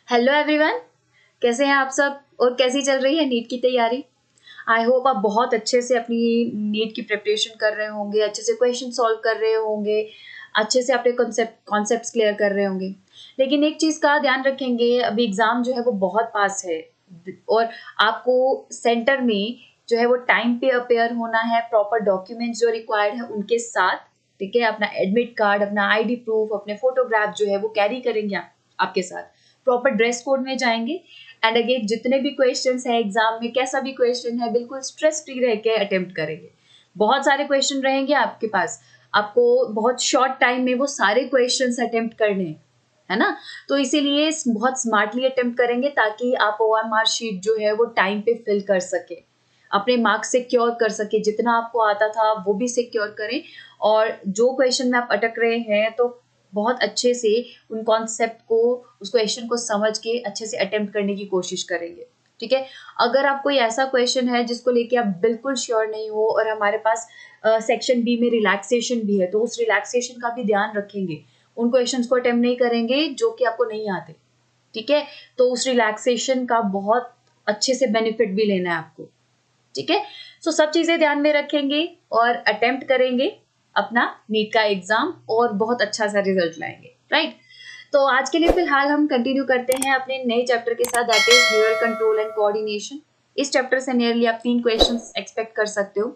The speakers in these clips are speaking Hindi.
हेलो एवरीवन, कैसे हैं आप सब और कैसी चल रही है नीट की तैयारी। आई होप आप बहुत अच्छे से अपनी नीट की प्रिपरेशन कर रहे होंगे, अच्छे से क्वेश्चन सॉल्व कर रहे होंगे, अच्छे से अपने कॉन्सेप्ट्स क्लियर कर रहे होंगे। लेकिन एक चीज़ का ध्यान रखेंगे, अभी एग्ज़ाम जो है वो बहुत पास है और आपको सेंटर में जो है वो टाइम पे अपेयर होना है, प्रॉपर डॉक्यूमेंट्स जो रिक्वायर्ड है उनके साथ। ठीक है, अपना एडमिट कार्ड, अपना आईडी प्रूफ, अपने फोटोग्राफ जो है वो कैरी करेंगे आपके साथ। प्रॉपर ड्रेस कोड में जाएंगे एंड अगेन जितने भी क्वेश्चंस है एग्जाम में, कैसा भी क्वेश्चन है, बिल्कुल स्ट्रेस फ्री रह के अटेम्प्ट करेंगे। बहुत सारे क्वेश्चन रहेंगे आपके पास, आपको बहुत शॉर्ट टाइम में वो सारे क्वेश्चंस अटेम्प्ट करने हैं, है ना। तो इसीलिए बहुत स्मार्टली अटेम्प्ट करेंगे ताकि आप OMR शीट जो है वो टाइम पे फिल कर सके, अपने मार्क्स सिक्योर कर सके, जितना आपको आता था वो भी सिक्योर करें। और जो क्वेश्चन में आप अटक रहे हैं तो बहुत अच्छे से उन कॉन्सेप्ट को, उस क्वेश्चन को समझ के अच्छे से अटेम्प्ट करने की कोशिश करेंगे। ठीक है, अगर आप कोई ऐसा क्वेश्चन है जिसको लेके आप बिल्कुल श्योर नहीं हो और हमारे पास सेक्शन बी में रिलैक्सेशन भी है, तो उस रिलैक्सेशन का भी ध्यान रखेंगे, उन क्वेश्चंस को अटेम्प्ट नहीं करेंगे जो कि आपको नहीं आते। ठीक है, तो उस रिलैक्सेशन का बहुत अच्छे से बेनिफिट भी लेना है आपको। ठीक है, सो सब चीजें ध्यान में रखेंगे और अटेम्प्ट करेंगे अपना नीट का एग्जाम और बहुत अच्छा सा रिजल्ट लाएंगे। राइट, तो आज के लिए फिलहाल हम कंटिन्यू करते हैं अपने नए चैप्टर के साथ, that is neural control and coordination. इस चैप्टर से नियरली आप 3 क्वेश्चंस एक्सपेक्ट कर सकते हो।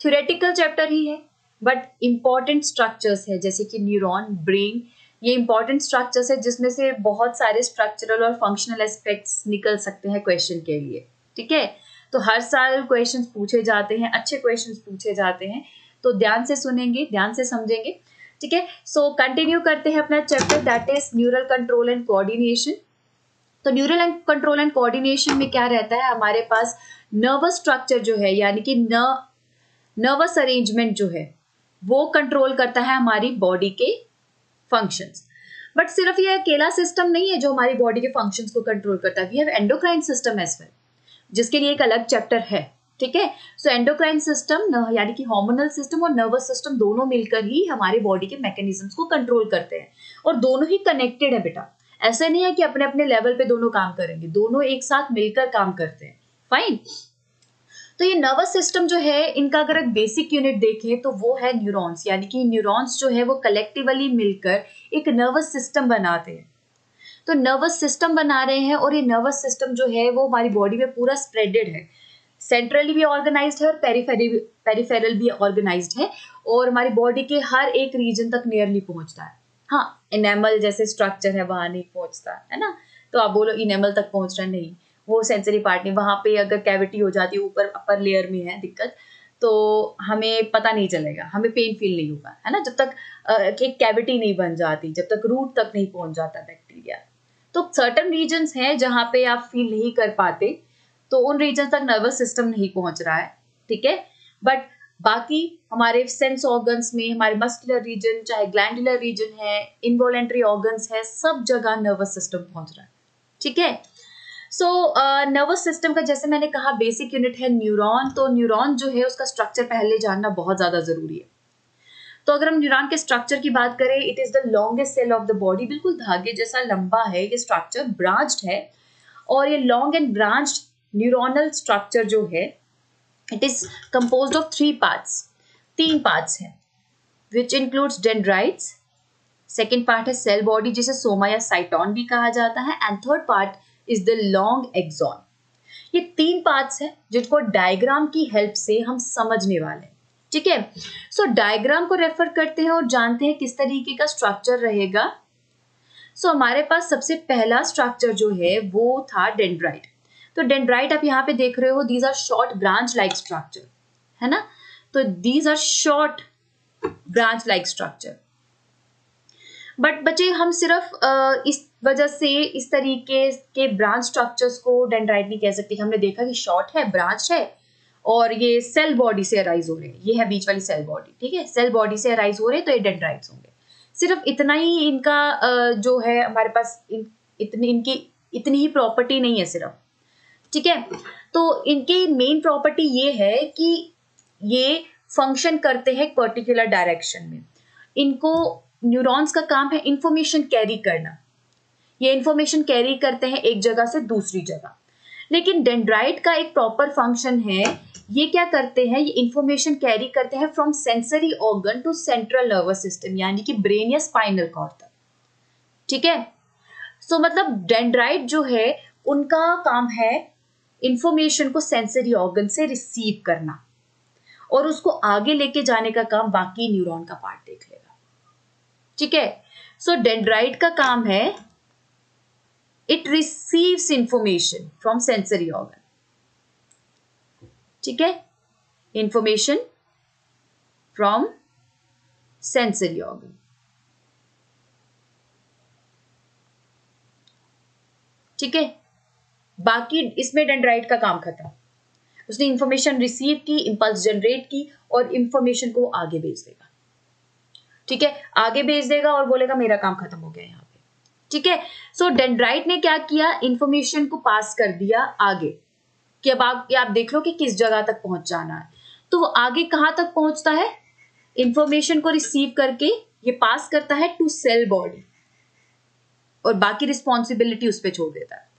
थ्योरेटिकल चैप्टर ही है बट इंपॉर्टेंट स्ट्रक्चर्स है, जैसे कि न्यूरॉन, ब्रेन, ये इंपॉर्टेंट स्ट्रक्चर्स है जिसमें से बहुत सारे स्ट्रक्चरल और फंक्शनल एस्पेक्ट्स निकल सकते हैं क्वेश्चन के लिए। ठीक है, तो हर साल क्वेश्चंस पूछे जाते हैं, अच्छे क्वेश्चंस पूछे जाते हैं, तो ध्यान से सुनेंगे, ध्यान से समझेंगे। ठीक है, सो कंटिन्यू करते हैं अपना chapter, that is neural control and coordination. तो neural and control and coordination में क्या रहता है, हमारे पास नर्वस स्ट्रक्चर जो है, यानी कि नर्वस अरेंजमेंट जो है वो कंट्रोल करता है हमारी बॉडी के फंक्शंस। बट सिर्फ ये अकेला सिस्टम नहीं है जो हमारी बॉडी के फंक्शंस को कंट्रोल करता है, we have endocrine system as well, जिसके लिए एक अलग चैप्टर है। ठीक है, सो एंडोक्राइन सिस्टम यानी कि हार्मोनल सिस्टम और नर्वस सिस्टम दोनों मिलकर ही हमारे बॉडी के मैकेनिज्म्स को कंट्रोल करते हैं और दोनों ही कनेक्टेड है बेटा। ऐसा नहीं है कि अपने अपने लेवल पे दोनों काम करेंगे, दोनों एक साथ मिलकर काम करते हैं। फाइन, तो ये नर्वस सिस्टम जो है, इनका अगर एक बेसिक यूनिट देखें तो वो है न्यूरॉन्स, यानी कि न्यूरॉन्स जो है वो कलेक्टिवली मिलकर एक नर्वस सिस्टम बनाते हैं। तो नर्वस सिस्टम बना रहे हैं और ये नर्वस सिस्टम जो है वो हमारी बॉडी में पूरा स्प्रेडेड है, सेंट्रली भी ऑर्गेनाइज्ड है और पेरिफेरल भी ऑर्गेनाइज्ड है और हमारी बॉडी के हर एक रीजन तक नियरली पहुंचता है। हाँ, इनेमल जैसे स्ट्रक्चर है वहां नहीं पहुंचता है ना, तो आप बोलो इनेमल तक पहुंच रहा नहीं, वो सेंसरी पार्ट नहीं, वहां पे अगर कैविटी हो जाती है, ऊपर अपर लेयर में है दिक्कत, तो हमें पता नहीं चलेगा, हमें पेन फील नहीं होगा, है ना, जब तक एक कैविटी नहीं बन जाती, जब तक रूट तक नहीं पहुंच जाता बैक्टीरिया। तो सर्टन रीजन्स हैं जहां पे आप फील नहीं कर पाते, तो उन रीजन तक नर्वस सिस्टम नहीं पहुंच रहा है। ठीक है, बट बाकी हमारे सेंस ऑर्गन्स में, हमारे मस्कुलर रीजन, चाहे ग्लैंडुलर रीजन है, इनवॉलेंट्री ऑर्गन्स है, सब जगह नर्वस सिस्टम पहुंच रहा है। ठीक है, सो नर्वस सिस्टम का जैसे मैंने कहा बेसिक यूनिट है न्यूरॉन, तो न्यूरॉन जो है उसका स्ट्रक्चर पहले जानना बहुत ज्यादा जरूरी है। तो अगर हम न्यूरॉन के स्ट्रक्चर की बात करें, it is the longest cell of the body, बिल्कुल धागे जैसा लंबा है ये स्ट्रक्चर, ब्रांच्ड है, और ये long and branched neuronal structure जो है, it is composed of 3 parts, 3 parts हैं, which includes dendrites, second part है सेल बॉडी जिसे सोमा या साइटोन भी कहा जाता है, and third part is the long axon. ये 3 पार्ट्स हैं जिनको डायग्राम की हेल्प से हम समझने वाले हैं। ठीक है, सो डायग्राम को रेफर करते हैं और जानते हैं किस तरीके का स्ट्रक्चर रहेगा। सो हमारे पास सबसे पहला स्ट्रक्चर जो है वो था डेंड्राइट। तो डेंड्राइट आप यहाँ पे देख रहे हो, these are short branch like structure, है ना, तो these are short branch like structure. But बच्चे हम सिर्फ इस वजह से इस तरीके के ब्रांच स्ट्रक्चर्स को डेंड्राइट नहीं कह सकते। हमने देखा कि शॉर्ट है, ब्रांच है और ये सेल बॉडी से अराइज हो रहे हैं, ये है बीच वाली सेल बॉडी। ठीक है, सेल बॉडी से अराइज हो रहे हैं तो ये डेंड्राइट्स होंगे। सिर्फ इतना ही इनका जो है हमारे पास इतनी ही प्रॉपर्टी नहीं है सिर्फ। ठीक है, तो इनकी मेन प्रॉपर्टी ये है कि ये फंक्शन करते हैं पर्टिकुलर डायरेक्शन में। इनको न्यूरॉन्स का काम है इंफॉर्मेशन कैरी करना, ये इंफॉर्मेशन कैरी करते हैं एक जगह से दूसरी जगह। लेकिन डेंड्राइट का एक प्रॉपर फंक्शन है, ये क्या करते हैं, ये इंफॉर्मेशन कैरी करते हैं from sensory organ to central nervous system, यानी कि ब्रेन या स्पाइनल कॉर्ड तक। ठीक है, सो मतलब डेंड्राइट जो है उनका काम है इंफॉर्मेशन को सेंसरी ऑर्गन से रिसीव करना और उसको आगे लेके जाने का काम बाकी न्यूरॉन का पार्ट देख लेगा। ठीक है, सो डेंड्राइट का काम है it receives information from sensory organ. ठीक है, इंफॉर्मेशन फ्रॉम सेंसरी ऑर्गन। ठीक है, बाकी इसमें डेंड्राइट का काम खत्म। उसने इंफॉर्मेशन रिसीव की, इंपल्स जनरेट की और इंफॉर्मेशन को आगे भेज देगा। ठीक है, आगे भेज देगा और बोलेगा मेरा काम खत्म हो गया यहाँ पे। ठीक है, सो डेंड्राइट ने क्या किया, इंफॉर्मेशन को पास कर दिया आगे कि अब आप देख लो कि किस जगह तक पहुंच जाना है। तो वो आगे कहां तक पहुंचता है, इंफॉर्मेशन को रिसीव करके ये पास करता है टू सेल बॉडी और बाकी रिस्पॉन्सिबिलिटी उस पर छोड़ देता है।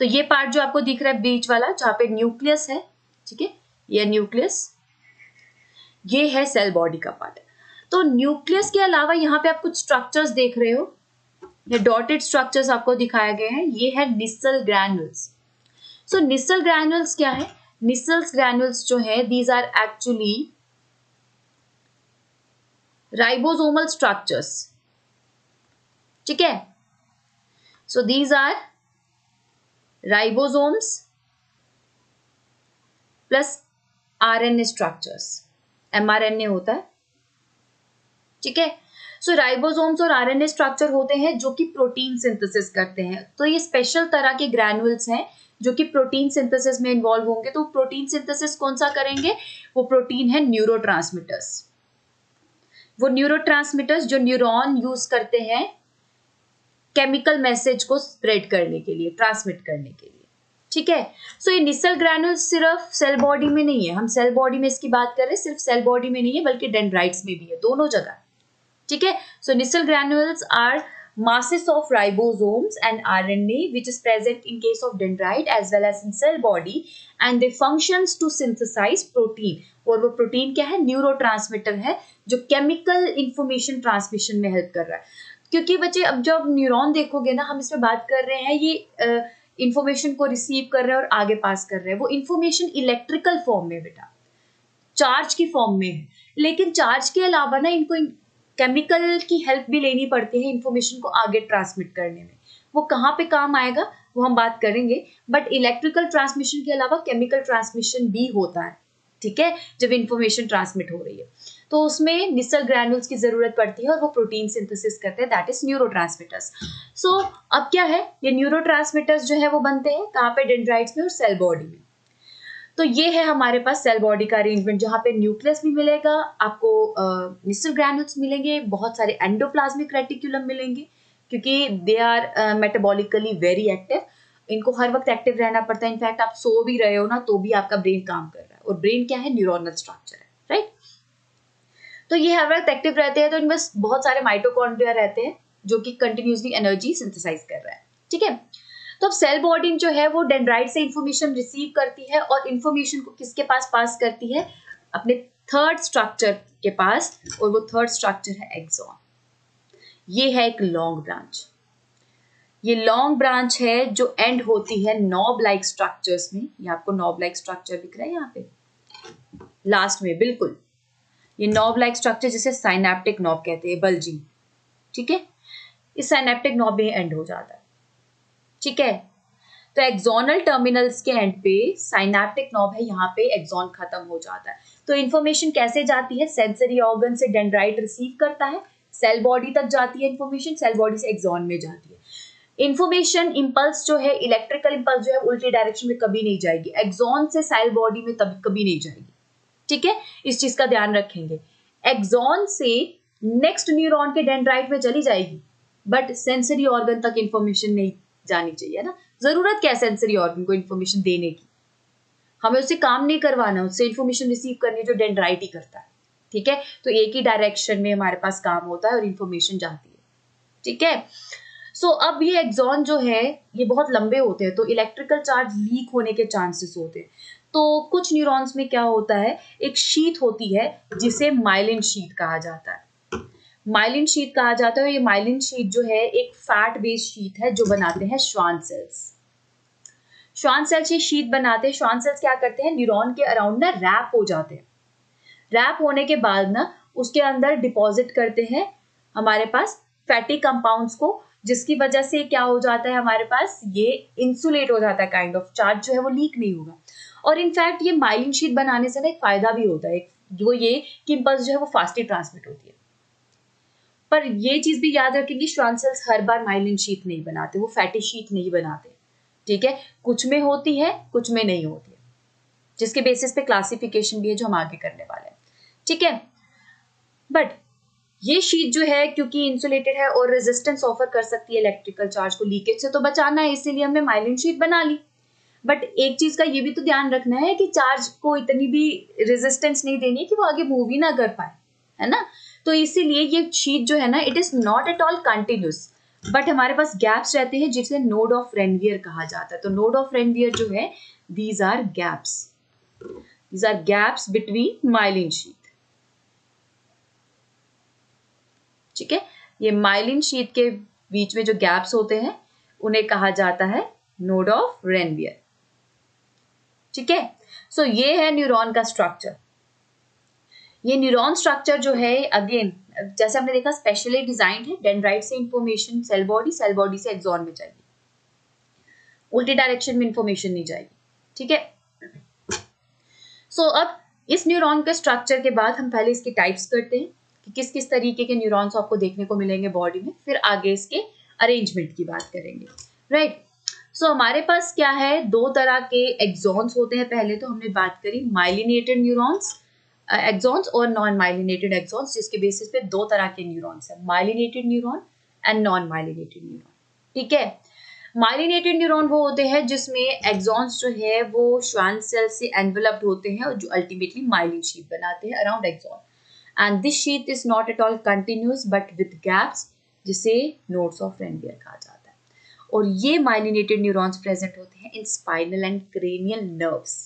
तो ये पार्ट जो आपको दिख रहा है बीच वाला जहां पे न्यूक्लियस है, ठीक है, ये न्यूक्लियस, ये है सेल बॉडी का पार्ट। तो न्यूक्लियस के अलावा यहाँ पे आप कुछ स्ट्रक्चर्स देख रहे हो, ये डॉटेड स्ट्रक्चर्स आपको दिखाए गए हैं, ये है निसल ग्रैन्युल्स। सो निसल ग्रैन्युल्स क्या है, निसल्स ग्रैन्युल्स जो है these are actually ribosomal structures. ठीक है, so these are ribosomes plus RNA structures, mRNA होता है। ठीक है, सो राइबोसोम्स और आरएनए स्ट्रक्चर होते हैं जो कि प्रोटीन सिंथेसिस करते हैं। तो ये स्पेशल तरह के ग्रैन्युल्स हैं जो कि प्रोटीन सिंथेसिस में इन्वॉल्व होंगे। तो प्रोटीन सिंथेसिस कौन सा करेंगे, वो प्रोटीन है न्यूरोट्रांसमीटर्स। वो न्यूरोट्रांसमीटर्स जो न्यूरॉन यूज करते हैं केमिकल मैसेज को स्प्रेड करने के लिए, ट्रांसमिट करने के लिए। ठीक है, सो ये निसल ग्रैन्युल्स सिर्फ सेल बॉडी में नहीं है, हम सेल बॉडी में इसकी बात कर रहे हैं, सिर्फ सेल बॉडी में नहीं है बल्कि डेंड्राइट्स में भी है, दोनों जगह। ठीक है, so Nissl granules are masses of ribosomes and RNA which is present in case of dendrite as well as in cell body and they functions to synthesize protein। और वो प्रोटीन क्या है, न्यूरोट्रांसमीटर है जो केमिकल इंफॉर्मेशन ट्रांसमिशन में हेल्प कर रहा है। क्योंकि बच्चे अब जब न्यूरॉन देखोगे ना, हम इसमें बात कर रहे हैं, ये इंफॉर्मेशन को रिसीव कर रहे हैं और आगे पास कर रहे हैं। वो इंफॉर्मेशन इलेक्ट्रिकल फॉर्म में बेटा, चार्ज की फॉर्म में है, लेकिन चार्ज के अलावा ना इनको केमिकल की हेल्प भी लेनी पड़ती है इंफॉर्मेशन को आगे ट्रांसमिट करने में। वो कहाँ पे काम आएगा वो हम बात करेंगे, बट इलेक्ट्रिकल ट्रांसमिशन के अलावा केमिकल ट्रांसमिशन भी होता है। ठीक है, जब इंफॉर्मेशन ट्रांसमिट हो रही है तो उसमें निसल ग्रैन्युल्स की जरूरत पड़ती है और वो प्रोटीन सिंथेसिस करते हैं, दैट इज न्यूरोट्रांसमीटर्स। सो अब क्या है, ये न्यूरोट्रांसमीटर्स जो है वो बनते हैं कहाँ पे, डेंड्राइट्स में और सेल बॉडी में। तो ये है हमारे पास सेल बॉडी का अरेंजमेंट, जहाँ पे न्यूक्लियस भी मिलेगा आपको, निसल ग्रैन्युल्स मिलेंगे, बहुत सारे एंडोप्लाज्मिक रेटिकुलम मिलेंगे क्योंकि they are metabolically very active. इनको हर वक्त एक्टिव रहना पड़ता है। इनफैक्ट आप सो भी रहे हो ना तो भी आपका ब्रेन काम कर रहा है, और ब्रेन क्या है, न्यूरोनल स्ट्रक्चर है, राइट। तो ये हर वक्त एक्टिव रहते हैं। तो इनमें बहुत सारे माइटोकॉन्ड्रिया रहते हैं जो कि कंटिन्यूसली एनर्जी सिंथेसाइज कर रहा है। ठीक है, तो अब सेल बॉडी जो है वो डेंड्राइट से इंफॉर्मेशन रिसीव करती है और इंफॉर्मेशन को किसके पास करती है, अपने थर्ड स्ट्रक्चर के पास, और वो थर्ड स्ट्रक्चर है एक्सॉन। ये है एक लॉन्ग ब्रांच, ये लॉन्ग ब्रांच है जो एंड होती है नॉब लाइक स्ट्रक्चर्स में। ये आपको नॉब लाइक स्ट्रक्चर दिख रहा है यहाँ पे लास्ट में, बिल्कुल ये नॉब लाइक स्ट्रक्चर जिसे साइनेप्टिक नॉब कहते हैं, बल्जिंग। ठीक है, इस साइनेप्टिक नॉब में एंड हो जाता है। ठीक है, तो एक्सोनल टर्मिनल्स के एंड पे साइनेप्टिक नॉब है, यहाँ पे एक्सॉन खत्म हो जाता है। तो इन्फॉर्मेशन कैसे जाती है, सेंसरी ऑर्गन से डेंड्राइट रिसीव करता है, सेल बॉडी तक जाती है इन्फॉर्मेशन, सेल बॉडी से एक्सॉन में जाती है। इन्फॉर्मेशन इम्पल्स जो है, इलेक्ट्रिकल इम्पल्स जो है उल्टी डायरेक्शन में कभी नहीं जाएगी, एक्सॉन से सेल बॉडी में कभी नहीं जाएगी। ठीक है, इस चीज का ध्यान रखेंगे। एक्सॉन से नेक्स्ट न्यूरॉन के डेंड्राइट में चली जाएगी, बट सेंसरी ऑर्गन तक इंफॉर्मेशन नहीं जानी चाहिए ना। जरूरत क्या है सेंसरी ऑर्गन को इंफॉर्मेशन देने की, हमें उससे काम नहीं करवाना, उससे इंफॉर्मेशन रिसीव करनी जो डेंड्राइट ही करता है। ठीक है, तो एक ही डायरेक्शन में हमारे पास काम होता है और इंफॉर्मेशन जाती है। ठीक है, अब ये एक्सॉन जो है ये बहुत लंबे होते हैं, तो इलेक्ट्रिकल चार्ज लीक होने के चांसेस होते हैं। तो कुछ न्यूरॉन्स में क्या होता है, एक शीट होती है जिसे माइलिन शीट कहा जाता है। माइलिन शीट कहा जाता है, ये माइलिन शीट जो है एक फैट बेस्ड शीट है जो बनाते हैं श्वान सेल्स। श्वान सेल्स ये शीट बनाते हैं। श्वान सेल्स क्या करते हैं, न्यूरॉन के अराउंड ना रैप हो जाते हैं। रैप होने के बाद ना उसके अंदर डिपॉजिट करते हैं हमारे पास फैटी कंपाउंड्स को, जिसकी वजह से क्या हो जाता है, हमारे पास ये इंसुलेट हो जाता है, काइंड ऑफ चार्ज जो है वो लीक नहीं होगा। और इनफैक्ट ये माइलिन शीट बनाने से ना एक फायदा भी होता है, वो ये कि इम्पल्स जो है वो फास्टली ट्रांसमिट होती है। पर ये चीज भी याद रखेंगे, श्वान सेल्स हर बार माइलिन शीट नहीं बनाते, वो फैटी शीट नहीं बनाते, ठीक है। कुछ में होती है, कुछ में नहीं होती है, जिसके बेसिस पे क्लासिफिकेशन भी है जो हम आगे करने वाले हैं, ठीक है। बट ये शीट जो है क्योंकि इंसुलेटेड है और रेजिस्टेंस ऑफर कर सकती है इलेक्ट्रिकल चार्ज को लीकेज से तो बचाना है, इसीलिए हमने माइलिन शीट बना ली। बट एक चीज का ये भी तो ध्यान रखना है कि चार्ज को इतनी भी रेजिस्टेंस नहीं देनी है कि वो आगे मूव ही ना कर पाए, है ना। तो इसीलिए ये शीट जो है ना, it is not at all continuous, but हमारे पास गैप्स रहते हैं जिसे नोड ऑफ रेनवियर कहा जाता है। तो नोड ऑफ रेनवियर जो है, these are gaps between myelin sheath, ठीक है। ये माइलिन शीट के बीच में जो गैप्स होते हैं उन्हें कहा जाता है नोड ऑफ रेनवियर, ठीक है। ये है न्यूरॉन का स्ट्रक्चर। ये न्यूरॉन स्ट्रक्चर जो है, अगेन जैसे हमने देखा, स्पेशली डिजाइंड है। डेंड्राइट से इंफॉर्मेशन सेल बॉडी से एक्सॉन में जाएगी, उल्टी डायरेक्शन में इंफॉर्मेशन नहीं जाएगी, ठीक है। अब इस न्यूरॉन के स्ट्रक्चर के बाद हम पहले इसकी टाइप्स करते हैं कि किस किस तरीके के न्यूरॉन्स आपको देखने को मिलेंगे बॉडी में, फिर आगे इसके अरेंजमेंट की बात करेंगे, राइट। हमारे पास क्या है, दो तरह के एक्सॉन्स होते हैं। पहले तो हमने बात करी माइलिनेटेड न्यूरॉन्स एक्सॉन्स और नॉन माइलिनेटेड एक्सॉन्स, जिसके बेसिस पे दो तरह के न्यूरॉन्स है, myelinated neuron and non myelinated neuron, ठीक है। माइलिनेटेड न्यूरॉन वो होते हैं जिसमें एक्सॉन्स जो है वो श्वान सेल से एनवेलप्ड होते हैं और जो अल्टीमेटली माइलिन शीट बनाते हैं around axon, and this sheath is not at all continuous but with gaps, जिसे नोड्स ऑफ रेनवियर कहा जाता है। और ये माइलिनेटेड न्यूरॉन्स प्रेजेंट होते हैं इन स्पाइनल एंड क्रेनियल नर्व्स।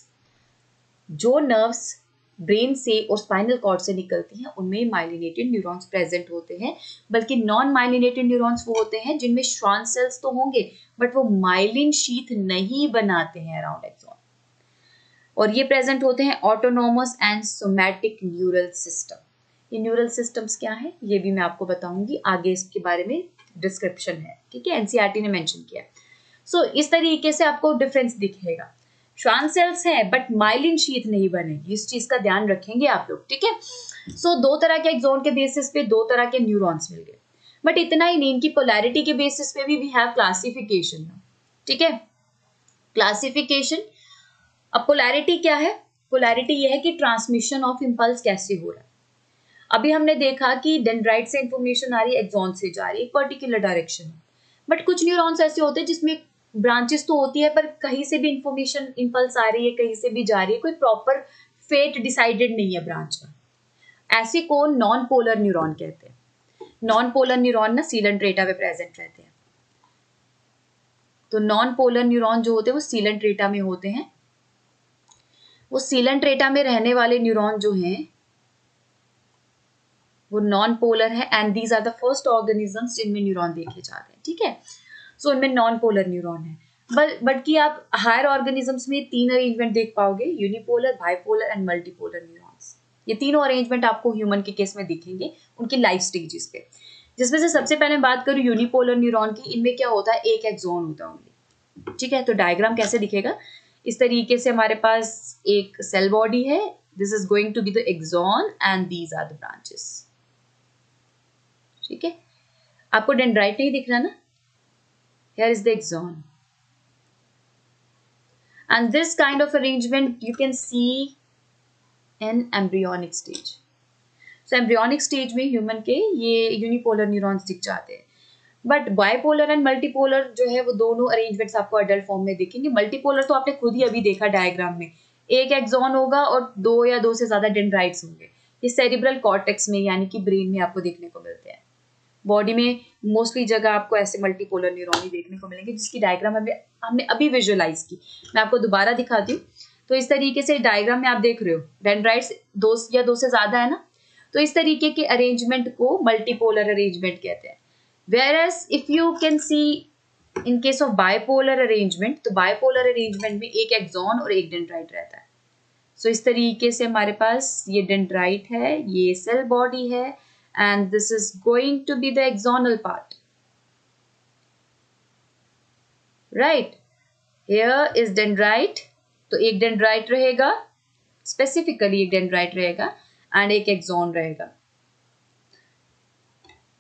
जो नर्व्स ब्रेन से और स्पाइनल कॉर्ड से निकलती हैं उनमें माइलिनेटेड न्यूरॉन्स प्रेजेंट होते हैं। बल्कि नॉन माइलिनेटेड न्यूरॉन्स वो होते हैं जिनमें श्वान सेल्स तो होंगे बट वो माइलिन शीथ नहीं बनाते हैं अराउंड एक्सॉन, और ये प्रेजेंट होते हैं autonomous and somatic neural system. ये न्यूरल सिस्टम्स क्या है ये भी मैं आपको बताऊंगी आगे, इसके बारे में डिस्क्रिप्शन है, ठीक है, एनसीईआरटी ने मेंशन किया है। इस तरीके से आपको डिफरेंस दिखेगा, श्वान सेल्स है बट माइलिन शीथ नहीं बनेगी, इस चीज का ध्यान रखेंगे आप लोग, ठीक है। दो तरह के एक्सॉन के बेसिस पे दो तरह के न्यूरॉन्स मिल गए, बट इतना ही नहीं, इनकी पोलैरिटी के बेसिस पे भी वी हैव क्लासिफिकेशन, ठीक है, क्लासिफिकेशन। अब पोलैरिटी क्या है, पोलैरिटी ये है कि ट्रांसमिशन ऑफ इंपल्स कैसे हो रहा है। अभी हमने देखा कि डेंड्राइट से इंफॉर्मेशन आ रही है, एक्सॉन से जा रही है, एक पर्टिकुलर डायरेक्शन में, बट कुछ न्यूरॉन्स ऐसे होते हैं जिसमें ब्रांचेस तो होती है पर कहीं से भी इंफॉर्मेशन इंपल्स आ रही है, कहीं से भी जा रही है, कोई प्रॉपर फेट डिसाइडेड नहीं है ब्रांच का। ऐसे को नॉन पोलर न्यूरॉन कहते हैं। नॉन पोलर न्यूरॉन ना सीलेंट रेटा में प्रेजेंट रहते हैं। तो नॉन पोलर न्यूरॉन जो होते हैं वो सीलेंट रेटा में होते हैं। वो सीलेंट रेटा में रहने वाले न्यूरॉन जो हैं वो नॉन पोलर है, and these are the first organisms जिनमें न्यूरॉन देखे जाते हैं, ठीक है। उनमें नॉन पोलर न्यूरॉन है, बट कि आप हायर ऑर्गेनिजम्स में तीन अरेंजमेंट देख पाओगे, unipolar, bipolar and multipolar neurons. ये तीनों अरेंजमेंट आपको ह्यूमन के केस में दिखेंगे उनकी लाइफ स्टेजेस पे, जिसमें से सबसे पहले बात करूं यूनिपोलर न्यूरॉन की। इनमें क्या होता है, एक एक्सॉन होता है ओनली, ठीक है। तो डायग्राम कैसे दिखेगा, इस तरीके से हमारे पास एक सेल बॉडी है, this is going to be the axon and these are the branches, ठीक है। आपको डेंड्राइट नहीं दिख रहा ना, here is the axon, and this kind of arrangement you can see in embryonic stage. embryonic stage में human के ये unipolar neurons दिख जाते हैं, बट बाइपोलर एंड मल्टीपोलर जो है वो दोनों अरेंजमेंट्स आपको अडल्ट फॉर्म में दिखेंगे। मल्टीपोलर तो आपने खुद ही अभी देखा डायग्राम में, एक एक्सॉन होगा और दो या दो से ज्यादा डेंड्राइट्स होंगे। ये सेरिब्रल कॉर्टेक्स में यानी कि ब्रेन में आपको देखने को मिलते हैं, बॉडी में मोस्टली जगह आपको ऐसे मल्टीपोलर न्यूरॉन ही देखने को मिलेंगे, जिसकी डायग्राम हमने अभी विजुअलाइज की। मैं आपको दोबारा दिखाती हूँ। तो इस तरीके से डायग्राम में आप देख रहे हो डेंड्राइट्स 2 या 2 से ज्यादा है ना, तो इस तरीके के अरेंजमेंट को मल्टीपोलर अरेंजमेंट कहते हैं। Whereas if you can see in case of bipolar arrangement, तो बाइपोलर अरेंजमेंट में एक एक्सॉन और एक डेंड्राइट रहता है। सो इस तरीके से हमारे पास ये डेंड्राइट है, ये सेल बॉडी है, and this is going to be the axonal part, right. Here is dendrite, तो एक डेंड्राइट रहेगा, स्पेसिफिकली एक डेंड्राइट रहेगा एंड एक एक्सॉन रहेगा,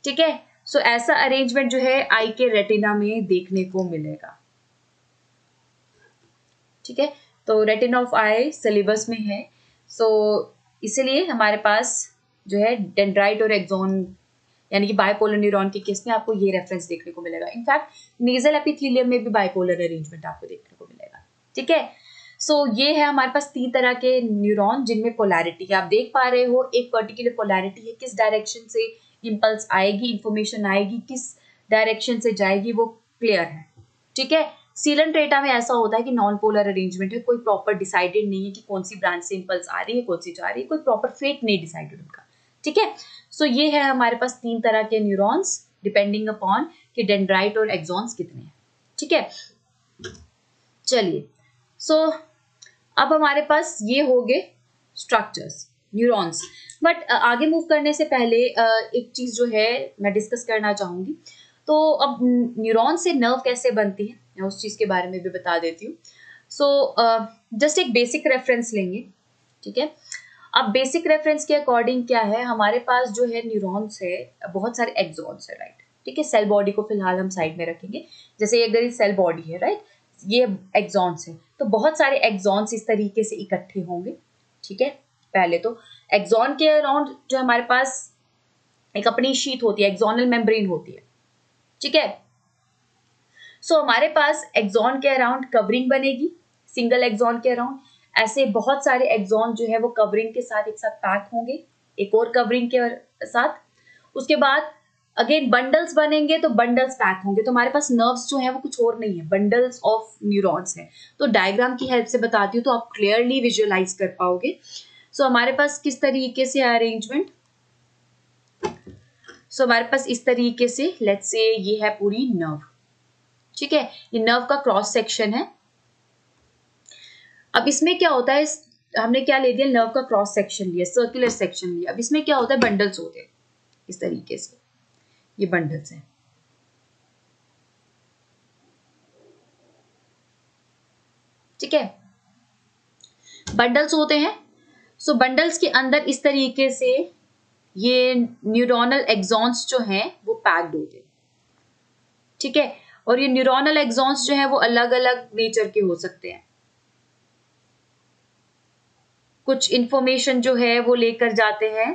ठीक है। सो ऐसा अरेंजमेंट जो है आई के रेटिना में देखने को मिलेगा, ठीक है। तो रेटिना ऑफ आई सिलेबस में है, सो इसलिए हमारे पास जो है डेंड्राइट और एक्सॉन यानी कि बाइपोलर न्यूरॉन के केस में आपको ये रेफरेंस देखने को मिलेगा। इनफैक्ट नेजल एपिथेलियम में भी बाइपोलर अरेंजमेंट आपको देखने को मिलेगा, ठीक है। सो ये है हमारे पास 3 तरह के न्यूरॉन जिनमें पोलैरिटी आप देख पा रहे हो। एक पर्टिकुलर पोलैरिटी है, किस डायरेक्शन से इंपल्स आएगी, इंफॉर्मेशन आएगी, किस डायरेक्शन से जाएगी, वो क्लियर है, ठीक है। सीलेंट्रेटा में ऐसा होता है कि नॉन पोलर अरेंजमेंट है, कोई प्रॉपर डिसाइडेड नहीं है कि कौन सी ब्रांच से इंपल्स आ रही है, कौन सी जा रही है, कोई प्रॉपर फेट नहीं डिसाइडेड उनका, ठीक है। सो ये है हमारे पास 3 तरह के न्यूरॉन्स डिपेंडिंग अपॉन कि डेंड्राइट और एक्सॉन्स कितने हैं, ठीक है। चलिए, सो अब हमारे पास ये हो गए स्ट्रक्चर्स न्यूरॉन्स, बट आगे मूव करने से पहले एक चीज जो है मैं डिस्कस करना चाहूंगी। तो अब न्यूरॉन से नर्व कैसे बनती है, मैं उस चीज के बारे में भी बता देती हूँ। सो जस्ट एक बेसिक रेफरेंस लेंगे, ठीक है। अब बेसिक रेफरेंस के अकॉर्डिंग क्या है, हमारे पास जो है न्यूरॉन्स है, बहुत सारे एक्सॉन्स है, राइट, ठीक है। सेल बॉडी को फिलहाल हम साइड में रखेंगे, जैसे अगर ये सेल बॉडी है, राइट, ये एक्सॉन्स है, तो बहुत सारे एक्सॉन्स इस तरीके से इकट्ठे होंगे, ठीक है। पहले तो एक्सॉन के अराउंड जो हमारे पास एक अपनी शीट होती है, एक्सोनल मेम्ब्रेन होती है, ठीक है। सो हमारे पास एक्सॉन के अराउंड कवरिंग बनेगी, सिंगल एक्सॉन के अराउंड ऐसे बहुत सारे एक्सॉन जो है वो कवरिंग के साथ एक साथ पैक होंगे, एक और कवरिंग के साथ। उसके बाद अगेन बंडल्स बनेंगे, तो बंडल्स पैक होंगे, तो हमारे पास नर्व्स जो है वो कुछ और नहीं है, बंडल्स ऑफ न्यूरॉन्स है। तो डायग्राम की हेल्प से बताती हूँ तो आप क्लियरली विजुअलाइज कर पाओगे। सो हमारे पास किस तरीके से अरेंजमेंट, सो हमारे पास इस तरीके से, लेट्स से ये है पूरी नर्व, ठीक है, ये नर्व का क्रॉस सेक्शन है। अब इसमें क्या होता है, हमने क्या ले दिया, नर्व का क्रॉस सेक्शन लिया, सर्कुलर सेक्शन लिया। अब इसमें क्या होता है, बंडल्स होते हैं इस तरीके से, ये बंडल्स हैं, ठीक है, बंडल्स होते हैं। सो बंडल्स के अंदर इस तरीके से ये न्यूरोनल एक्सॉन्स जो हैं वो पैक्ड होते हैं, ठीक है। और ये न्यूरोनल एक्सॉन्स जो हैं वो अलग अलग नेचर के हो सकते हैं, कुछ इंफॉर्मेशन जो है वो लेकर जाते हैं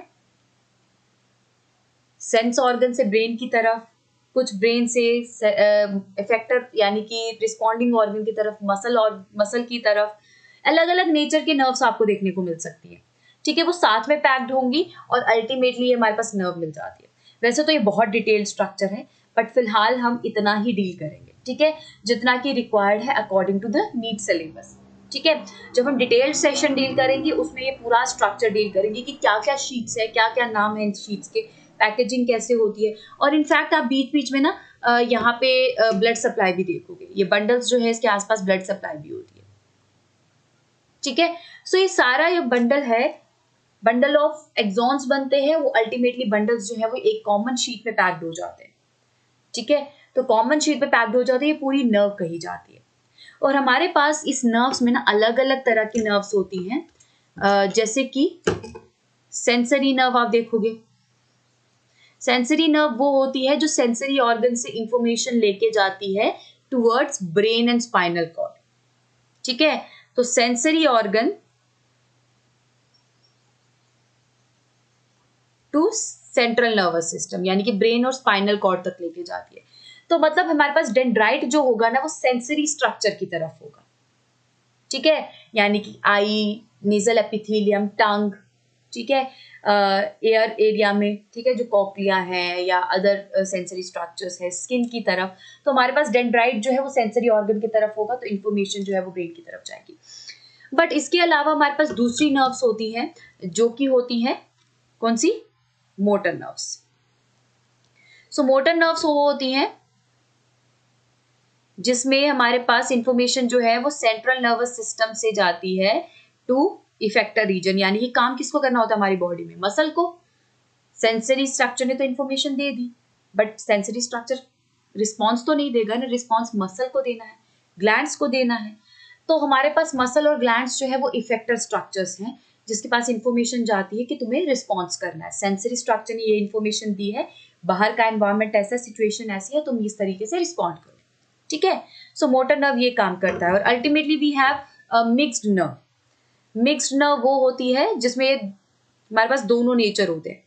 सेंस ऑर्गन से ब्रेन की तरफ, कुछ ब्रेन से इफेक्टर यानी कि रिस्पॉन्डिंग ऑर्गन की तरफ, मसल और मसल की तरफ, अलग अलग नेचर के नर्व्स आपको देखने को मिल सकती है, ठीक है। वो साथ में पैक्ड होंगी और अल्टीमेटली हमारे पास नर्व मिल जाती है। वैसे तो ये बहुत डिटेल्ड स्ट्रक्चर है, बट फिलहाल हम इतना ही डील करेंगे, ठीक है, जितना कि रिक्वायर्ड है according to the need syllabus, ठीक है। जब हम डिटेल्ड सेशन डील करेंगे उसमें ये पूरा स्ट्रक्चर डील करेंगे कि क्या क्या शीट्स है, क्या क्या नाम है इन शीट्स के, पैकेजिंग कैसे होती है, और इनफैक्ट आप बीच बीच में ना यहाँ पे ब्लड सप्लाई भी देखोगे, ये बंडल्स जो है इसके आसपास ब्लड सप्लाई भी होती है, ठीक है। सो ये सारा ये बंडल है, बंडल ऑफ एक्सॉन्स बनते हैं, वो अल्टीमेटली बंडल्स जो है वो एक कॉमन शीट में पैक्ड हो जाते हैं, ठीक है। तो कॉमन शीट पे पैक्ड हो जाती है, ये पूरी नर्व कही जाती है। और हमारे पास इस नर्व्स में ना अलग अलग तरह की नर्व्स होती हैं, जैसे कि सेंसरी नर्व आप देखोगे, सेंसरी नर्व वो होती है जो सेंसरी ऑर्गन से इंफॉर्मेशन लेके जाती है towards brain and spinal cord, ठीक है। तो sensory organ to central nervous system यानी कि ब्रेन और स्पाइनल कॉर्ड तक लेके जाती है। तो मतलब हमारे पास डेंड्राइट जो होगा ना वो सेंसरी स्ट्रक्चर की तरफ होगा, ठीक है, यानी कि आई, नेजल एपिथेलियम, टंग, ठीक है, एयर एरिया में, ठीक है, जो कॉक्लिया है या अदर सेंसरी स्ट्रक्चर्स है स्किन की तरफ, तो हमारे पास डेंड्राइट जो है वो सेंसरी ऑर्गन की तरफ होगा, तो इन्फॉर्मेशन जो है वो ब्रेन की तरफ जाएगी। बट इसके अलावा हमारे पास दूसरी नर्व्स होती हैं जो कि होती हैं कौन सी, motor nerves. So motor nerves वो होती हैं जिसमें हमारे पास इंफॉर्मेशन जो है वो सेंट्रल नर्वस सिस्टम से जाती है टू इफेक्टर रीजन, यानी कि काम किसको करना होता है हमारी बॉडी में, मसल को। सेंसरी स्ट्रक्चर ने तो information they the, but sensory structure response तो नहीं देगा ना, रिस्पॉन्स मसल को देना है, ग्लैंड्स को देना है। तो हमारे पास मसल और ग्लैंड्स जो है वो इफेक्टर स्ट्रक्चर्स हैं जिसके पास इंफॉर्मेशन जाती है कि तुम्हें रिस्पॉन्स करना है। सेंसरी स्ट्रक्चर ने ये इंफॉर्मेशन दी है, बाहर का एनवायरमेंट ऐसा, सिचुएशन ऐसी है, तुम इस तरीके से रिस्पॉन्ड करो, ठीक है। सो मोटर नर्व ये काम करता है। और ultimately we have mixed nerve. Mixed nerve वो होती है जिसमें हमारे पास दोनों नेचर होते हैं,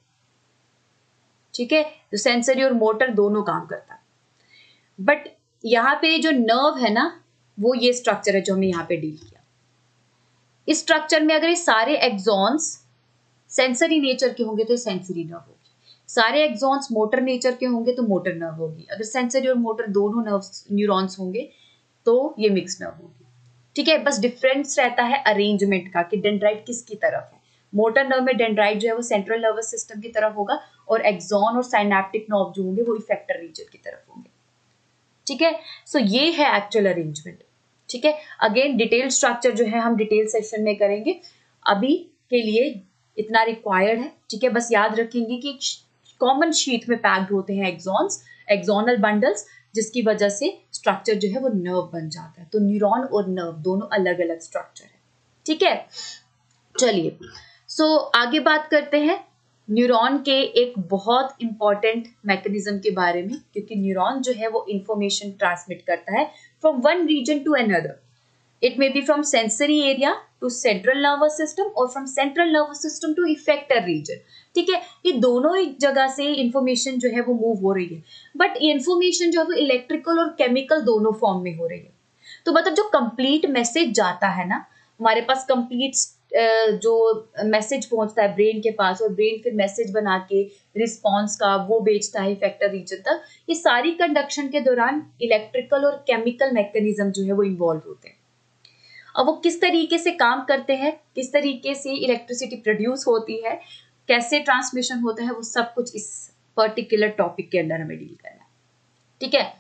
ठीक है, तो सेंसरी और मोटर दोनों काम करता है। बट यहाँ पे जो नर्व है ना, वो ये स्ट्रक्चर है जो हमने यहाँ पे डील किया। इस स्ट्रक्चर में अगर ये सारे एक्सॉन्स सेंसरी नेचर के होंगे तो सेंसरी नर्व होगी, सारे एक्सॉन्स मोटर नेचर के होंगे तो मोटर नर्व होगी, अगर सेंसरी और मोटर दोनों नर्व्स न्यूरॉन्स होंगे तो ये मिक्स नर्व होगी, ठीक है। बस डिफरेंस रहता है अरेंजमेंट का कि डेंड्राइट किसकी तरफ है। मोटर नर्व में डेंड्राइट जो है वो सेंट्रल नर्वस सिस्टम की तरफ होगा और एक्सॉन और साइनेप्टिक नर्व जो होंगे वो इफेक्टर रीजन की तरफ होंगे, ठीक है। सो ये है एक्चुअल अरेंजमेंट, ठीक है। अगेन डिटेल स्ट्रक्चर जो है हम डिटेल सेशन में करेंगे, अभी के लिए इतना रिक्वायर्ड है, ठीक है। बस याद रखेंगे कि कॉमन शीट में पैक्ड होते हैं एक्सॉन्स, एक्सोनल बंडल्स, जिसकी वजह से स्ट्रक्चर जो है वो नर्व बन जाता है। तो न्यूरॉन और नर्व दोनों अलग अलग स्ट्रक्चर है, ठीक है। चलिए सो आगे बात करते हैं न्यूरॉन के एक बहुत इंपॉर्टेंट मैकेनिज्म के बारे में, क्योंकि न्यूरॉन जो है वो इंफॉर्मेशन ट्रांसमिट करता है from one region to another. It may be from sensory area to central nervous system और from central nervous system to effector region, ठीक है। ये दोनों ही जगह से इंफॉर्मेशन जो है वो मूव हो रही है, बट इंफॉर्मेशन जो है वो इलेक्ट्रिकल और केमिकल दोनों फॉर्म में हो रही है। तो मतलब जो कंप्लीट मैसेज जाता है ना, हमारे पास कंप्लीट जो मैसेज पहुंचता है ब्रेन के पास और ब्रेन फिर मैसेज बना के रिस्पॉन्स का वो भेजता है इफेक्टर रीजन तक, ये सारी कंडक्शन के दौरान इलेक्ट्रिकल और केमिकल मैकेनिज्म जो है वो इन्वॉल्व होते हैं। अब वो किस तरीके से काम करते हैं, किस तरीके से इलेक्ट्रिसिटी प्रोड्यूस होती है, कैसे ट्रांसमिशन होता है, वो सब कुछ इस पर्टिकुलर टॉपिक के अंदर हमें डील करना है, ठीक है।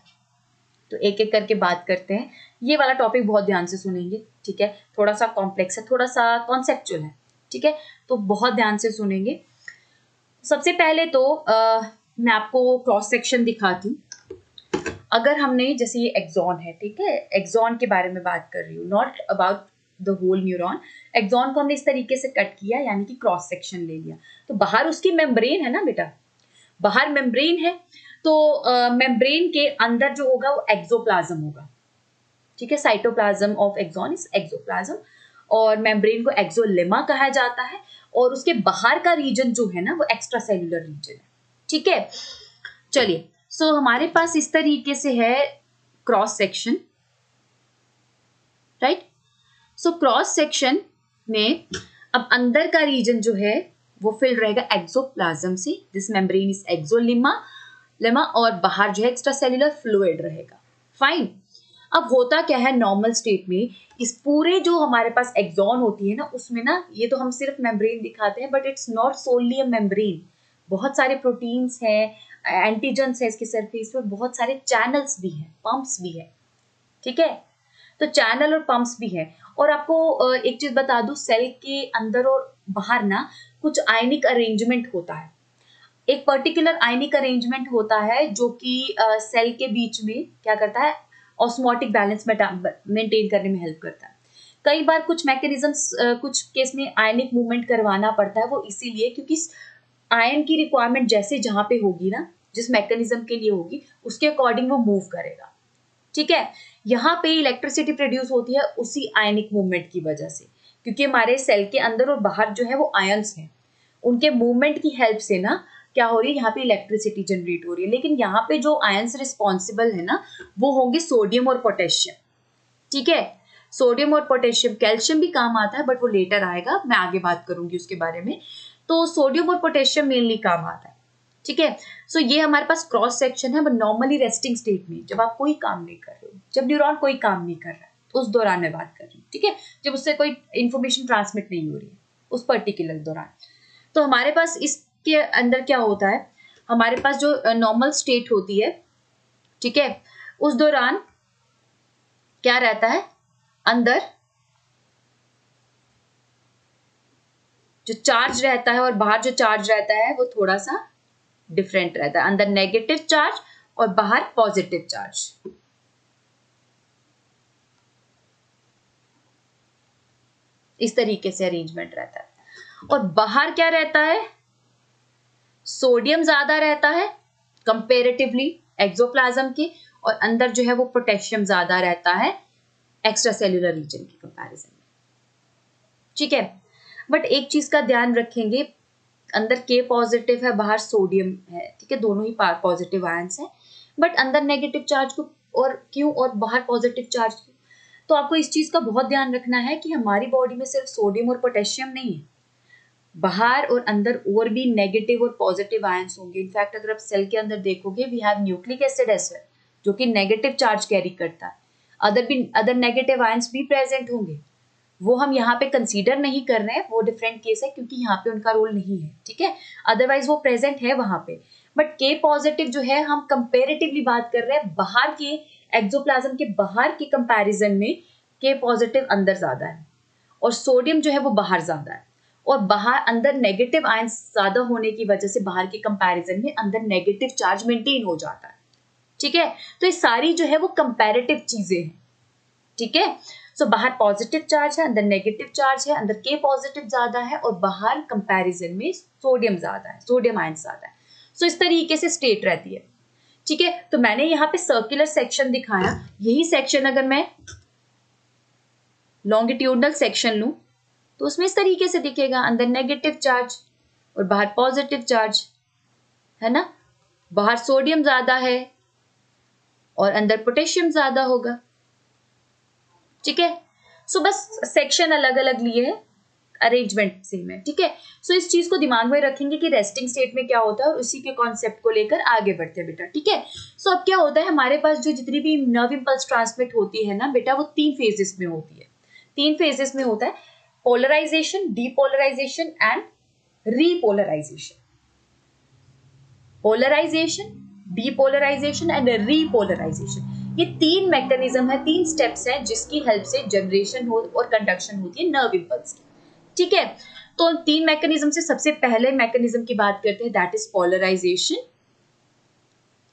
तो एक एक करके बात करते हैं। ये वाला टॉपिक बहुत ध्यान से सुनेंगे, ठीक है, थोड़ा सा कॉम्प्लेक्स है, थोड़ा सा कॉन्सेप्चुअल है, ठीक है, तो बहुत ध्यान से सुनेंगे। सबसे पहले तो मैं आपको क्रॉस सेक्शन दिखाती हूँ। अगर हमने जैसे ये एक्सॉन है, ठीक है, एक्सॉन के बारे में बात कर रही हूँ, not about the whole neuron. Axon को हमने इस तरीके से कट किया, यानी कि क्रॉस सेक्शन ले लिया। तो बाहर उसकी मेम्ब्रेन है ना बेटा, बाहर मेम्ब्रेन है, तो मेम्ब्रेन के अंदर जो होगा वो एक्सोप्लाज्म होगा, ठीक है। Cytoplasm of axon is axoplasm, और मेम्ब्रेन को एक्सोलेमा कहा जाता है, और उसके बाहर का रीजन जो है ना वो एक्स्ट्रा सेल्यूलर रीजन है, ठीक है। चलिए सो हमारे पास इस तरीके से है cross section, right. So cross section में अब अंदर का रीजन जो है वो फिल रहेगा एक्सोप्लाज्म से, this membrane is axolemma lemma, और बाहर जो है एक्स्ट्रा सेल्यूलर फ्लूइड रहेगा, फाइन। अब होता क्या है नॉर्मल स्टेट में, इस पूरे जो हमारे पास एक्सॉन होती है ना, उसमें ना ये तो हम सिर्फ मेम्ब्रेन दिखाते हैं, but it's not solely a membrane, बहुत सारे प्रोटीन्स हैं, एंटीजन्स है इसके सरफेस पे, बहुत सारे चैनल्स भी हैं, पंप्स भी है, ठीक है। तो चैनल और पंप्स भी है। और आपको एक चीज बता दूं, सेल के अंदर और बाहर ना कुछ आयनिक अरेंजमेंट होता है, एक पर्टिकुलर आयनिक अरेंजमेंट होता है जो कि सेल के बीच में क्या करता है, ऑस्मोटिक बैलेंस मेंटेन करने में हेल्प करता है। कई बार कुछ मैकेनिज्म्स कुछ केस में आयनिक मूवमेंट करवाना पड़ता है, वो इसीलिए क्योंकि आयन की रिक्वायरमेंट जैसे जहां पे होगी ना, जिस मैकेनिज्म के लिए होगी उसके अकॉर्डिंग वो मूव करेगा, ठीक है। यहाँ पे इलेक्ट्रिसिटी प्रोड्यूस होती है उसी आयनिक मूवमेंट की वजह से, क्योंकि हमारे सेल के अंदर और बाहर जो है वो आयन्स हैं, उनके मूवमेंट की हेल्प से ना क्या हो रही है, यहाँ पे इलेक्ट्रिसिटी जनरेट हो रही है। लेकिन यहाँ पे जो आयन्स रिस्पॉन्सिबल है ना वो होंगे सोडियम और पोटेशियम, ठीक है। सोडियम और पोटेशियम, कैल्शियम भी काम आता है बट वो लेटर आएगा, मैं आगे बात करूंगी उसके बारे में। तो तो सोडियम और पोटेशियम मेनली काम आता है, ठीक है। सो ये हमारे पास क्रॉस सेक्शन है, बट नॉर्मली रेस्टिंग स्टेट में जब आप कोई काम नहीं कर रहे हो, जब न्यूरॉन कोई काम नहीं कर रहा है, उस दौरान मैं बात कर रही हूँ, ठीक है, जब उससे कोई इंफॉर्मेशन ट्रांसमिट नहीं हो रही है उस पर्टिकुलर दौरान। तो हमारे पास इसके अंदर क्या होता है, हमारे पास जो नॉर्मल स्टेट होती है, ठीक है, उस दौरान क्या रहता है, अंदर जो चार्ज रहता है और बाहर जो चार्ज रहता है वो थोड़ा सा डिफरेंट रहता है। अंदर नेगेटिव चार्ज और बाहर पॉजिटिव चार्ज। इस तरीके से अरेंजमेंट रहता है। और बाहर क्या रहता है, सोडियम ज्यादा रहता है कंपेरेटिवली एक्सोप्लाज्म के, और अंदर जो है वो पोटेशियम ज्यादा रहता है एक्स्ट्रा सेल्यूलर रीजन के कंपैरिजन में, ठीक है। बट एक चीज का ध्यान रखेंगे, अंदर के पॉजिटिव है, बाहर सोडियम है, ठीक है, दोनों ही पॉजिटिव आयंस है, बट अंदर नेगेटिव चार्ज को और क्यों और बाहर पॉजिटिव चार्ज क्यों, तो आपको इस चीज का बहुत ध्यान रखना है कि हमारी बॉडी में सिर्फ सोडियम और पोटेशियम नहीं है, बाहर और अंदर और भी नेगेटिव और पॉजिटिव आयंस होंगे। इनफैक्ट अगर आप सेल के अंदर देखोगे, we have nucleic acid as well, जो कि नेगेटिव चार्ज कैरी करता है, अदर नेगेटिव आयंस भी प्रेजेंट होंगे, वो हम यहाँ पे कंसीडर नहीं कर रहे हैं, वो डिफरेंट केस है क्योंकि यहाँ पे उनका रोल नहीं है, ठीक है, अदरवाइज वो प्रेजेंट है वहां पे। बट के पॉजिटिव जो है, हम कंपेरेटिवली बात कर रहे हैं, बाहर के एक्सोप्लाज्म के बाहर के कंपैरिजन में के पॉजिटिव अंदर ज्यादा है और सोडियम जो है वो बाहर ज्यादा है, और बाहर अंदर नेगेटिव आयंस ज्यादा होने की वजह से बाहर के कंपैरिजन में अंदर नेगेटिव चार्ज मेंटेन हो जाता है, ठीक है। तो ये सारी जो है वो कंपैरेटिव चीजें हैं, ठीक है। सो बाहर पॉजिटिव चार्ज है, अंदर नेगेटिव चार्ज है, अंदर के पॉजिटिव ज्यादा है और बाहर कंपैरिजन में सोडियम ज्यादा है, सोडियम आयंस ज्यादा है। सो इस तरीके से स्टेट रहती है, ठीक है। तो मैंने यहाँ पे सर्कुलर सेक्शन दिखाया, यही सेक्शन अगर मैं लॉन्गिट्यूडनल सेक्शन लूं तो उसमें इस तरीके से दिखेगा, अंदर नेगेटिव चार्ज और बाहर पॉजिटिव चार्ज, है ना, बाहर सोडियम ज्यादा है और अंदर पोटेशियम ज्यादा होगा, ठीक है। सो बस सेक्शन अलग अलग लिए हैं, अरेंजमेंट सेम है, ठीक है। सो इस चीज को दिमाग में रखेंगे कि रेस्टिंग स्टेट में क्या होता है और उसी के कॉन्सेप्ट को लेकर आगे बढ़ते हैं बेटा, ठीक है। सो अब क्या होता है, हमारे पास जो जितनी भी नर्व इंपल्स ट्रांसमिट होती है ना बेटा, वो 3 फेजेस में होती है, 3 फेजेस में होता है, polarisation, depolarisation and repolarisation. Polarisation, depolarisation and repolarisation, ये 3 मैकेनिज्म है, 3 स्टेप्स हैं जिसकी हेल्प से जनरेशन हो और कंडक्शन होती है नर्व इंपल्स की, ठीक है। तो 3 मैकेनिज्म से सबसे पहले मैकेनिज्म की बात करते हैं, दैट इज पोलराइजेशन,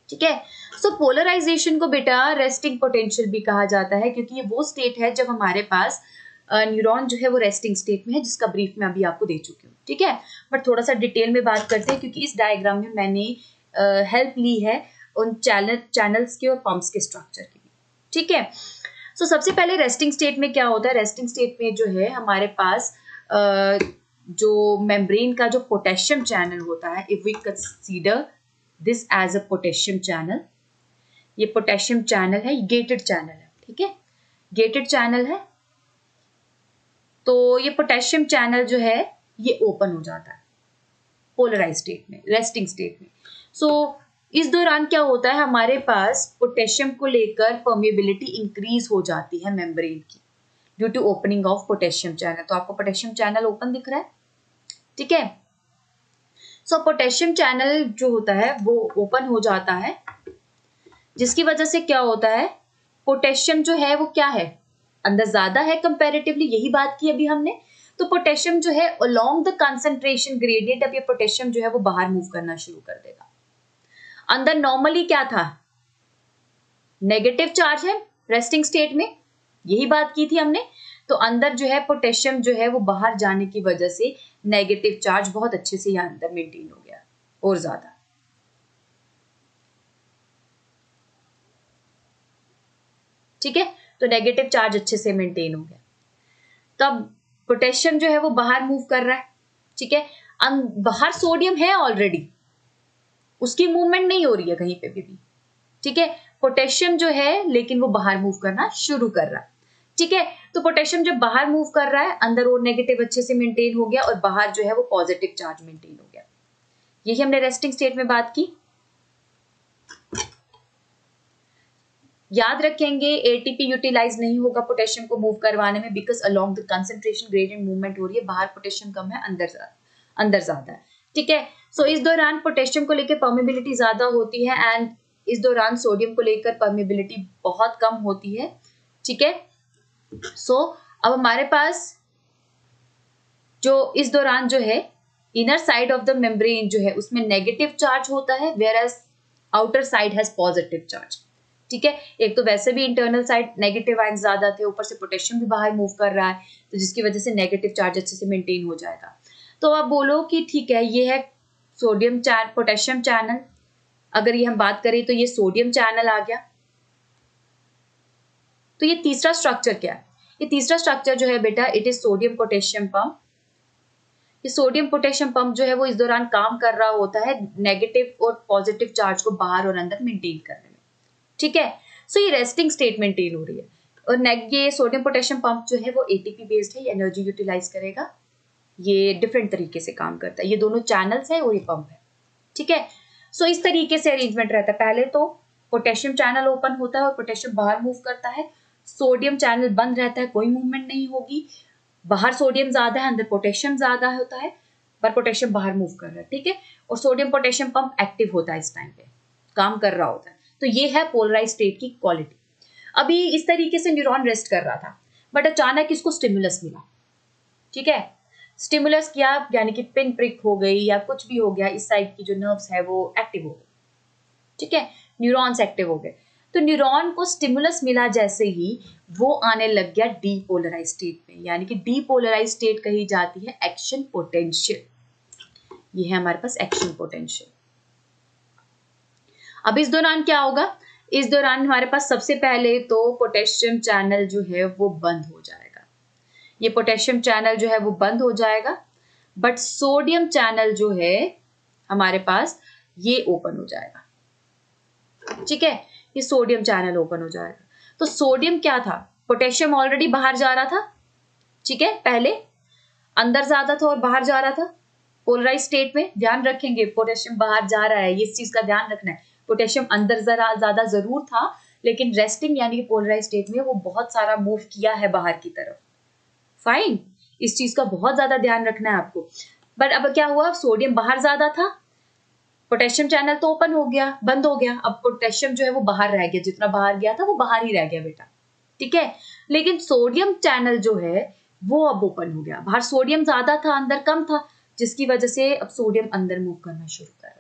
ठीक है। सो पोलराइजेशन को बेटा रेस्टिंग पोटेंशियल भी कहा जाता है, क्योंकि ये वो स्टेट है जब हमारे पास न्यूरॉन जो है वो रेस्टिंग स्टेट में है, जिसका ब्रीफ में अभी आपको दे चुकी हूँ, ठीक है। बट थोड़ा सा डिटेल में बात करते हैं, क्योंकि इस डायग्राम में मैंने हेल्प ली है उन चैनल्स के और पंप्स के स्ट्रक्चर की, ठीक है। सो सबसे पहले रेस्टिंग स्टेट में क्या होता है, रेस्टिंग स्टेट में जो है हमारे पास जो मेम्ब्रेन का जो पोटेशियम चैनल होता है, if we consider this as a potassium channel, ये पोटेशियम चैनल है, गेटेड चैनल है, ठीक है, गेटेड चैनल है। तो ये पोटेशियम चैनल जो है ये ओपन हो जाता है पोलराइज स्टेट में, रेस्टिंग स्टेट में। सो इस दौरान क्या होता है, हमारे पास पोटेशियम को लेकर परमिएबिलिटी इंक्रीज हो जाती है मेम्ब्रेन की due to opening of potassium channel. तो आपको पोटेशियम चैनल ओपन दिख रहा है, ठीक है। सो पोटेशियम चैनल जो होता है वो ओपन हो जाता है, जिसकी वजह से क्या होता है, पोटेशियम जो है वो क्या है, अंदर ज्यादा है कंपैरेटिवली, यही बात की अभी हमने। तो पोटेशियम जो है अलोंग द कंसंट्रेशन ग्रेडियंट, अब ये पोटेशियम जो है वो बाहर मूव करना शुरू कर देगा। अंदर नॉर्मली क्या था, नेगेटिव चार्ज है रेस्टिंग स्टेट में, यही बात की थी हमने। तो अंदर जो है पोटेशियम जो है वो बाहर जाने की वजह से नेगेटिव चार्ज बहुत अच्छे से यहाँ अंदर मेंटेन हो गया और ज्यादा, ठीक है। तो नेगेटिव चार्ज अच्छे से मेंटेन हो गया, तब पोटेशियम जो है वो बाहर मूव कर रहा है, ठीक है। बाहर सोडियम है ऑलरेडी, उसकी मूवमेंट नहीं हो रही है कहीं पे भी, ठीक है। पोटेशियम जो है लेकिन वो बाहर मूव करना शुरू कर रहा है, ठीक है। तो पोटेशियम जब बाहर मूव कर रहा है, अंदर वो नेगेटिव अच्छे से मेंटेन हो गया और बाहर जो है वो पॉजिटिव चार्ज मेंटेन हो गया। यही हमने रेस्टिंग स्टेट में बात की। याद रखेंगे एटीपी यूटिलाइज नहीं होगा पोटेशियम को मूव करवाने में, because along the concentration gradient movement हो रही है, बाहर पोटेशियम कम है, अंदर ज्यादा है। ठीक है, सो इस दौरान पोटेशियम को लेकर परमेबिलिटी ज्यादा होती है एंड इस दौरान सोडियम को लेकर परमेबिलिटी बहुत कम होती है। ठीक है, सो अब हमारे पास जो इस दौरान जो है inner side of the membrane जो है उसमें नेगेटिव चार्ज होता है, whereas outer side has positive charge. ठीक है, एक तो वैसे भी इंटरनल साइड नेगेटिव आयन ज्यादा थे, ऊपर से पोटेशियम भी बाहर मूव कर रहा है, तो जिसकी वजह से नेगेटिव चार्ज अच्छे से मेंटेन हो जाएगा। तो आप बोलो कि ठीक है, ये है सोडियम पोटेशियम चैनल। अगर ये हम बात करें तो ये सोडियम चैनल आ गया। तो ये तीसरा स्ट्रक्चर क्या है? ये तीसरा स्ट्रक्चर जो है बेटा, it is sodium potassium pump. ये सोडियम पोटेशियम पंप जो है वो इस दौरान काम कर रहा होता है नेगेटिव और पॉजिटिव चार्ज को बाहर और अंदर मेंटेन करने में। ठीक है, सो ये रेस्टिंग स्टेट मेंटेन हो रही है। और ये सोडियम पोटेशियम पंप जो है वो एटीपी बेस्ड है, ये एनर्जी यूटिलाइज करेगा, ये डिफरेंट तरीके से काम करता है। ये दोनों चैनल्स है और ये पंप है। ठीक है, सो इस तरीके से अरेंजमेंट रहता है। पहले तो पोटेशियम चैनल ओपन होता है और पोटेशियम बाहर मूव करता है, सोडियम चैनल बंद रहता है, कोई मूवमेंट नहीं होगी, बाहर सोडियम ज्यादा है, अंदर पोटेशियम ज्यादा होता है, पर पोटेशियम बाहर मूव कर रहा है। ठीक है, और सोडियम पोटेशियम पंप एक्टिव होता है, इस टाइम पे काम कर रहा होता है। तो ये है पोलराइज स्टेट की क्वालिटी। अभी इस तरीके से न्यूरॉन रेस्ट कर रहा था, बट अचानक इसको स्टिमुलस मिला। ठीक है, स्टिमुलस किया यानी कि पिन प्रिक हो गई या कुछ भी हो गया, इस साइड की जो नर्व्स है वो एक्टिव हो गई। ठीक है, न्यूरॉन्स एक्टिव हो गए। तो न्यूरॉन को स्टिमुलस मिला जैसे ही वो आने लग गया डीपोलराइज स्टेट में, यानी कि डीपोलराइज स्टेट कही जाती है एक्शन पोटेंशियल। ये है हमारे पास एक्शन पोटेंशियल। अब इस दौरान क्या होगा? इस दौरान हमारे पास सबसे पहले तो पोटेशियम चैनल जो है वो बंद हो जाएगा। ये पोटेशियम चैनल जो है वो बंद हो जाएगा, बट सोडियम चैनल जो है हमारे पास ये ओपन हो जाएगा। ठीक है, ये सोडियम चैनल ओपन हो जाएगा। तो सोडियम क्या था? पोटेशियम ऑलरेडी बाहर जा रहा था। ठीक है, पहले अंदर ज्यादा था और बाहर जा रहा था पोलराइज स्टेट में। ध्यान रखेंगे पोटेशियम बाहर जा रहा है, इस चीज का ध्यान रखना है। पोटेशियम अंदर जरा ज्यादा जरूर था, लेकिन रेस्टिंग यानी कि पोलराइज स्टेट में वो बहुत सारा मूव किया है बाहर की तरफ। फाइन, इस चीज का बहुत ज्यादा ध्यान रखना है आपको। बट अब क्या हुआ? सोडियम बाहर ज्यादा था, पोटेशियम चैनल तो ओपन हो गया, बंद हो गया। अब पोटेशियम जो है वो बाहर रह गया, जितना बाहर गया था वो बाहर ही रह गया बेटा। ठीक है, लेकिन सोडियम चैनल जो है वो अब ओपन हो गया। बाहर सोडियम ज्यादा था, अंदर कम था, जिसकी वजह से अब सोडियम अंदर मूव करना शुरू कर रहा है।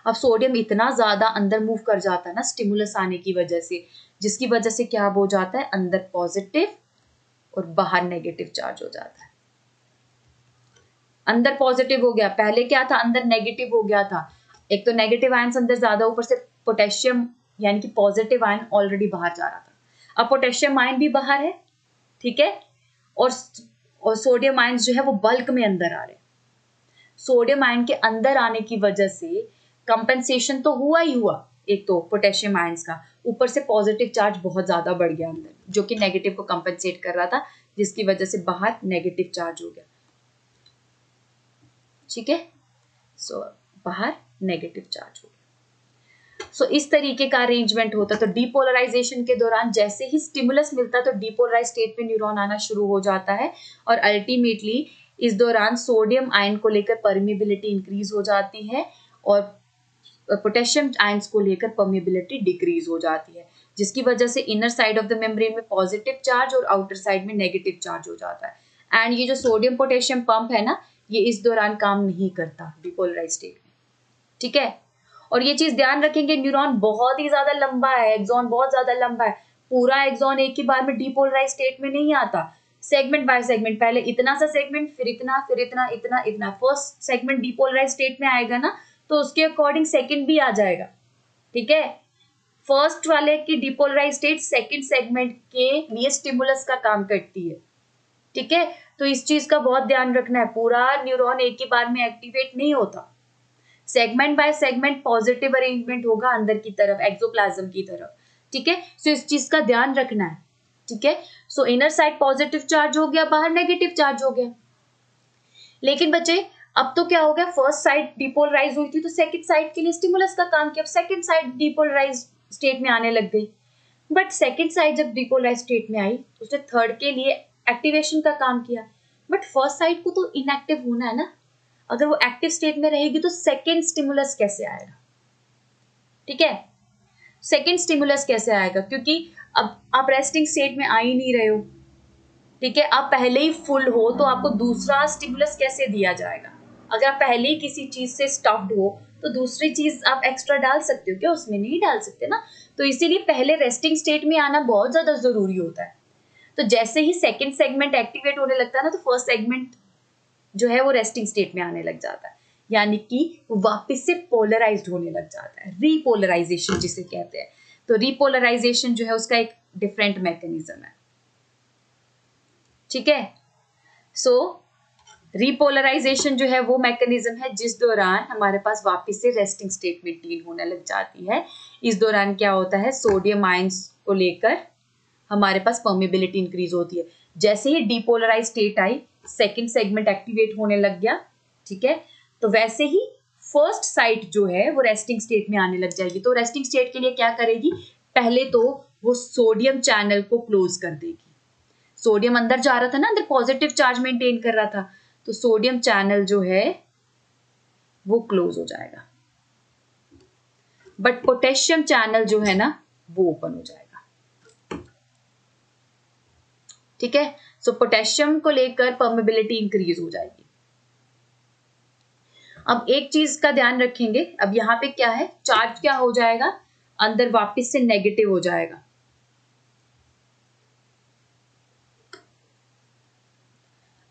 अब सोडियम इतना ज्यादा अंदर मूव कर जाता है ना स्टिमुलस आने की वजह से, जिसकी वजह से क्या हो जाता है? अंदर पॉजिटिव और बाहर नेगेटिव चार्ज हो जाता है। अंदर पॉजिटिव हो गया, पहले क्या था? अंदर नेगेटिव हो गया था। एक तो नेगेटिव आयंस अंदर ज्यादा, ऊपर से पोटेशियम यानी कि पॉजिटिव आयन ऑलरेडी बाहर जा रहा था। अब पोटेशियम आयन भी बाहर है। ठीक है, और सोडियम आयंस जो है वो बल्क में अंदर आ रहे हैं। सोडियम आयन के अंदर आने की वजह से कंपेंसेशन तो हुआ ही हुआ, एक तो पोटेशियम आयंस का, ऊपर से पॉजिटिव चार्ज बहुत ज्यादा बढ़ गया अंदर, जो कि नेगेटिव को कंपेंसेट कर रहा था, जिसकी वजह से बाहर नेगेटिव चार्ज हो गया। ठीक है, सो बाहर नेगेटिव चार्ज हो गया। सो इस तरीके का अरेंजमेंट होता। तो डीपोलराइजेशन के दौरान जैसे ही स्टिमुलस मिलता है तो डीपोलराइज स्टेट में न्यूरॉन आना शुरू हो जाता है, और अल्टीमेटली इस दौरान सोडियम आयन को लेकर परमिबिलिटी इंक्रीज हो जाती है और पोटेशियम आयंस को लेकर परमिबिलिटी डिक्रीज हो जाती है, जिसकी वजह से inner side of the membrane में पॉजिटिव चार्ज और आउटर साइड में नेगेटिव चार्ज हो जाता है। एंड ये जो सोडियम पोटेशियम पंप है ना, ये इस दौरान काम नहीं करता डिपोलराइज स्टेट में। ठीक है, और ये चीज ध्यान रखेंगे, न्यूरॉन बहुत ही ज्यादा लंबा है, एक्सॉन बहुत ज्यादा लंबा है। पूरा एक्सॉन एक ही बार में डिपोलराइज स्टेट में नहीं आता, सेगमेंट बाय सेगमेंट, पहले इतना सा सेगमेंट, फिर इतना, फिर इतना, इतना, इतना। फर्स्ट सेगमेंट डिपोलराइज स्टेट में आएगा ना, तो उसके अकॉर्डिंग सेकंड भी आ जाएगा। ठीक है, फर्स्ट वाले की डिपोलराइज स्टेट सेकंड सेगमेंट के लिए स्टिमुलस का काम करती है। ठीक है, तो इस चीज का बहुत ध्यान रखना है, पूरा न्यूरॉन एक ही बार में एक्टिवेट नहीं होता, segment by segment positive arrangement होगा अंदर की तरफ, एक्सोप्लाज्म की तरफ। ठीक है, सो इस चीज का ध्यान रखना है। ठीक है। सो इनर साइड पॉजिटिव चार्ज हो गया, बाहर नेगेटिव चार्ज हो गया। लेकिन बच्चे अब तो क्या हो गया, फर्स्ट साइड डिपोलराइज हुई थी तो सेकंड साइड के लिए स्टिमुलस का काम किया, अब सेकंड साइड डिपोलराइज स्टेट में आने लग गई। बट सेकंड साइड जब डिपोलराइज स्टेट में आई उसने थर्ड के लिए एक्टिवेशन का काम किया, बट फर्स्ट साइड को तो इनएक्टिव होना है ना। अगर वो एक्टिव स्टेट में रहेगी तो सेकंड स्टिमुलस कैसे आएगा, ठीक है। सेकंड स्टिमुलस कैसे आएगा, क्योंकि अब आप रेस्टिंग स्टेट में आ ही नहीं रहे हो, ठीक है। आप पहले ही फुल हो तो आपको दूसरा स्टिमुलस कैसे दिया जाएगा। अगर आप पहले ही किसी चीज से स्टफ्ड हो तो दूसरी चीज आप एक्स्ट्रा डाल सकते हो क्या, उसमें नहीं डाल सकते ना। तो इसीलिए पहले रेस्टिंग स्टेट में आना बहुत ज्यादा जरूरी होता है। तो जैसे ही सेकंड सेगमेंट एक्टिवेट होने लगता है ना, तो फर्स्ट सेगमेंट जो है वो रेस्टिंग स्टेट में आने लग जाता है, यानी कि वापस से पोलराइज्ड होने लग जाता है, रीपोलराइजेशन जिसे कहते हैं। तो रीपोलराइजेशन जो है उसका एक डिफरेंट मैकेनिज्म है, ठीक है। सो रीपोलराइजेशन जो है वो मैकेनिज्म है जिस दौरान हमारे पास वापस से रेस्टिंग स्टेट में डील होने लग जाती है। इस दौरान क्या होता है, सोडियम आयंस को लेकर हमारे पास परमेबिलिटी इंक्रीज होती है। जैसे ही डीपोलराइज स्टेट आई, सेकंड सेगमेंट एक्टिवेट होने लग गया, ठीक है। तो वैसे ही फर्स्ट साइट जो है वो रेस्टिंग स्टेट में आने लग जाएगी। तो रेस्टिंग स्टेट के लिए क्या करेगी, पहले तो वो सोडियम चैनल को क्लोज कर देगी। सोडियम अंदर जा रहा था ना, अंदर पॉजिटिव चार्ज मेंटेन कर रहा था, तो सोडियम चैनल जो है वो क्लोज हो जाएगा, बट पोटेशियम चैनल जो है ना वो ओपन हो जाएगा, ठीक है। सो पोटेशियम को लेकर परमेबिलिटी इंक्रीज हो जाएगी। अब एक चीज का ध्यान रखेंगे, अब यहां पे क्या है, चार्ज क्या हो जाएगा, अंदर वापस से नेगेटिव हो जाएगा।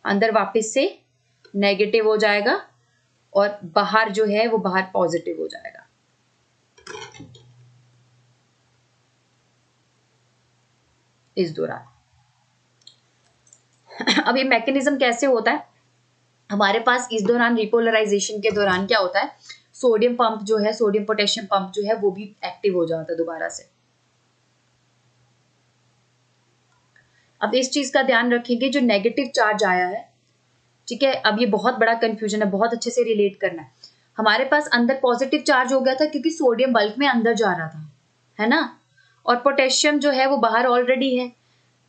अंदर वापस से नेगेटिव हो जाएगा और बाहर जो है वो बाहर पॉजिटिव हो जाएगा। इस दौरान अब ये मैकेनिज्म कैसे होता है हमारे पास, इस दौरान रिपोलराइजेशन के दौरान क्या होता है, सोडियम पंप जो है, सोडियम पोटेशियम पंप जो है वो भी एक्टिव हो जाता है दोबारा से। अब इस चीज का ध्यान रखेंगे, जो नेगेटिव चार्ज आया है, ठीक है। अब ये बहुत बड़ा कंफ्यूजन है, बहुत अच्छे से रिलेट करना है। हमारे पास अंदर पॉजिटिव चार्ज हो गया था क्योंकि सोडियम बल्क में अंदर जा रहा था, है ना, और पोटेशियम जो है वो बाहर ऑलरेडी है।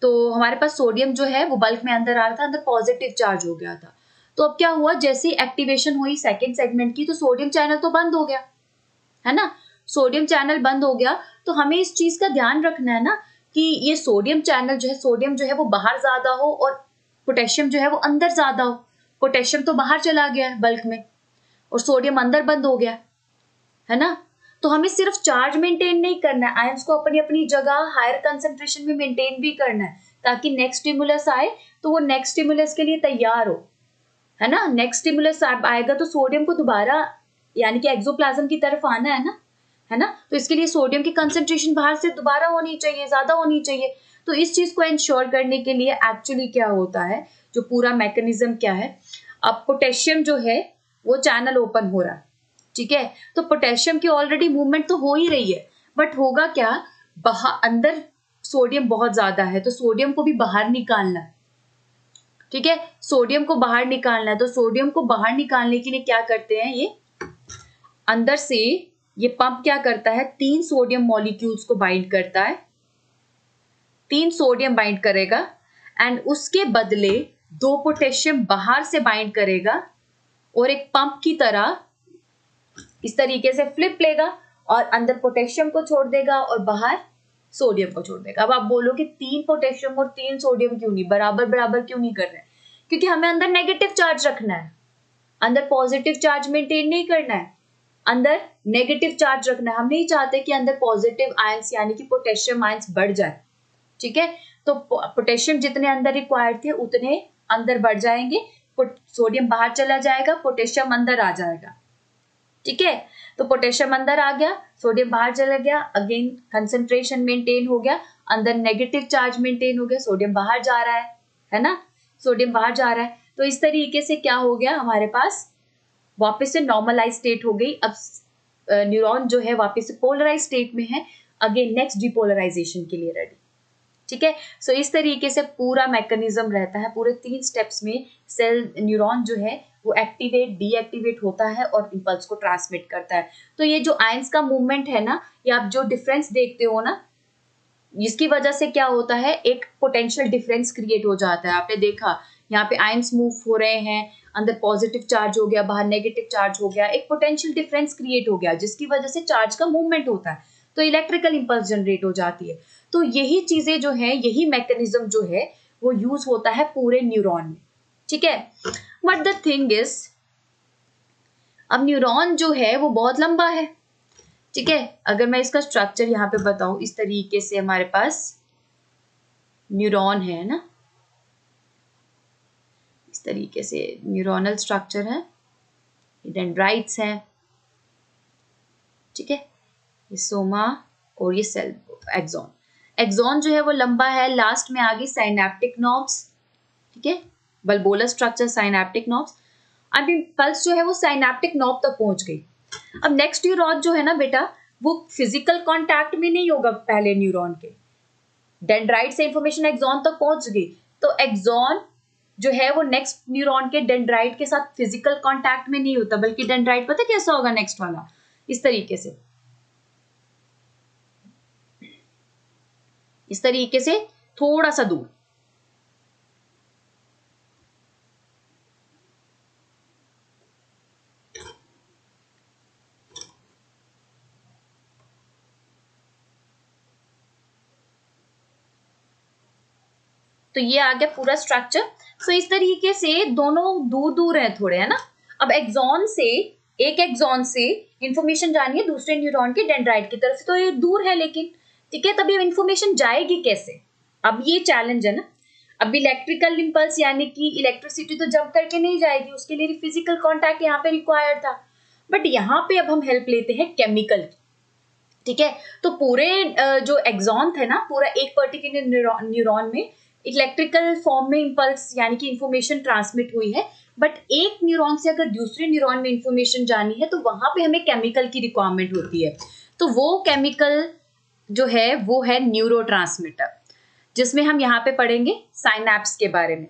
तो हमारे पास सोडियम जो है वो बल्क में अंदर आ रहा था, अंदर पॉजिटिव चार्ज हो गया था। तो अब क्या हुआ, जैसे ही एक्टिवेशन हुई सेकेंड सेगमेंट की, तो सोडियम चैनल तो बंद हो गया, है ना। सोडियम चैनल बंद हो गया तो हमें इस चीज का ध्यान रखना है ना कि ये सोडियम चैनल जो है, सोडियम जो है वो बाहर ज्यादा हो और पोटेशियम जो है वो अंदर ज्यादा हो। पोटेशियम तो बाहर चला गया है बल्क में और सोडियम अंदर बंद हो गया, है ना। तो हमें सिर्फ चार्ज मेंटेन नहीं करना है, आयंस को अपनी अपनी जगह हायर कंसेंट्रेशन में मेंटेन भी करना है, ताकि नेक्स्ट स्टिमुलस आए तो वो नेक्स्ट स्टिमुलस के लिए तैयार हो, है ना। नेक्स्ट स्टिमुलस आएगा तो सोडियम को दोबारा यानी कि एक्सोप्लाज्म की तरफ आना है ना। तो इसके लिए सोडियम की कंसेंट्रेशन बाहर से दोबारा होनी चाहिए, ज्यादा होनी चाहिए। तो इस चीज को इंश्योर करने के लिए एक्चुअली क्या होता है, जो पूरा मैकेनिज्म क्या है, अब पोटेशियम जो है वो चैनल ओपन हो रहा है, ठीक है। तो पोटेशियम की ऑलरेडी मूवमेंट तो हो ही रही है, बट होगा क्या, बाहर अंदर सोडियम बहुत ज्यादा है तो सोडियम को भी बाहर निकालना है, ठीक है। सोडियम को बाहर निकालना है, तो सोडियम को बाहर निकालने के लिए क्या करते हैं, ये अंदर से ये पंप क्या करता है, 3 सोडियम मॉलिक्यूल्स को बाइंड करता है, 3 सोडियम बाइंड करेगा एंड उसके बदले 2 पोटेशियम बाहर से बाइंड करेगा और एक पंप की तरह इस तरीके से फ्लिप लेगा और अंदर पोटेशियम को छोड़ देगा और बाहर सोडियम को छोड़ देगा। अब आप बोलो कि 3 पोटेशियम और 3 सोडियम क्यों नहीं, बराबर बराबर क्यों नहीं कर रहे हैं, क्योंकि हमें अंदर नेगेटिव चार्ज रखना है, अंदर पॉजिटिव चार्ज मेंटेन नहीं करना है, अंदर नेगेटिव चार्ज रखना है। हम नहीं चाहते कि अंदर पॉजिटिव आयंस यानी कि पोटेशियम आयंस बढ़ जाए, ठीक है। तो पोटेशियम जितने अंदर रिक्वायर्ड थे उतने अंदर बढ़ जाएंगे, सोडियम बाहर चला जाएगा, पोटेशियम अंदर आ जाएगा, ठीक है। तो पोटेशियम अंदर आ गया, सोडियम बाहर चला गया, अगेन कंसंट्रेशन मेंटेन हो गया, अंदर नेगेटिव चार्ज मेंटेन हो गया, सोडियम बाहर जा रहा है ना, सोडियम बाहर जा रहा है। तो इस तरीके से क्या हो गया, हमारे पास वापस से नॉर्मलाइज स्टेट हो गई। अब न्यूरॉन जो है वापस से पोलराइज स्टेट में है, अगेन नेक्स्ट डिपोलराइजेशन के लिए रेडी। ठीक है। सो इस तरीके से पूरा मैकेनिज्म रहता है, पूरे 3 स्टेप्स में सेल न्यूरॉन जो है वो एक्टिवेट डीएक्टिवेट होता है और इम्पल्स को ट्रांसमिट करता है। तो ये जो आयंस का मूवमेंट है ना, ये आप जो डिफरेंस देखते हो ना, इसकी वजह से क्या होता है, एक पोटेंशियल डिफरेंस क्रिएट हो जाता है। आपने देखा यहाँ पे आयंस मूव हो रहे हैं, अंदर पॉजिटिव चार्ज हो गया, बाहर नेगेटिव चार्ज हो गया, एक पोटेंशियल डिफरेंस क्रिएट हो गया जिसकी वजह से चार्ज का मूवमेंट होता है, तो इलेक्ट्रिकल इंपल्स जनरेट हो जाती है। तो यही चीजें जो है, यही मैकेनिज्म जो है वो यूज होता है पूरे न्यूरॉन में, ठीक है। बट द थिंग इज, अब न्यूरॉन जो है वो बहुत लंबा है, ठीक है। अगर मैं इसका स्ट्रक्चर यहाँ पे बताऊं, इस तरीके से हमारे पास न्यूरॉन है ना, इस तरीके से न्यूरोनल स्ट्रक्चर है, डेंड्राइट्स है, ठीक है, ये सोमा और ये सेल एक्सॉन। एक्सॉन जो है वो लंबा है, लास्ट में आ गई साइनेप्टिक नॉब्स, ठीक है, बल्बोलर स्ट्रक्चर, साइनेप्टिक नॉब्स। अब इम्पल्स जो है वो साइनेप्टिक नॉब तक पहुंच गई। अब नेक्स्ट न्यूरॉन जो है ना बेटा, वो फिजिकल कांटेक्ट में नहीं होगा पहले न्यूरॉन के, डेंड्राइट से इंफॉर्मेशन एक्सॉन तक पहुंच गई, तो एक्सॉन जो है वो नेक्स्ट न्यूरॉन के डेंड्राइट के साथ फिजिकल कांटेक्ट में नहीं होता, बल्कि डेंड्राइट पता कैसा होगा नेक्स्ट वाला, इस तरीके से, इस तरीके से थोड़ा सा दूर। तो ये आ गया पूरा स्ट्रक्चर। सो इस तरीके से दोनों दूर दूर है थोड़े, है ना। अब एक्सॉन से, एक एक्सॉन से इंफॉर्मेशन जानी है दूसरे न्यूरॉन के डेंड्राइट की तरफ, तो ये दूर है लेकिन, ठीक है। तभी इंफॉर्मेशन जाएगी कैसे, अब ये चैलेंज है ना। अब इलेक्ट्रिकल इंपल्स यानी कि इलेक्ट्रिसिटी तो जंप करके नहीं जाएगी, उसके लिए फिजिकल कॉन्टैक्ट यहाँ पे रिक्वायर्ड था, बट यहाँ पे अब हम हेल्प लेते हैं केमिकल की, ठीक है। तो पूरे जो एक्सॉन थे ना, पूरा एक पर्टिकुलर न्यूरॉन में इलेक्ट्रिकल फॉर्म में इंपल्स यानी कि इंफॉर्मेशन ट्रांसमिट हुई है, बट एक न्यूरॉन से अगर दूसरे न्यूरॉन में इंफॉर्मेशन जानी है तो वहां पे हमें केमिकल की रिक्वायरमेंट होती है। तो वो केमिकल जो है वो है न्यूरोट्रांसमीटर, जिसमें हम यहाँ पे पढ़ेंगे साइनैप्स के बारे में।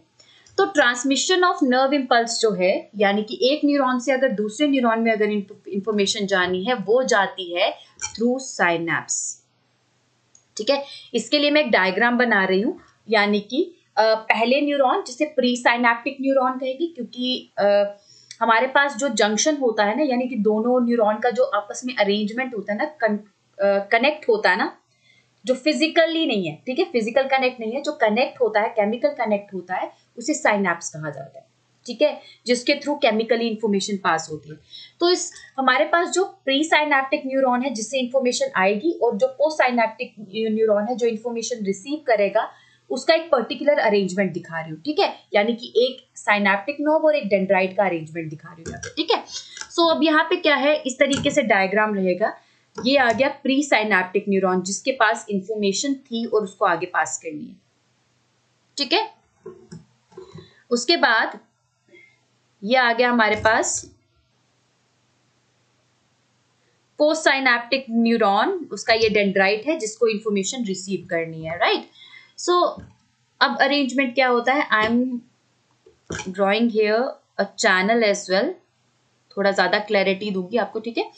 तो ट्रांसमिशन ऑफ नर्व इंपल्स जो है, यानी कि एक न्यूरॉन से अगर दूसरे न्यूरॉन में अगर इंफॉर्मेशन जानी है, वो जाती है थ्रू साइनैप्स, ठीक है। इसके लिए मैं एक डायग्राम बना रही हूँ, यानी कि पहले न्यूरॉन जिसे प्री साइनैप्टिक न्यूरॉन कहेगी, क्योंकि हमारे पास जो जंक्शन होता है ना, यानी कि दोनों न्यूरॉन का जो आपस में अरेंजमेंट होता है ना, कनेक्ट होता है ना, जो फिजिकली नहीं है, ठीक है, फिजिकल कनेक्ट नहीं है, जो कनेक्ट होता है, केमिकल कनेक्ट होता है, उसे साइनैप्स कहा जाता है, ठीक है, जिसके थ्रू केमिकली इंफॉर्मेशन पास होती है। तो इस हमारे पास जो प्री साइनैप्टिक न्यूरॉन है जिससे इंफॉर्मेशन आएगी, और जो पोस्ट साइनैप्टिक न्यूरॉन है जो इंफॉर्मेशन रिसीव करेगा, उसका एक पर्टिकुलर अरेंजमेंट दिखा रही हूँ, ठीक है, यानी कि एक साइनैप्टिक नर्व और एक डेंड्राइट का अरेंजमेंट दिखा रही हूँ, ठीक है। सो अब यहाँ पे क्या है, इस तरीके से डायग्राम रहेगा। ये आ गया प्री साइनैप्टिक न्यूरॉन जिसके पास इंफॉर्मेशन थी और उसको आगे पास करनी है, ठीक है। उसके बाद ये आ गया हमारे पास पोस्ट साइनैप्टिक न्यूरॉन, उसका ये डेंड्राइट है जिसको इंफॉर्मेशन रिसीव करनी है, राइट। सो अब अरेंजमेंट क्या होता है, I am drawing here a channel as well, थोड़ा ज्यादा क्लैरिटी दूंगी आपको, ठीक है।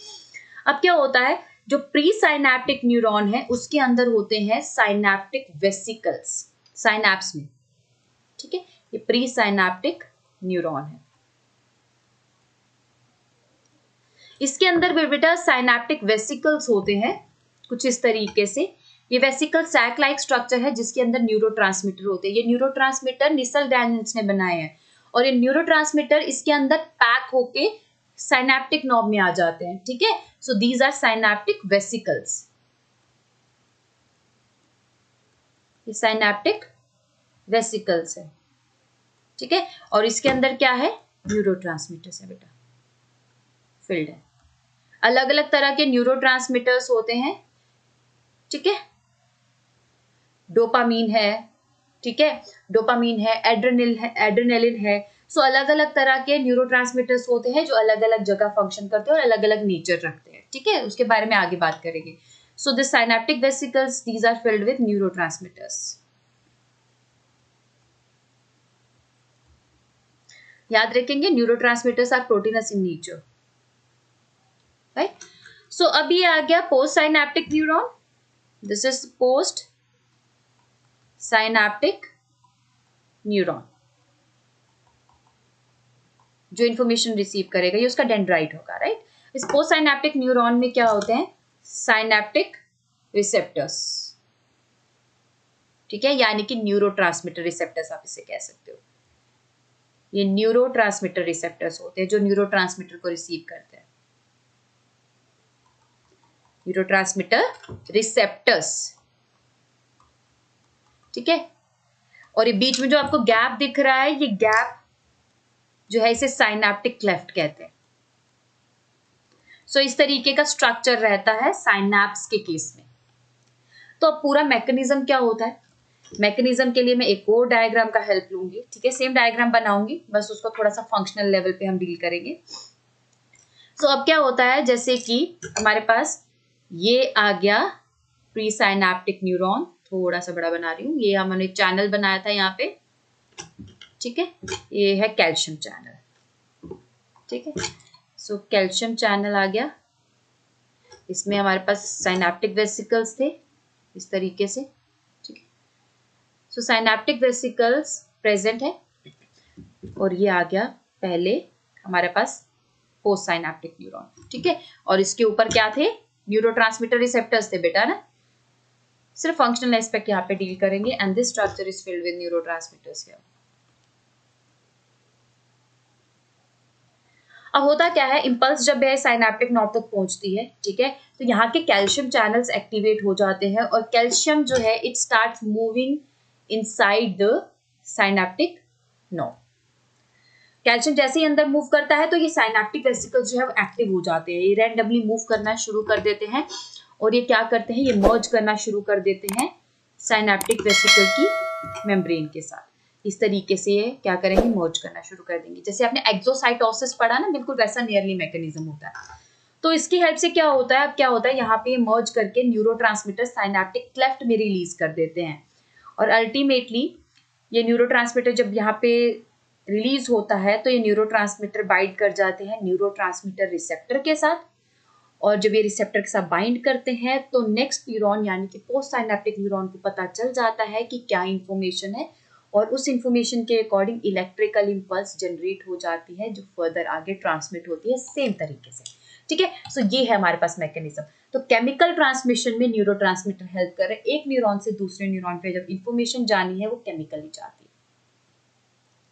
अब क्या होता है, जो प्री साइनैप्टिक न्यूरॉन है उसके अंदर होते हैं साइनैप्टिक वेसिकल्स, साइनैप्स में, ठीक है, ये प्री साइनैप्टिक न्यूरॉन है। इसके अंदर बेटा साइनैप्टिक वेसिकल्स होते हैं कुछ इस तरीके से। ये वेसिकल सैक लाइक स्ट्रक्चर है जिसके अंदर न्यूरोट्रांसमीटर होते हैं। ये न्यूरोट्रांसमीटर निसल डैनियल्स ने बनाए हैं, और ये न्यूरोट्रांसमीटर इसके अंदर पैक होके साइनैप्टिक नॉब में आ जाते हैं, ठीक है। So these are synaptic vesicles, ये साइनैप्टिक वेसिकल्स है, ठीक है। और इसके अंदर क्या है, न्यूरोट्रांसमीटर्स है बेटा, फील्ड है। अलग अलग तरह के न्यूरोट्रांसमीटर्स होते हैं, ठीक है। डोपामीन है, ठीक है, डोपामीन है, एड्रेनलिन है। सो अलग अलग तरह के न्यूरोट्रांसमीटर्स होते हैं जो अलग अलग जगह फंक्शन करते हैं और अलग अलग नेचर रखते हैं, ठीक है। उसके बारे में आगे बात करेंगे। So this synaptic vesicles, these are filled with neurotransmitters. याद रखेंगे, neurotransmitters are proteins in nature, right. So अब ये आ गया post synaptic neuron, this is post synaptic neuron, जो इंफॉर्मेशन रिसीव करेगा ये उसका डेंड्राइट होगा, राइट। इस पोस्ट साइनेप्टिक न्यूरॉन में क्या होते हैं, साइनेप्टिक रिसेप्टर्स, ठीक है, यानी कि न्यूरोट्रांसमीटर रिसेप्टर्स आप इसे कह सकते हो। ये न्यूरोट्रांसमीटर रिसेप्टर्स होते हैं जो न्यूरोट्रांसमीटर को रिसीव करते हैं, न्यूरोट्रांसमीटर रिसेप्टर्स, ठीक है। और ये बीच में जो आपको गैप दिख रहा है, ये गैप जो है इसे साइनेप्टिक क्लेफ्ट कहते हैं। सो इस तरीके का स्ट्रक्चर रहता है साइनैप्स के केस में। तो अब पूरा मैकेनिज्म क्या होता है, मैकेनिज्म के लिए मैं एक और डायग्राम का हेल्प लूंगी, ठीक है, सेम डायग्राम बनाऊंगी, बस उसको थोड़ा सा फंक्शनल लेवल पे हम डील करेंगे। सो अब क्या होता है, जैसे कि हमारे पास ये आ गया प्री साइनेप्टिक न्यूरॉन, थोड़ा सा बड़ा बना रही हूँ, ये हमने चैनल बनाया था यहाँ पे, ठीक है, ये है कैल्शियम चैनल, ठीक है। सो कैल्शियम चैनल आ गया, इसमें हमारे पास साइनेप्टिक वेसिकल्स थे इस तरीके से, ठीक है। सो साइनेप्टिक वेसिकल्स प्रेजेंट है, और ये आ गया पहले हमारे पास पोस्ट साइनेप्टिक न्यूरॉन, ठीक है। और इसके ऊपर क्या थे, न्यूरोट्रांसमीटर रिसेप्टर्स थे बेटा ना, सिर्फ फंक्शनल एस्पेक्ट यहाँ पे डील करेंगे, and this structure is filled with neurotransmitters here. अब होता क्या है, इम्पल्स जब यह साइनेप्टिक नॉब तक पहुंचती है, ठीक है, तो यहाँ के कैल्शियम चैनल्स एक्टिवेट हो जाते हैं, और कैल्शियम जो है it starts moving inside the synaptic knob. Calcium जैसे ही अंदर मूव करता है तो ये साइनेप्टिक वेसिकल्स जो है वो एक्टिव हो जाते हैं, ये रैंडमली मूव करना शुरू कर देते हैं, और ये क्या करते हैं, ये मर्ज करना शुरू कर देते हैं साइनेप्टिक वेसिकल की मेम्ब्रेन के साथ। इस तरीके से ये क्या करेंगे, मर्ज करना शुरू कर देंगे। जैसे आपने एक्सोसाइटोसिस पढ़ा ना, बिल्कुल वैसा नियरली मैकेनिज्म होता है। तो इसकी हेल्प से क्या होता है, अब क्या होता है, यहाँ पे मर्ज करके न्यूरोट्रांसमीटर साइनेप्टिक क्लेफ्ट में रिलीज कर देते हैं, और अल्टीमेटली ये न्यूरोट्रांसमीटर जब यहाँ पे रिलीज होता है तो ये न्यूरोट्रांसमीटर बाइंड कर जाते हैं न्यूरोट्रांसमीटर रिसेप्टर के साथ, और जब ये रिसेप्टर के साथ बाइंड करते हैं तो नेक्स्ट न्यूरॉन यानी कि पोस्ट साइनेप्टिक न्यूरॉन को पता चल जाता है कि क्या इंफॉर्मेशन है, और उस इंफॉर्मेशन के अकॉर्डिंग इलेक्ट्रिकल इंपल्स जनरेट हो जाती है जो फर्दर आगे ट्रांसमिट होती है सेम तरीके से, ठीक है। सो ये है हमारे पास मैकेनिज्म। तो केमिकल ट्रांसमिशन में न्यूरोट्रांसमीटर हेल्प कर रहे हैं, एक न्यूरॉन से दूसरे न्यूरॉन पे जब इंफॉर्मेशन जानी है वो केमिकली जाती है,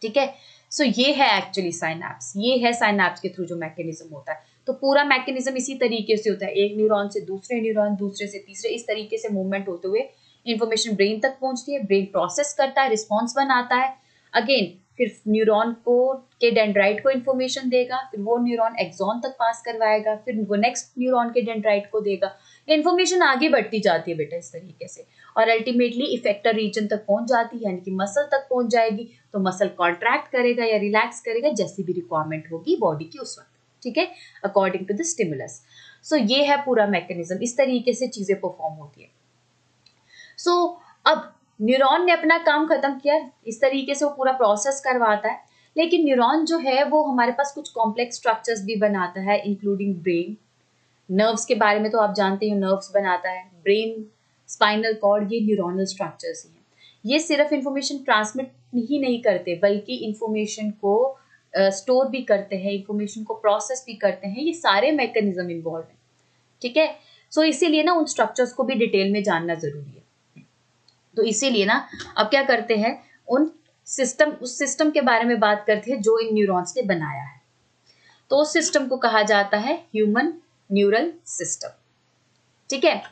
ठीक है। सो ये है एक्चुअली साइनैप्स, ये है साइनैप्स के थ्रू जो मैकेनिज्म होता है। तो पूरा मैकेनिज्म इसी तरीके से होता है, एक न्यूरॉन से दूसरे न्यूरॉन, दूसरे से तीसरे, इस तरीके से मूवमेंट होते हुए इंफॉर्मेशन ब्रेन तक पहुंचती है, ब्रेन प्रोसेस करता है, रिस्पॉन्स बनाता है, अगेन फिर न्यूरॉन को के डेंड्राइट को इन्फॉर्मेशन देगा, फिर वो न्यूरॉन एक्सॉन तक पास करवाएगा, फिर वो नेक्स्ट न्यूरॉन के डेंड्राइट को देगा, इन्फॉर्मेशन आगे बढ़ती जाती है बेटा इस तरीके से, और अल्टीमेटली इफेक्टर रीजन तक पहुंच जाती है, यानी कि मसल तक पहुंच जाएगी, तो मसल कॉन्ट्रैक्ट करेगा या रिलैक्स करेगा जैसी भी रिक्वायरमेंट होगी बॉडी की उस वक्त, ठीक है, अकॉर्डिंग टू द स्टिमुलस। सो ये है पूरा मैकेनिज्म, इस तरीके से चीजें परफॉर्म होती है। सो अब न्यूरॉन ने अपना काम खत्म किया, इस तरीके से वो पूरा प्रोसेस करवाता है, लेकिन न्यूरॉन जो है वो हमारे पास कुछ कॉम्प्लेक्स स्ट्रक्चर्स भी बनाता है, इंक्लूडिंग ब्रेन, नर्व्स के बारे में तो आप जानते हो, नर्व्स बनाता है, ब्रेन, स्पाइनल कॉर्ड, ये न्यूरोनल स्ट्रक्चर्स ही हैं। ये सिर्फ इंफॉर्मेशन ट्रांसमिट ही नहीं करते बल्कि इंफॉर्मेशन को स्टोर भी करते हैं, इंफॉर्मेशन को प्रोसेस भी करते हैं, ये सारे मैकेनिज्म इन्वॉल्व हैं, ठीक है। सो इसीलिए ना उन स्ट्रक्चर्स को भी डिटेल में जानना जरूरी है। तो इसीलिए ना अब क्या करते हैं, उस सिस्टम के बारे में बात करते हैं जो इन न्यूरॉन्स ने बनाया है। तो उस सिस्टम को कहा जाता है ह्यूमन न्यूरल सिस्टम, ठीक है।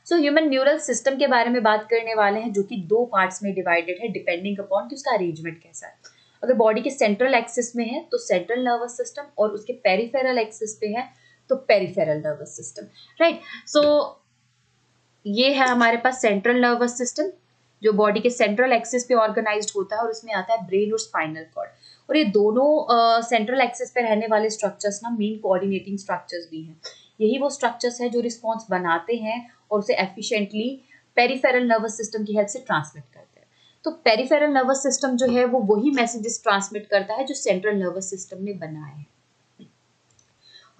सो ह्यूमन न्यूरल सिस्टम के बारे में बात करने वाले हैं, जो कि दो पार्ट्स में डिवाइडेड है डिपेंडिंग अपॉन कि उसका अरेंजमेंट कैसा है। अगर बॉडी के सेंट्रल एक्सिस में है तो सेंट्रल नर्वस सिस्टम, और उसके पेरिफेरल एक्सिस पे है तो पेरिफेरल नर्वस सिस्टम, राइट। सो ये है हमारे पास सेंट्रल नर्वस सिस्टम जो बॉडी के सेंट्रल एक्सिस पे ऑर्गेनाइज्ड होता है, और उसमें आता है ब्रेन और स्पाइनल कॉर्ड, और ये दोनों सेंट्रल एक्सिस पे रहने वाले स्ट्रक्चर्स ना मेन कोऑर्डिनेटिंग स्ट्रक्चर्स भी हैं। यही वो स्ट्रक्चर्स हैं जो रिस्पॉन्स बनाते हैं और उसे एफिशिएंटली पेरिफेरल नर्वस सिस्टम की हेल्प से ट्रांसमिट करते हैं। तो पेरिफेरल नर्वस सिस्टम जो है वो वही मैसेजेस ट्रांसमिट करता है जो सेंट्रल नर्वस सिस्टम ने बनाए हैं।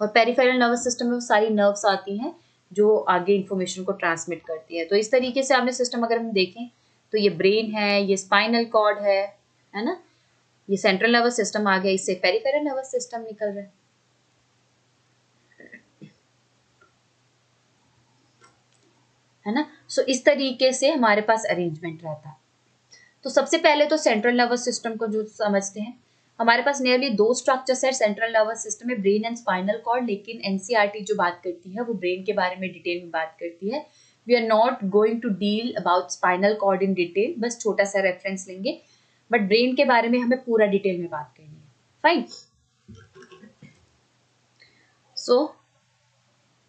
और पेरिफेरल नर्वस सिस्टम में वो सारी नर्व्स आती हैं जो आगे इंफॉर्मेशन को ट्रांसमिट करती है। तो इस तरीके से आपने सिस्टम अगर हम देखें तो ये ब्रेन है, ये स्पाइनल कॉर्ड है ना, ये सेंट्रल नर्वस सिस्टम आ गया, इससे पेरिफेरल नर्वस सिस्टम निकल रहा है ना। सो इस तरीके से हमारे पास अरेंजमेंट रहता है। तो सबसे पहले तो सेंट्रल नर्वस सिस्टम को जो समझते हैं, हमारे पास नियरली 2 स्ट्रक्चर्स है सेंट्रल नर्वस सिस्टम में, ब्रेन एंड स्पाइनल कॉर्ड। लेकिन एनसीईआरटी जो बात करती है वो ब्रेन के बारे में डिटेल में बात करती है। We are not going to deal about spinal cord in detail, बस छोटा सा रेफरेंस लेंगे, बट ब्रेन के बारे में हमें पूरा डिटेल में बात करनी है। Fine, so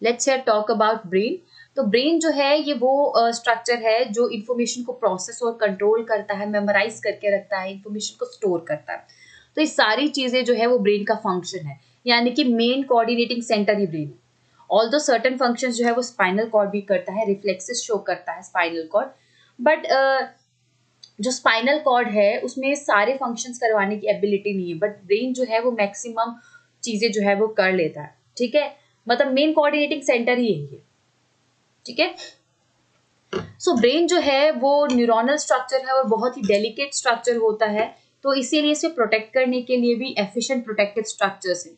let's hear talk about brain. तो ब्रेन जो है ये वो स्ट्रक्चर है जो इन्फॉर्मेशन को प्रोसेस और कंट्रोल करता है, मेमोराइज करके रखता है, इन्फॉर्मेशन को स्टोर करता है। तो ये सारी चीजें जो है वो ब्रेन का फंक्शन है, यानी कि मेन कोऑर्डिनेटिंग सेंटर ही ब्रेन है। ऑल्दो सर्टेन फंक्शंस जो है वो स्पाइनल कॉर्ड भी करता है, रिफ्लेक्सेस शो करता है स्पाइनल कॉर्ड, बट जो स्पाइनल कॉर्ड है उसमें सारे फंक्शंस करवाने की एबिलिटी नहीं है, बट ब्रेन जो है वो मैक्सिमम चीजें जो है वो कर लेता है। ठीक है, मतलब मेन कोऑर्डिनेटिंग सेंटर ही यही है। ठीक है, सो ब्रेन जो है वो न्यूरोनल स्ट्रक्चर है और बहुत ही डेलिकेट स्ट्रक्चर होता है, तो इसीलिए इसे प्रोटेक्ट करने के लिए भी एफिशिएंट प्रोटेक्टिव स्ट्रक्चर्स हैं,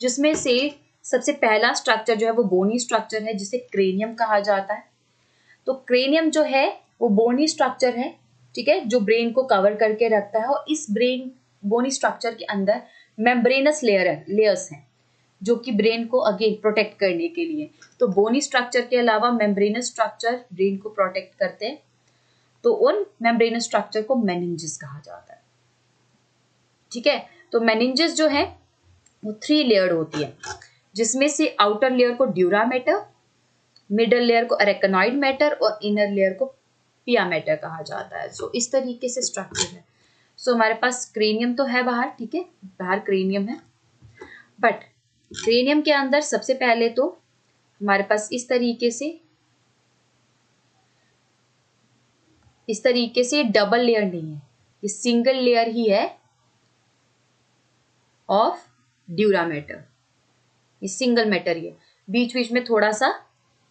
जिसमें से सबसे पहला स्ट्रक्चर जो है वो बोनी स्ट्रक्चर है जिसे क्रेनियम कहा जाता है। तो क्रेनियम जो है वो बोनी स्ट्रक्चर है, ठीक है, जो ब्रेन को कवर करके रखता है। और इस ब्रेन बोनी स्ट्रक्चर के अंदर मेम्ब्रेनस लेयर्स हैं जो कि ब्रेन को अगेन प्रोटेक्ट करने के लिए। तो बोनी स्ट्रक्चर के अलावा मेम्ब्रेनस स्ट्रक्चर ब्रेन को प्रोटेक्ट करते हैं, तो उन मेम्ब्रेनस स्ट्रक्चर को मेनिंजेस कहा जाता है। ठीक है, तो मेनिंजेस जो है वो 3 लेयर्ड होती है, जिसमें से आउटर लेयर को ड्यूरा मैटर, मिडल लेयर को अरेकनॉइड मैटर और इनर लेयर को पिया मैटर कहा जाता है। सो इस तरीके से स्ट्रक्चर है। सो हमारे पास क्रेनियम तो है बाहर, ठीक है, बाहर क्रेनियम है, बट क्रेनियम के अंदर सबसे पहले तो हमारे पास इस तरीके से डबल लेयर नहीं है, ये सिंगल लेयर ही है ऑफ ड्यूरा मैटर, ये सिंगल मैटर ही है। बीच बीच में थोड़ा सा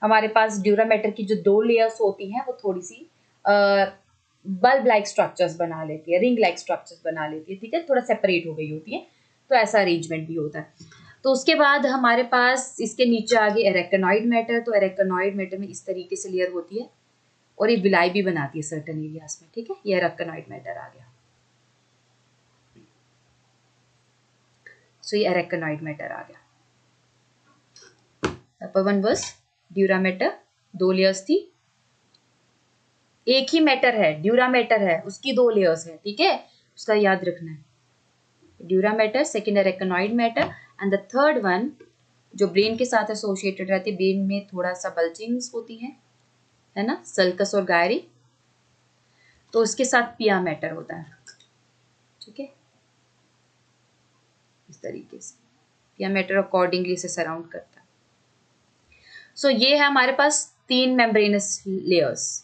हमारे पास ड्यूरा मैटर की जो 2 लेयर्स होती हैं वो थोड़ी सी बल्ब लाइक स्ट्रक्चर्स बना लेती है, रिंग लाइक स्ट्रक्चर्स बना लेती है, ठीक है, थोड़ा सेपरेट हो गई होती है, तो ऐसा अरेंजमेंट भी होता है। तो उसके बाद हमारे पास इसके नीचे आगे एरेकनॉइड मैटर, तो एरेकनॉइड मैटर में इस तरीके से लेयर होती है और ये विलाई भी बनाती है सर्टेन एरियाज में, ठीक है, ये एरेकनॉइड मैटर आ गया। सो ये एरेकनॉइड मैटर आ गया। Upper one was dura mater, 2 layers थी, एक ही मैटर है ड्यूरा मैटर है, उसकी 2 लेयर्स है, ठीक है, उसका याद रखना है। Dura mater, second arachnoid mater, and the third one जो ब्रेन के साथ एसोसिएटेड रहती है, ब्रेन में थोड़ा सा बल्जिंग्स होती है ना, सल्कस और गायरी, तो उसके साथ पिया मैटर होता है, ठीक है, इस तरीके से पिया मैटर अकॉर्डिंगली से सराउंड करता है। सो ये है हमारे पास 3 मेम्ब्रेनस लेयर्स,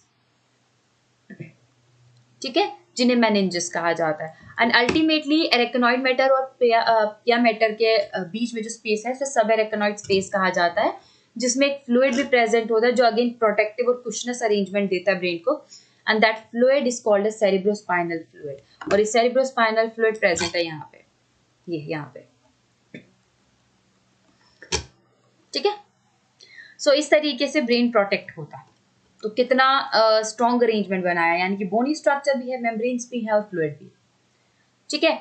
ठीक है, जिन्हें मेनिंजेस कहा जाता है। एंड अल्टीमेटली एरेकनॉइड मैटर और पिया मैटर के बीच में जो स्पेस है उसे सब एरेकनॉइड स्पेस कहा जाता है, जिसमें एक फ्लूइड भी प्रेजेंट होता है जो अगेन प्रोटेक्टिव और कुशनेस अरेंजमेंट देता है ब्रेन को, and that fluid is called as cerebrospinal fluid. और ये सेरिब्रोस्पाइनल फ्लूइड प्रेजेंट है यहाँ पे, ये यहाँ पे, ठीक है। सो इस तरीके से ब्रेन प्रोटेक्ट होता है। तो कितना स्ट्रॉन्ग अरेंजमेंट बनाया, यानी कि बोनी स्ट्रक्चर भी है, मेम्ब्रेन्स भी है और फ्लूइड भी, ठीक है।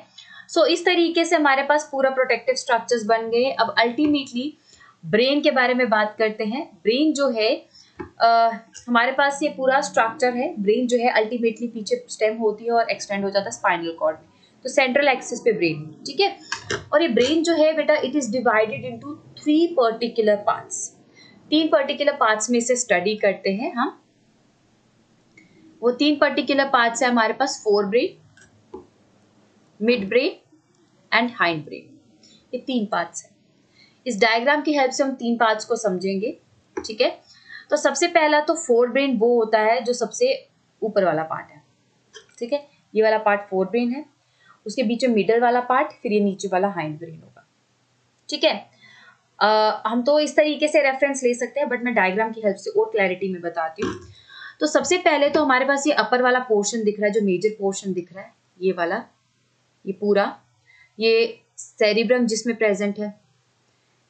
सो इस तरीके से हमारे पास पूरा प्रोटेक्टिव स्ट्रक्चर्स बन गए। अब अल्टीमेटली ब्रेन के बारे में बात करते हैं। ब्रेन जो है हमारे पास ये पूरा स्ट्रक्चर है। ब्रेन जो है अल्टीमेटली पीछे स्टेम होती है और एक्सटेंड हो जाता है स्पाइनल कॉर्ड में, तो सेंट्रल एक्सिस पे ब्रेन, ठीक है। और ये ब्रेन जो है बेटा, it is divided into 3 particular parts. 3 particular parts में से स्टडी करते हैं हम। वो 3 पर्टिकुलर पार्ट्स है हमारे पास forebrain, midbrain and hindbrain, ये 3 पार्ट्स हैं। इस डायग्राम की हेल्प से हम 3 पार्ट्स को समझेंगे, ठीक है। तो सबसे पहला तो फोर ब्रेन वो होता है जो सबसे ऊपर वाला पार्ट है, ठीक है, ये वाला पार्ट फोर ब्रेन है, उसके बीच में मिडल वाला पार्ट, फिर ये नीचे वाला हाइंड ब्रेन होगा। ठीक है, हम तो इस तरीके से रेफरेंस ले सकते हैं, बट मैं डायग्राम की हेल्प से और क्लैरिटी में बताती हूँ। तो सबसे पहले तो हमारे पास ये अपर वाला पोर्शन दिख रहा है, जो मेजर पोर्शन दिख रहा है, ये वाला, ये पूरा, ये सेरिब्रम जिसमें प्रेजेंट है,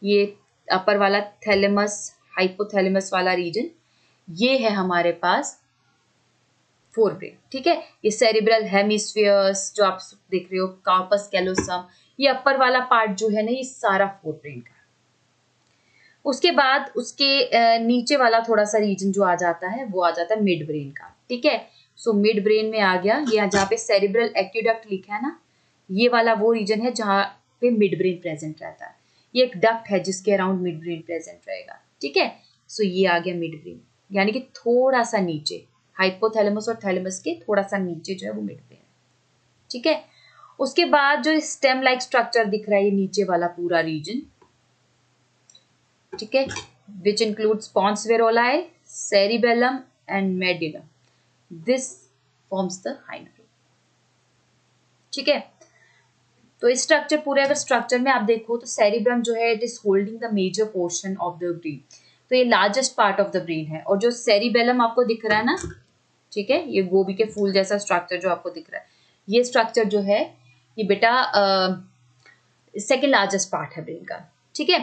ये अपर वाला थैलेमस हाइपोथैलेमस वाला रीजन, ये है हमारे पास फोर ब्रेन। ठीक है, ये सेरिब्रल हेमिस्फीयर्स जो आप देख रहे हो, कार्पस कैलोसम, ये अपर वाला पार्ट जो है ना, ये सारा फोर ब्रेन का है। उसके बाद उसके नीचे वाला थोड़ा सा रीजन जो आ जाता है, वो आ जाता है मिड ब्रेन का। ठीक है, सो मिड ब्रेन में आ गया, ये जहाँ पे सेरिब्रल एक्यूडक्ट लिखा है ना, ये वाला वो रीजन है जहाँ पे मिड ब्रेन प्रेजेंट रहता है। ये एक डक्ट है जिसके अराउंड मिड ब्रेन प्रेजेंट रहेगा। ठीक है, सो ये आ गया मिड ब्रेन, यानी कि थोड़ा सा नीचे, हाइपोथैलेमस और थैलेमस के थोड़ा सा नीचे जो है वो मिड ब्रेन है। ठीक है, उसके बाद जो स्टेम लाइक स्ट्रक्चर दिख रहा है, ये नीचे वाला पूरा रीजन, ठीक है, which includes pons varolii, cerebellum and medulla, this forms the hind brain. ठीक है, तो इस स्ट्रक्चर, पूरे अगर स्ट्रक्चर में आप देखो तो सेरिब्रम जो है, it is holding the major portion of the brain, तो ये largest part of the brain है। और जो सेरिबेलम आपको दिख रहा है ना, ठीक है, ये गोभी के फूल जैसा स्ट्रक्चर जो आपको दिख रहा है, ये स्ट्रक्चर जो है, ये बेटा सेकेंड लार्जेस्ट पार्ट है ब्रेन का। ठीक है,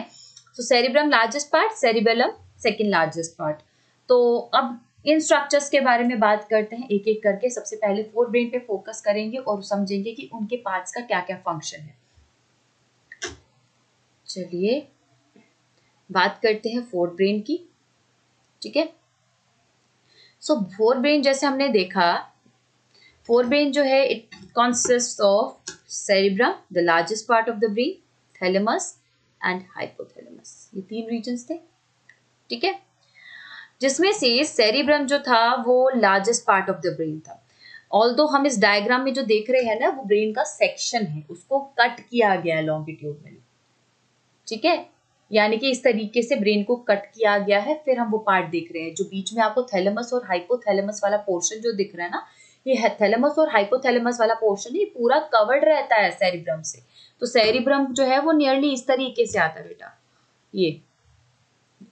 तो cerebrum largest part, cerebellum second largest part. तो अब इन स्ट्रक्चर्स के बारे में बात करते हैं एक एक करके। सबसे पहले फोर ब्रेन पे फोकस करेंगे और समझेंगे कि उनके पार्ट्स का क्या क्या फंक्शन है। चलिए बात करते हैं फोर ब्रेन की। ठीक है, सो फोर ब्रेन जैसे हमने देखा, फोर ब्रेन जो है, it consist of cerebrum the largest part of the brain, thalamus and hypothalamus, ये तीन रीजन्स थे। ठीक है, जिसमें से सेरिब्रम जो था वो largest part of the brain था। ऑल्दो हम इस डायग्राम में जो देख रहे हैं ना, वो ब्रेन का सेक्शन है, उसको कट किया गया है लॉन्गिट्यूडनली। ठीक है, यानी कि इस तरीके से ब्रेन को कट किया गया है। फिर हम वो पार्ट देख रहे हैं जो बीच में आपको थैलेमस और हाइपोथैलेमस वाला पोर्शन जो दिख रहा है ना, ये थैलेमस और हाइपोथैलेमस वाला पोर्शन ये पूरा कवर्ड रहता है सेरिब्रम से। तो सेरिब्रम जो है वो नियरली इस तरीके से आता है बेटा, ये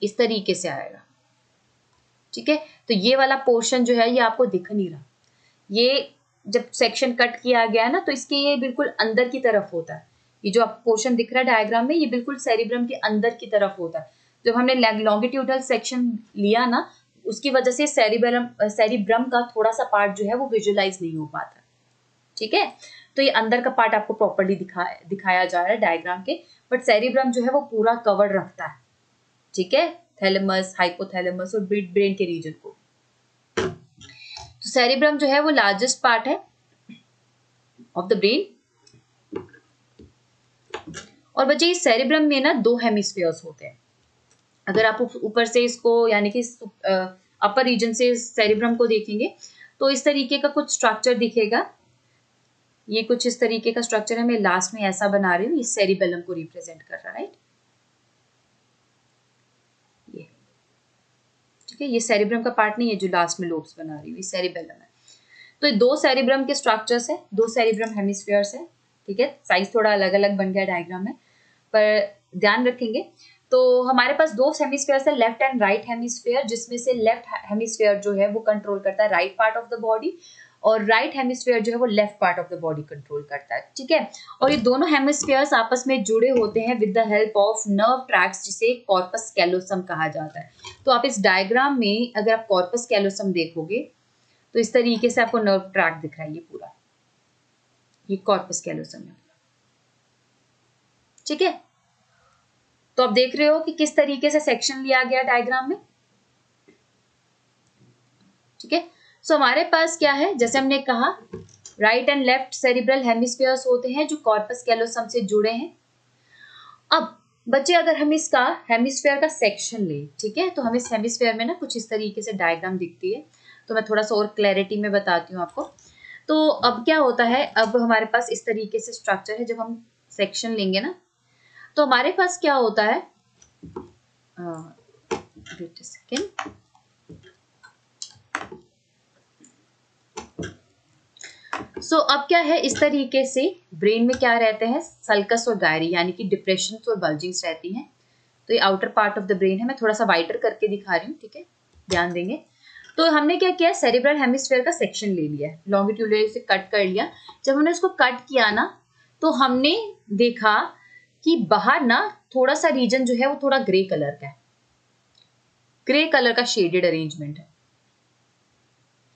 इस तरीके से आएगा। ठीक है, तो ये वाला पोर्शन जो है ये आपको दिख नहीं रहा, ये जब सेक्शन कट किया गया है ना, तो इसके ये बिल्कुल अंदर की तरफ होता है। ये जो आपको पोर्शन दिख रहा है डायग्राम में, ये बिल्कुल सेरिब्रम के अंदर की तरफ होता है। जब हमने लॉन्गिट्यूडल सेक्शन लिया ना, उसकी वजह से सेरिब्रम का थोड़ा सा पार्ट जो है वो विजुअलाइज नहीं हो पाता। ठीक है, तो ये अंदर का पार्ट आपको प्रॉपर्ली दिखाया जा रहा है डायग्राम के, बट सेरिब्रम जो है वो पूरा कवर रखता है। ठीक है, थैलेमस, हाइपोथैलेमस और ब्रेन के रीजन को। तो सेरिब्रम जो है वो लार्जेस्ट पार्ट है ऑफ द ब्रेन। और बच्चे इस सेरिब्रम में ना दो हेमिस्फीयर्स होते हैं। अगर आप ऊपर से इसको, यानी कि अपर रीजन से सेरिब्रम को देखेंगे तो इस तरीके का कुछ स्ट्रक्चर दिखेगा। ये कुछ इस तरीके का स्ट्रक्चर है, मैं लास्ट में ऐसा बना रही हूँ, ये सेरिबेलम को रिप्रेजेंट कर रहा है, राइट। ये ठीक है, ये सेरिब्रम का पार्ट नहीं है जो लास्ट में लोब्स बना रही हूँ, ये सेरिबेलम है। तो दो सेरिब्रम के स्ट्रक्चर्स है, दो सेरिब्रम हेमिस्फीयर्स है। ठीक है, साइज थोड़ा अलग अलग बन गया डायग्राम में, पर ध्यान रखेंगे। तो हमारे पास दो हेमिस्फीयर्स है, लेफ्ट एंड राइट हेमिस्फीयर, जिसमें से लेफ्ट हेमिस्फीयर जो है वो कंट्रोल करता है right part of the body, और राइट हेमिस्फीयर जो है वो left part of the body control करता है। ठीक है, और ये दोनों हेमिस्फीयर्स आपस में जुड़े होते हैं with the help of nerve tracks, जिसे कॉर्पस कैलोसम कहा जाता है। तो आप इस डायग्राम में अगर आप कॉर्पस कैलोसम देखोगे तो इस तरीके से आपको नर्व ट्रैक दिख रहा है, ये पूरा, ये कॉर्पस कैलोसम है। ठीक है, तो आप देख रहे हो कि किस तरीके से सेक्शन लिया गया डायग्राम में। ठीक है, सो हमारे पास क्या है, जैसे हमने कहा right and left cerebral hemispheres होते हैं जो कॉर्पस कैलोसम से जुड़े हैं। अब बच्चे अगर हम इसका हेमिस्फीयर का सेक्शन ले, ठीक है, तो हमें इस हेमिस्फीयर में ना कुछ इस तरीके से डायग्राम दिखती है। तो मैं थोड़ा सा और क्लैरिटी में बताती हूँ आपको। तो अब क्या होता है, अब हमारे पास इस तरीके से स्ट्रक्चर है, जब हम सेक्शन लेंगे ना तो हमारे पास क्या होता है, वेट अ सेकेंड। अब क्या है, इस तरीके से ब्रेन में क्या रहते हैं, सल्कस और गायरी यानी कि डिप्रेशन और बल्जिंग्स रहती हैं। तो ये outer part of the brain है, मैं थोड़ा सा वाइटर करके दिखा रही हूँ, ठीक है, ध्यान देंगे। तो हमने क्या किया, सेरिब्रल हेमिस्फीयर का सेक्शन ले लिया, लॉन्गिट्यूडनली से कट कर लिया। जब हमने उसको कट किया ना, तो हमने देखा कि बाहर ना थोड़ा सा रीजन जो है वो थोड़ा ग्रे कलर का है, ग्रे कलर का शेडेड अरेंजमेंट है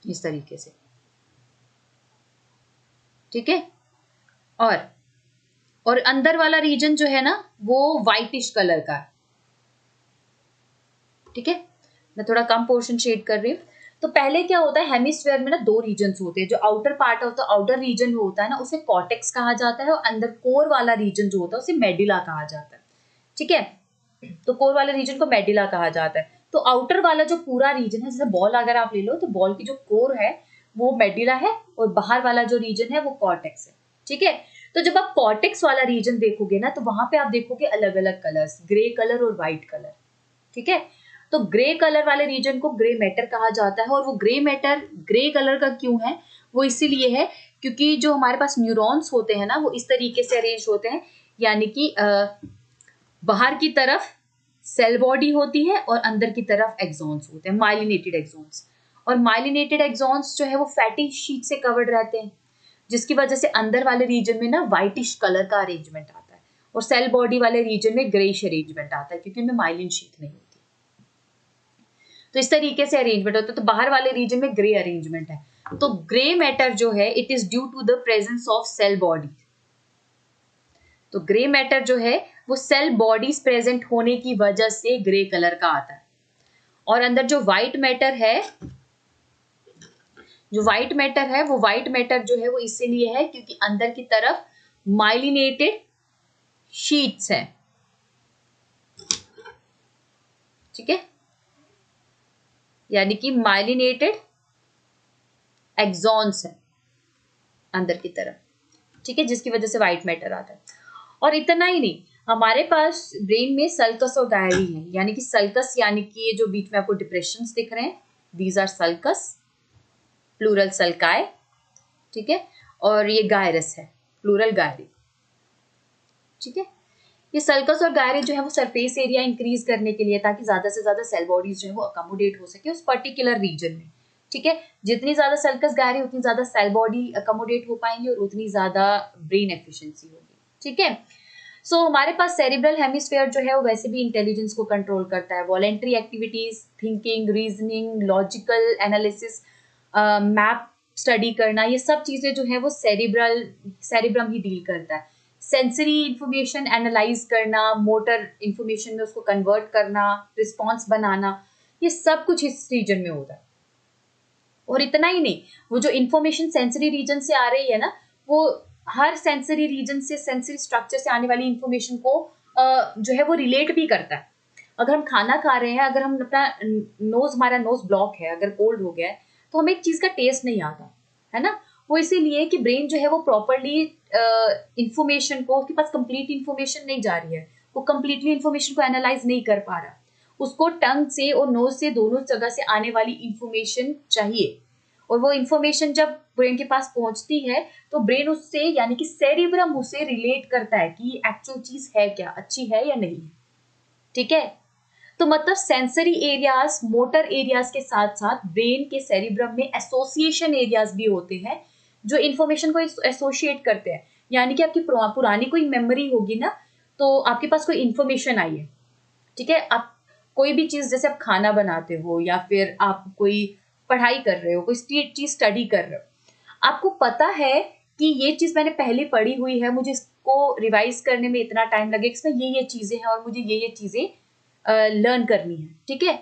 इस तरीके से, ठीक है। और अंदर वाला रीजन जो है ना वो व्हाइटिश कलर का है, ठीक है। मैं थोड़ा कम पोर्शन शेड कर रही हूँ। तो पहले क्या होता है, हेमिस्फीयर में ना दो रीजन्स होते हैं। जो outer part of the outer region होता है ना, उसे कॉर्टेक्स कहा जाता है, और अंदर कोर वाला रीजन जो होता है उसे मेडिला कहा जाता है, ठीक है। तो कोर वाले रीजन को मेडिला कहा जाता है। तो आउटर वाला जो पूरा रीजन है, जैसे बॉल अगर आप ले लो तो बॉल की जो कोर है वो मेडिला है, और बाहर वाला जो रीजन है वो कॉर्टेक्स है, ठीक है। तो जब आप कॉर्टेक्स वाला रीजन देखोगे ना, तो वहां पे आप देखोगे अलग अलग कलर्स, ग्रे कलर और व्हाइट कलर, ठीक है। तो ग्रे कलर वाले रीजन को ग्रे मैटर कहा जाता है। और वो ग्रे मैटर ग्रे कलर का क्यों है, वो इसीलिए है क्योंकि जो हमारे पास न्यूरॉन्स होते हैं ना वो इस तरीके से अरेंज होते हैं, यानी कि बाहर की तरफ सेल बॉडी होती है और अंदर की तरफ एक्सॉन्स होते हैं, माइलिनेटेड एक्सॉन्स। और माइलिनेटेड एक्सॉन्स जो है वो फैटी शीट से कवर्ड रहते हैं, जिसकी वजह से अंदर वाले रीजन में ना व्हाइटिश कलर का अरेंजमेंट आता है, और सेल बॉडी वाले रीजन में ग्रेइश अरेंजमेंट आता है, क्योंकि उनमें माइलिन शीट नहीं होती। तो इस तरीके से अरेंजमेंट होता है। तो बाहर वाले रीजन में ग्रे अरेंजमेंट है। तो ग्रे मैटर जो है it is due to the presence of cell body. तो ग्रे मैटर जो है वो सेल बॉडीज प्रेजेंट होने की वजह से ग्रे कलर का आता है। और अंदर जो व्हाइट मैटर है, वो व्हाइट मैटर जो है वो इसीलिए है क्योंकि अंदर की तरफ माइलिनेटेड शीट्स है, ठीक है, यानी कि माइलिनेटेड एक्सॉन्स है अंदर की तरफ, ठीक है, जिसकी वजह से व्हाइट मैटर आता है। और इतना ही नहीं, हमारे पास ब्रेन में सल्कस और गायरी है, यानी कि सल्कस यानी कि ये जो बीच में आपको डिप्रेशंस दिख रहे हैं, these are sulcus, plural sulci, ठीक है। और ये गायरस है, प्लूरल गायरी, ठीक है। ये सल्कस और गायरी जो है वो सरफेस एरिया इंक्रीज करने के लिए, ताकि ज्यादा से ज्यादा सेल बॉडीज जो है वो अकोमोडेट हो सके उस पर्टिकुलर रीजन में, ठीक है। जितनी ज्यादा सल्कस गायरी उतनी ज्यादा सेल बॉडी अकोमोडेट हो पाएंगे और उतनी ज्यादा ब्रेन एफिशिएंसी होगी, ठीक है। सो हमारे पास सेरिब्रल हेमिस्फीयर जो है वो वैसे भी इंटेलिजेंस को कंट्रोल करता है। Voluntary activities, thinking, reasoning, logical analysis, map study करना, ये सब चीजें जो है वो सेरिब्रम ही डील करता है। सेंसरी इंफॉर्मेशन एनालाइज करना, मोटर इंफॉर्मेशन में उसको कन्वर्ट करना, रिस्पॉन्स बनाना, ये सब कुछ इस रीजन में होता है। और इतना ही नहीं, वो जो इंफॉर्मेशन सेंसरी रीजन से आ रही है ना, वो हर सेंसरी रीजन से, सेंसरी स्ट्रक्चर से आने वाली इंफॉर्मेशन को जो है वो रिलेट भी करता है। अगर हम खाना खा रहे हैं, अगर हम अपना हमारा नोज ब्लॉक है, अगर कोल्ड हो गया है, तो हमें एक चीज का टेस्ट नहीं आता, है ना। वो इसीलिए कि ब्रेन जो है वो प्रॉपरली इंफॉर्मेशन को, उसके पास कंप्लीट इंफॉर्मेशन नहीं जा रही है, वो कंप्लीटली इंफॉर्मेशन को एनालाइज नहीं कर पा रहा, उसको टंग से और नोज से दोनों जगह से आने वाली इंफॉर्मेशन चाहिए। और वो इंफॉर्मेशन जब ब्रेन के पास पहुंचती है तो ब्रेन उससे, यानी कि सेरिब्रम उसे रिलेट करता है कि एक्चुअल चीज है क्या, अच्छी है या नहीं है, ठीक है। तो मतलब सेंसरी एरियाज, मोटर एरियाज के साथ साथ ब्रेन के सेरिब्रम में एसोसिएशन एरियाज भी होते हैं जो इंफॉर्मेशन को एसोसिएट करते हैं। यानी कि आपकी पुरानी कोई मेमोरी होगी ना, तो आपके पास कोई इंफॉर्मेशन आई है, ठीक है, आप कोई भी चीज, जैसे आप खाना बनाते हो या फिर आप कोई पढ़ाई कर रहे हो, कोई चीज स्टडी कर रहे हो, आपको पता है कि ये चीज मैंने पहले पढ़ी हुई है, मुझे इसको रिवाइज करने में इतना टाइम लगेगा, इसमें ये चीजें हैं और मुझे ये चीजें लर्न करनी है, ठीक है।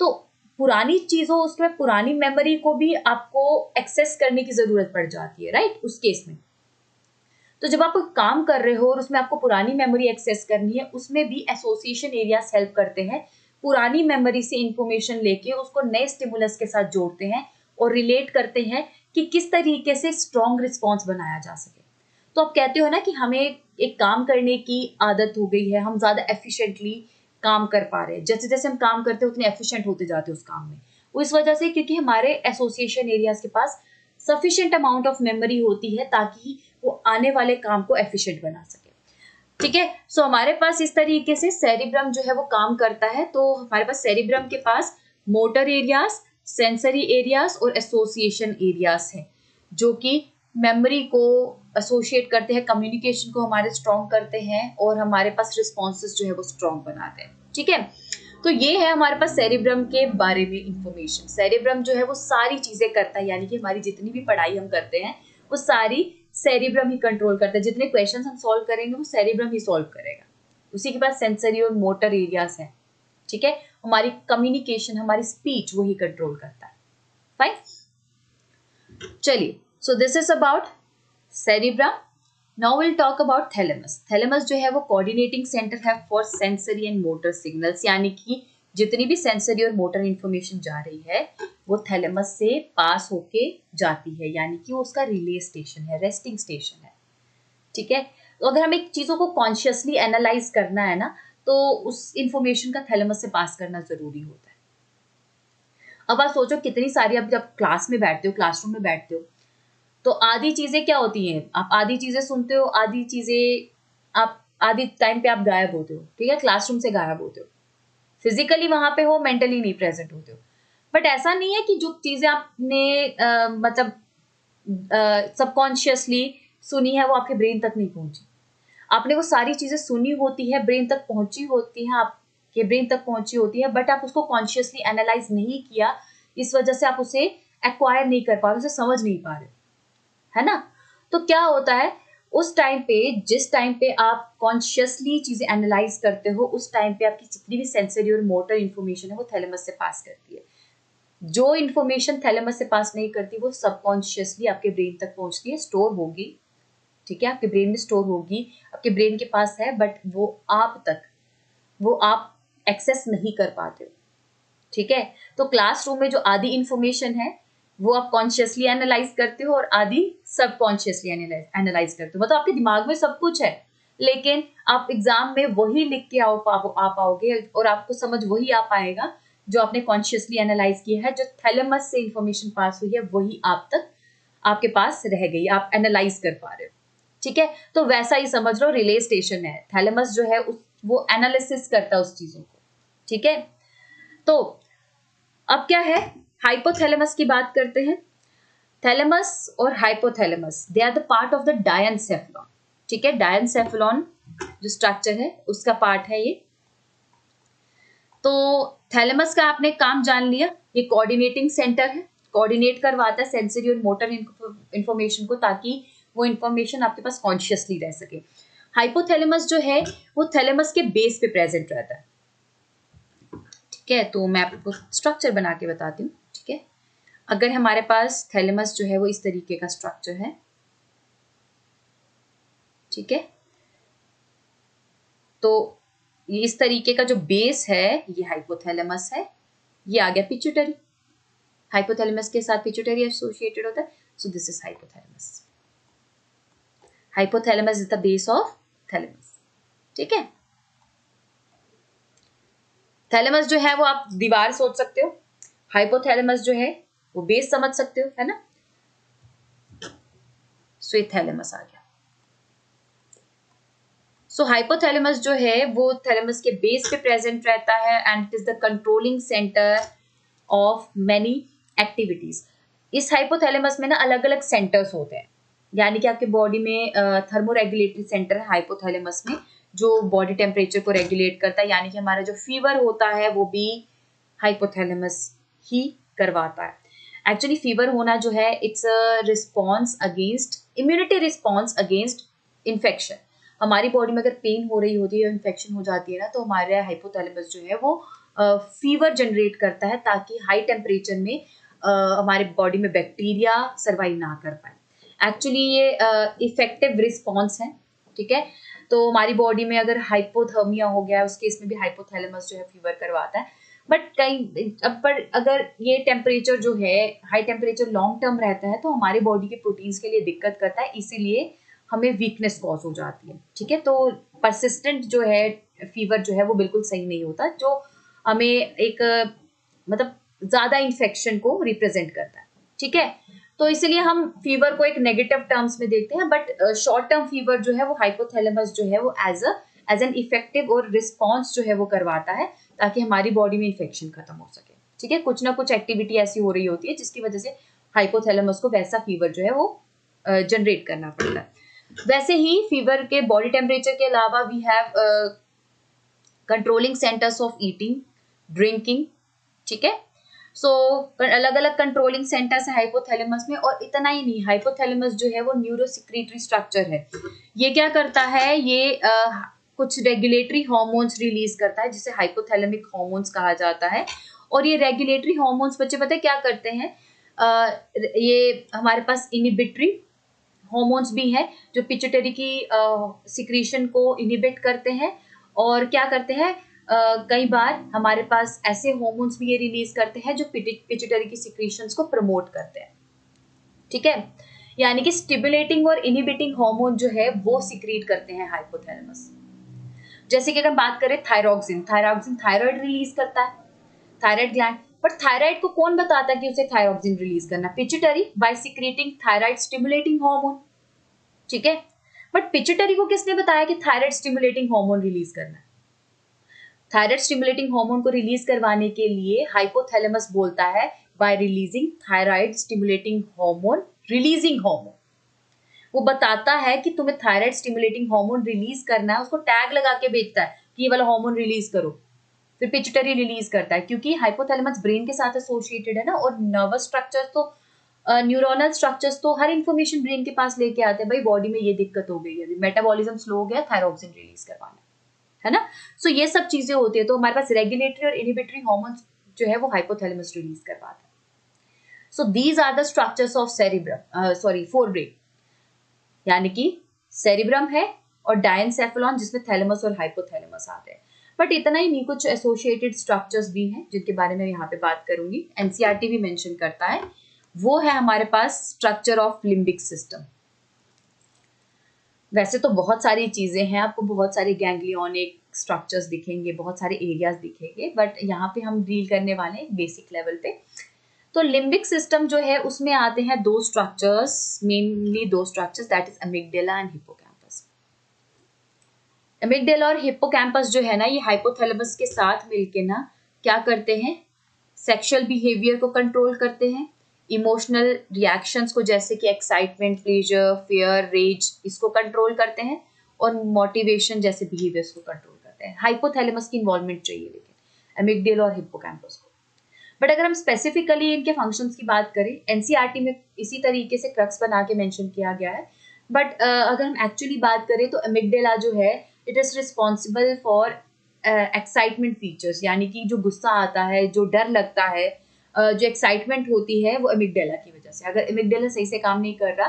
तो पुरानी चीजों, उसमें पुरानी मेमोरी को भी आपको एक्सेस करने की जरूरत पड़ जाती है, राइट, उस केस में। तो जब आप काम कर रहे हो और उसमें आपको पुरानी मेमोरी एक्सेस करनी है, उसमें भी एसोसिएशन एरियाज हेल्प करते हैं। पुरानी मेमोरी से इंफॉर्मेशन लेके उसको नए स्टिमुलस के साथ जोड़ते हैं और रिलेट करते हैं कि किस तरीके से स्ट्रॉन्ग रिस्पॉन्स बनाया जा सके। तो आप कहते हो ना कि हमें एक काम करने की आदत हो गई है, हम ज्यादा एफिशिएंटली काम कर पा रहे हैं, जैसे जैसे हम काम करते हैं उतने एफिशिएंट होते जाते हैं उस काम में। वो इस वजह से क्योंकि हमारे एसोसिएशन एरियाज के पास सफिशिएंट अमाउंट ऑफ मेमोरी होती है ताकि वो आने वाले काम को एफिशिएंट बना सके। ठीक है, सो हमारे पास इस तरीके से सेरिब्रम जो है वो काम करता है। तो हमारे पास सेरिब्रम के पास मोटर एरियाज, सेंसरी एरियाज और एसोसिएशन एरियाज हैं जो कि मेमोरी को एसोसिएट करते हैं, कम्युनिकेशन को हमारे स्ट्रॉन्ग करते हैं और हमारे पास रिस्पॉन्सेस जो है वो स्ट्रॉन्ग बनाते हैं। ठीक है, तो ये है हमारे पास सेरिब्रम के बारे में इंफॉर्मेशन। सेरिब्रम जो है वो सारी चीजें करता है, यानी कि हमारी जितनी भी पढ़ाई हम करते हैं वो सारी सेरिब्रम ही कंट्रोल करता है। जितने क्वेश्चंस हम सॉल्व करेंगे वो सेरिब्रम ही सॉल्व करेगा। उसी के पास सेंसरी और मोटर एरियाज हैं। ठीक है, हमारी कम्युनिकेशन, हमारी स्पीच वही कंट्रोल करता है। फाइन, चलिए, सो this is about cerebrum. Now will talk about thalamus. Thalamus जो है वो कोऑर्डिनेटिंग सेंटर है for sensory and motor signals, यानी कि जितनी भी सेंसरी और मोटर इंफॉर्मेशन जा रही है वो थैलेमस से पास होके जाती है, यानी कि वो उसका रिले स्टेशन है, रेस्टिंग स्टेशन है। ठीक है, तो अगर हमें चीजों को कॉन्शियसली एनालाइज करना है ना तो उस इंफॉर्मेशन का थैलेमस से पास करना जरूरी होता है। अब आप सोचो कितनी सारी, अब जब क्लास में बैठते हो, क्लासरूम में बैठते हो, तो आधी चीजें क्या होती हैं, आप आधी चीजें सुनते हो, आधी चीजें आप आधी टाइम पे आप गायब होते हो। ठीक है, क्लासरूम से गायब होते हो, फिजिकली वहां पे हो, मेंटली नहीं प्रेजेंट होते हो। बट ऐसा नहीं है कि जो चीजें आपने मतलब सबकॉन्शियसली सुनी है वो आपके ब्रेन तक नहीं पहुंची। आपने वो सारी चीजें सुनी होती है, ब्रेन तक पहुंची होती है, आपके ब्रेन तक पहुंची होती है, बट आप उसको कॉन्शियसली एनालाइज नहीं किया, इस वजह से आप उसे एक्वायर नहीं कर पा रहे, उसे समझ नहीं पा रहे, है ना। तो क्या होता है उस टाइम पे, जिस टाइम पे आप कॉन्शियसली चीजें एनालाइज करते हो, उस टाइम पे आपकी जितनी भी सेंसरी और मोटर इंफॉर्मेशन है वो थैलेमस से पास करती है। जो इंफॉर्मेशन थैलेमस से पास नहीं करती वो सबकॉन्शियसली आपके ब्रेन तक पहुंचती है, स्टोर होगी। ठीक है, आपके ब्रेन में स्टोर होगी, आपके ब्रेन के पास है, बट वो आप एक्सेस नहीं कर पाते हो। ठीक है, तो क्लासरूम में जो आधी इंफॉर्मेशन है वो आप कॉन्शियसली एनालाइज करते हो और आधी सबकॉन्शियसली एनालाइज करते हो। मतलब आपके दिमाग में सब कुछ है, लेकिन आप एग्जाम में वही लिख के आ पाओगे और आपको समझ वही आ पाएगा जो आपने कॉन्शियसली एनालाइज किया है। जो थैलेमस से इंफॉर्मेशन पास हुई है वही आप तक आपके पास रह गई, आप एनालाइज कर पा रहे हो। ठीक है, तो वैसा ही समझ लो रिले स्टेशन है। थैलेमस जो है वो एनालिसिस करता है उस चीजों को। ठीक है, तो अब क्या है, हाइपोथैलेमस की बात करते हैं। थैलेमस और hypothalamus they are the part of the diencephalon. ठीक है, डायनसेफलॉन जो स्ट्रक्चर है उसका पार्ट है ये। तो थैलेमस का आपने काम जान लिया, ये कोऑर्डिनेटिंग सेंटर है, कोऑर्डिनेट करवाता है सेंसरी और मोटर इंफॉर्मेशन को ताकि वो इंफॉर्मेशन आपके पास कॉन्शियसली रह सके। हाइपोथैलेमस जो है वो थैलेमस के बेस पे प्रेजेंट रहता है। ठीक है, तो मैं आपको स्ट्रक्चर बना के बताती हूँ। ठीक है, अगर हमारे पास थैलेमस जो है वो इस तरीके का स्ट्रक्चर है। ठीक है, तो ये इस तरीके का जो बेस है ये हाइपोथैलेमस है, ये आ गया पिट्यूटरी। हाइपोथैलेमस के साथ पिट्यूटरी एसोसिएटेड होता है, so this is hypothalamus. Hypothalamus is the base of thalamus. ठीक है, थैलेमस जो है वो आप दीवार सोच सकते हो, हाइपोथैलेमस जो है वो बेस समझ सकते हो, है ना। सो ये थैलेमस आ गया। सो हाइपोथैलेमस जो है वो थैलेमस के बेस पे प्रेजेंट रहता है and it is the controlling centre of many activities. इस हाइपोथैलेमस में ना अलग अलग सेंटर्स होते हैं, यानी कि आपके बॉडी में थर्मोरेगुलेटरी सेंटर है हाइपोथैलेमस में जो बॉडी टेम्परेचर को रेगुलेट करता है, यानी कि हमारा जो फीवर होता है वो भी हाइपोथैलेमस ही करवाता है। एक्चुअली फीवर होना जो है it's a response against immunity, response against infection. हमारी बॉडी में अगर पेन हो रही होती है, इन्फेक्शन हो जाती है ना, तो हमारे हाइपोथैलेमस जो है वो फीवर जनरेट करता है ताकि हाई टेम्परेचर में हमारे बॉडी में बैक्टीरिया सर्वाइव ना कर पाए। एक्चुअली ये इफेक्टिव रिस्पॉन्स है। ठीक है, तो हमारी बॉडी में अगर हाइपोथर्मिया हो गया उस केस में भी हाइपोथैलेमस जो है फीवर करवाता है। बट कई पर अगर ये टेम्परेचर जो है हाई टेम्परेचर लॉन्ग टर्म रहता है तो हमारी बॉडी के प्रोटीन्स के लिए दिक्कत करता है, इसीलिए हमें वीकनेस कॉज हो जाती है। ठीक है, तो परसिस्टेंट जो है फीवर जो है वो बिल्कुल सही नहीं होता, जो हमें एक मतलब ज्यादा इन्फेक्शन को रिप्रेजेंट करता है। ठीक है, तो इसलिए हम फीवर को एक नेगेटिव टर्म्स में देखते हैं, बट शॉर्ट टर्म फीवर जो है वो हाइपोथैलेमस जो है वो एज एन इफेक्टिव और रिस्पॉन्स जो है वो करवाता है ताकि हमारी बॉडी में इन्फेक्शन खत्म हो सके। ठीक है, कुछ ना कुछ एक्टिविटी ऐसी हो रही होती है जिसकी वजह से हाइपोथैलेमस को वैसा फीवर जो है वो जनरेट करना पड़ता है। वैसे ही फीवर के बॉडी टेम्परेचर के अलावा we have controlling centres of eating, drinking. ठीक है, सो अलग अलग कंट्रोलिंग सेंटर्स है हाइपोथैलेमस में। और इतना ही नहीं, हाइपोथैलेमस जो है वो न्यूरोसिक्रीटरी स्ट्रक्चर है। ये क्या करता है, ये कुछ रेगुलेटरी हार्मोन्स रिलीज करता है जिसे हाइपोथैलेमिक हार्मोन्स कहा जाता है। और ये रेगुलेटरी हार्मोन्स बच्चे पता है क्या करते हैं, ये हमारे पास इनिबिटरी हार्मोन्स भी हैं जो पिट्यूटरी की सिक्रीशन को इनिबिट करते हैं। और क्या करते हैं, कई बार हमारे पास ऐसे हार्मोन्स भी ये रिलीज करते हैं जो पिट्यूटरी की सिक्रीशंस को प्रमोट करते हैं। ठीक है, यानी कि स्टिमुलेटिंग और इनिबिटिंग हार्मोन जो है वो सिक्रीट करते हैं हाइपोथैलेमस। जैसे कि अगर बात करें थायरॉक्सिन, थायरॉक्सिन थायराइड रिलीज करता है, थायराइड ग्लैंड। बट थायराइड को कौन बताता है कि उसे थायरॉक्सिन रिलीज करना, pituitary by secreting thyroid stimulating hormone. ठीक है, बट पिट्यूटरी को किसने बताया कि थायराइड स्टिमुलेटिंग हार्मोन रिलीज करना है। थायराइड स्टिमुलेटिंग हार्मोन को रिलीज करवाने के लिए हाइपोथैलेमस बोलता है bye releasing thyroid stimulating hormone releasing hormone. वो बताता है कि तुम्हें थायराइड स्टिमुलेटिंग हार्मोन रिलीज करना है, उसको टैग लगा के भेजता है कि ये वाला हार्मोन रिलीज करो। फिर पिट्यूटरी रिलीज करता है, क्योंकि हाइपोथैलेमस ब्रेन के साथ एसोसिएटेड है ना, और नर्वस स्ट्रक्चर तो न्यूरोनल स्ट्रक्चर्स तो हर इंफॉर्मेशन ब्रेन के पास लेके आते हैं, भाई बॉडी में ये दिक्कत हो गई है, मेटाबॉलिज्म स्लो हो गया, थायरॉक्सिन रिलीज करवाना है ना। सो ये सब चीजें होती है। तो हमारे पास रेगुलेटरी और इनिबिटरी हार्मोन्स जो है वो हाइपोथैलेमस रिलीज करवाता है। So these are the structures of cerebrum, forebrain, यानी कि सेरिब्रम है और डायनसेफेलॉन जिसमें थैलेमस और हाइपोथैलेमस आते हैं। बट इतना ही नहीं, कुछ एसोसिएटेड स्ट्रक्चर्स भी हैं जिनके बारे में यहाँ पे बात करूंगी, एनसीईआरटी भी मेंशन करता है। वो है हमारे पास स्ट्रक्चर ऑफ लिम्बिक सिस्टम। वैसे तो बहुत सारी चीजें हैं, आपको बहुत सारे गैंग्लियोनिक स्ट्रक्चर्स दिखेंगे, बहुत सारे एरियाज दिखेंगे, बट यहाँ पे हम डील करने वाले हैं बेसिक लेवल पे। तो लिम्बिक सिस्टम जो है उसमें आते हैं दो स्ट्रक्चर्स, मेनली दो structures, that is amygdala and hippocampus. Amygdala और हिप्पोकैम्पस जो है ना, ये हाइपोथैलेमस के साथ मिलके ना क्या करते हैं, सेक्सुअल बिहेवियर को कंट्रोल करते हैं, इमोशनल रिएक्शंस को जैसे कि एक्साइटमेंट, प्लेजर, फियर, रेज, इसको कंट्रोल करते हैं, और मोटिवेशन जैसे बिहेवियर्स को कंट्रोल करते हैं। हाइपोथैलेमस की इन्वॉल्वमेंट चाहिए लेकिन अमिगडाला और हिप्पोकैम्पस को। बट अगर हम स्पेसिफिकली इनके फंक्शंस की बात करें, एनसीईआरटी में इसी तरीके से क्रक्स बना के मेंशन किया गया है। बट अगर हम एक्चुअली बात करें तो अमिगडाला जो है it is responsible for excitement features, यानी कि जो गुस्सा आता है, जो डर लगता है, जो एक्साइटमेंट होती है, वो अमिगडाला की वजह से। अगर अमिगडाला सही से काम नहीं कर रहा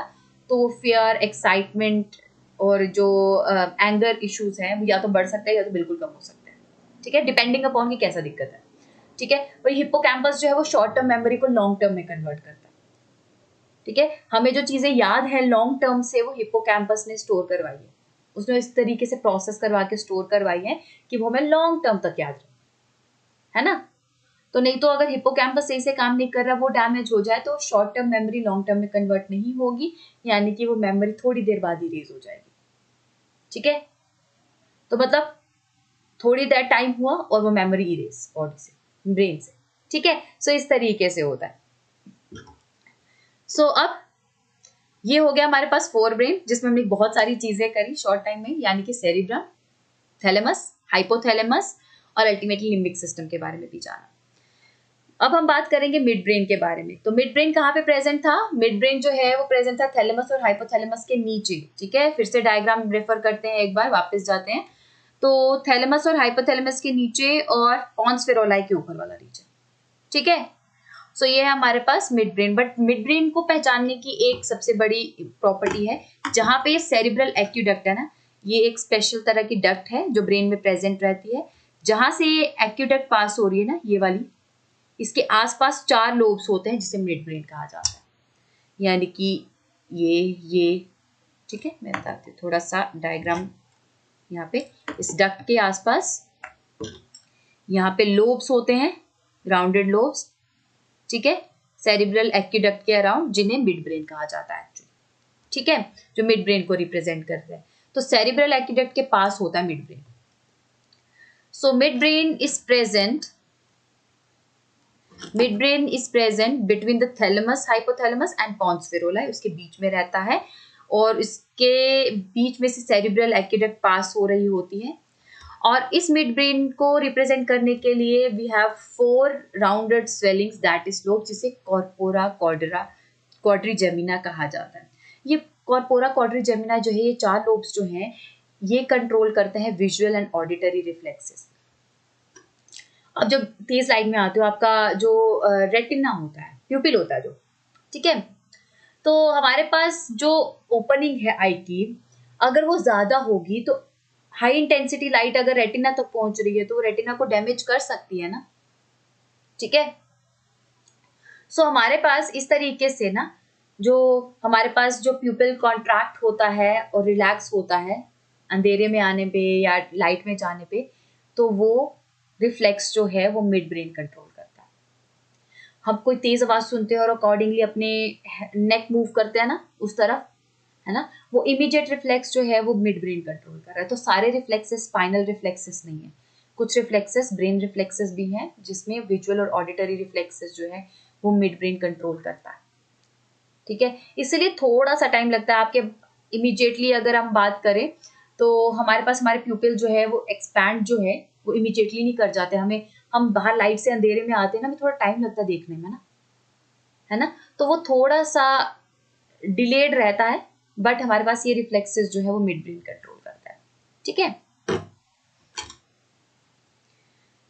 तो फियर, एक्साइटमेंट और जो एंगर इश्यूज हैं वो या तो बढ़ सकते हैं या तो बिल्कुल कम हो सकते हैं। ठीक है, डिपेंडिंग अपॉन की कैसा दिक्कत है। ठीक है, वही हिप्पोकैम्पस जो है वो शॉर्ट टर्म मेमोरी को लॉन्ग टर्म में कन्वर्ट करता है। ठीक है, हमें जो चीजें याद है लॉन्ग टर्म से वो हिप्पोकैम्पस ने स्टोर करवाई है, उसने इस तरीके से प्रोसेस करवा के स्टोर करवाई है कि वो हमें लॉन्ग टर्म तक याद रहे, है ना। तो नहीं तो अगर हिप्पोकैम्पस सही से काम नहीं कर रहा, वो डैमेज हो जाए तो short term memory long term में कन्वर्ट नहीं होगी, यानी कि वो मेमोरी थोड़ी देर बाद ही रेज हो जाएगी। ठीक है, तो मतलब थोड़ी देर टाइम हुआ और वो मेमोरी इरेज बॉडी से, ब्रेन से। ठीक है, सो इस तरीके से होता है। सो अब ये हो गया हमारे पास फोर ब्रेन, जिसमें हमने बहुत सारी चीजें करी शॉर्ट टाइम में, यानी कि सेरिब्रम, थैलेमस, हाइपोथैलेमस और अल्टीमेटली लिम्बिक सिस्टम के बारे में भी जाना। अब हम बात करेंगे मिड ब्रेन के बारे में। तो मिड ब्रेन कहाँ पे प्रेजेंट था, मिड ब्रेन जो है वो प्रेजेंट था थैलेमस और हाइपोथैलेमस के नीचे। ठीक है, फिर से डायग्राम रेफर करते हैं, एक बार वापस जाते हैं। तो थैलेमस और हाइपोथैलेमस के नीचे और पॉन्स फेरोलाई के ऊपर वाला रीजन। ठीक है, सो ये है हमारे पास midbrain. But midbrain को पहचानने की एक सबसे बड़ी प्रॉपर्टी है, जहां पे सेरिब्रल एक्यूडक्ट है ना, ये एक स्पेशल तरह की डक्ट है जो ब्रेन में प्रेजेंट रहती है। जहां से ये एक्यूडक्ट पास हो रही है ना, ये वाली, इसके आसपास 4 लोब्स होते हैं जिसे मिड ब्रेन कहा जाता है, यानी कि ये। ठीक है, मैं बताती हूँ थोड़ा सा डायग्राम। यहाँ पे इस डक्ट के आसपास यहाँ पे लोब्स होते हैं, राउंडेड लोब्स। ठीक है, सेरिब्रल एक्विडक्ट के अराउंड, जिन्हें मिड ब्रेन कहा जाता है एक्चुअली, ठीक है, जो मिड ब्रेन को रिप्रेजेंट करते हैं। तो सेरिब्रल एक्विडक्ट के पास होता है midbrain. So midbrain is present between the thalamus, hypothalamus and pons varolii, उसके बीच में रहता है, और इसके बीच में से सेरिब्रल एक्विडक्ट पास हो रही होती है। और इस मिड ब्रेन को रिप्रेजेंट करने के लिए we have 4 rounded swellings that is lobe, जिसे कॉर्पोरा क्वाड्रिजेमिना कहा जाता है। ये कॉर्पोरा क्वाड्रिजेमिना जो है, ये 4 लोब्स जो हैं, ये कंट्रोल करते हैं विजुअल एंड ऑडिटरी रिफ्लेक्सेस। अब जब तेज लाइट में आते हो, आपका जो रेटिना होता है, प्यूपिल होता है जो, ठीक है, तो हमारे पास जो ओपनिंग है आई की, अगर वो ज्यादा होगी तो हाई इंटेंसिटी लाइट अगर रेटिना तक पहुंच रही है तो वो रेटिना को डैमेज कर सकती है ना, ठीक है। सो हमारे पास इस तरीके से ना, जो हमारे पास जो प्यूपिल कॉन्ट्रैक्ट होता है और रिलैक्स होता है अंधेरे में आने पे या लाइट में जाने पे, तो वो रिफ्लेक्स जो है वो मिड ब्रेन कंट्रोल करता है। हम कोई तेज आवाज सुनते हैं और अकॉर्डिंगली अपने नेक मूव करते हैं ना उस तरफ, है ना, वो इमीडिएट रिफ्लेक्स जो है वो मिड ब्रेन कंट्रोल कर रहा है। तो सारे रिफ्लेक्सेस स्पाइनल रिफ्लेक्सेस नहीं है, कुछ रिफ्लेक्सेस ब्रेन रिफ्लेक्सेस भी हैं, जिसमें विजुअल और ऑडिटरी रिफ्लेक्सेस जो है वो मिड ब्रेन कंट्रोल करता है, ठीक है। इसलिए थोड़ा सा टाइम लगता है आपके, इमीडिएटली अगर हम बात करें तो हमारे पास हमारे प्यूपिल जो है वो एक्सपैंड जो है वो इमीडिएटली नहीं कर जाते। हम बाहर लाइट से अंधेरे में आते हैं ना, थोड़ा टाइम लगता है देखने में ना, है ना, तो वो थोड़ा सा डिलेड रहता है, बट हमारे पास ये रिफ्लेक्सेस जो है वो मिड ब्रेन कंट्रोल करता है, ठीक है।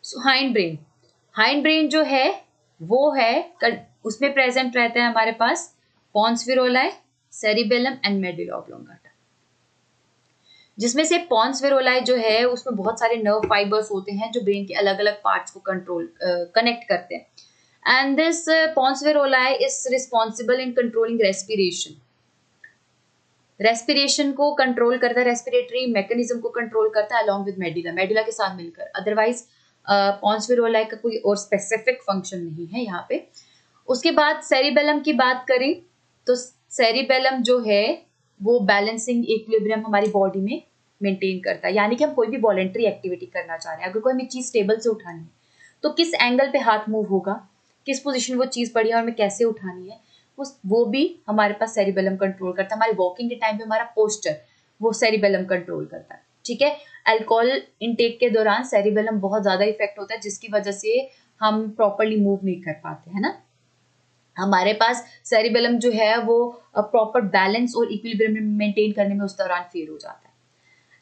सो हाइंड ब्रेन जो है वो है उसमें प्रेजेंट रहते हैं हमारे पास Pond's विरोलाई, cerebellum and medulla oblongata. जिसमें से पॉन्स विरोलाई जो है उसमें बहुत सारे नर्व फाइबर्स होते हैं जो ब्रेन के अलग अलग पार्ट्स को कनेक्ट करते हैं। And this pons varolii is responsible in controlling respiration को कंट्रोल करता है, रेस्पिरेटरी मैकेनिज्म को कंट्रोल करता है अलॉन्ग विद मेडुला के साथ मिलकर। अदरवाइज पॉन्स विरोलाई का कोई और स्पेसिफिक फंक्शन नहीं है यहाँ पे। उसके बाद सेरिबेलम की बात करें तो सेरिबेलम जो है वो बैलेंसिंग इक्विलिब्रियम हमारी बॉडी में मेंटेन करता है। यानी कि हम कोई भी वॉलेंट्री एक्टिविटी करना चाह रहे हैं, अगर कोई हमें चीज टेबल से उठानी है तो किस एंगल पे हाथ मूव होगा, किस पोजीशन वो चीज पड़ी है और हमें कैसे उठानी है, वो भी हमारे पास सेरिबेलम कंट्रोल करता है। हमारे वॉकिंग के टाइम पे हमारा पोस्चर वो सेरिबेलम कंट्रोल करता है, ठीक है। अल्कोहल इनटेक के दौरान सेरिबेलम बहुत ज्यादा इफेक्ट होता है, जिसकी वजह से हम प्रॉपरली मूव नहीं कर पाते, है ना। हमारे पास सेरिबेलम जो है वो प्रॉपर बैलेंस और इक्विलिब्रियम मेंटेन करने में उस दौरान फेल हो जाता है,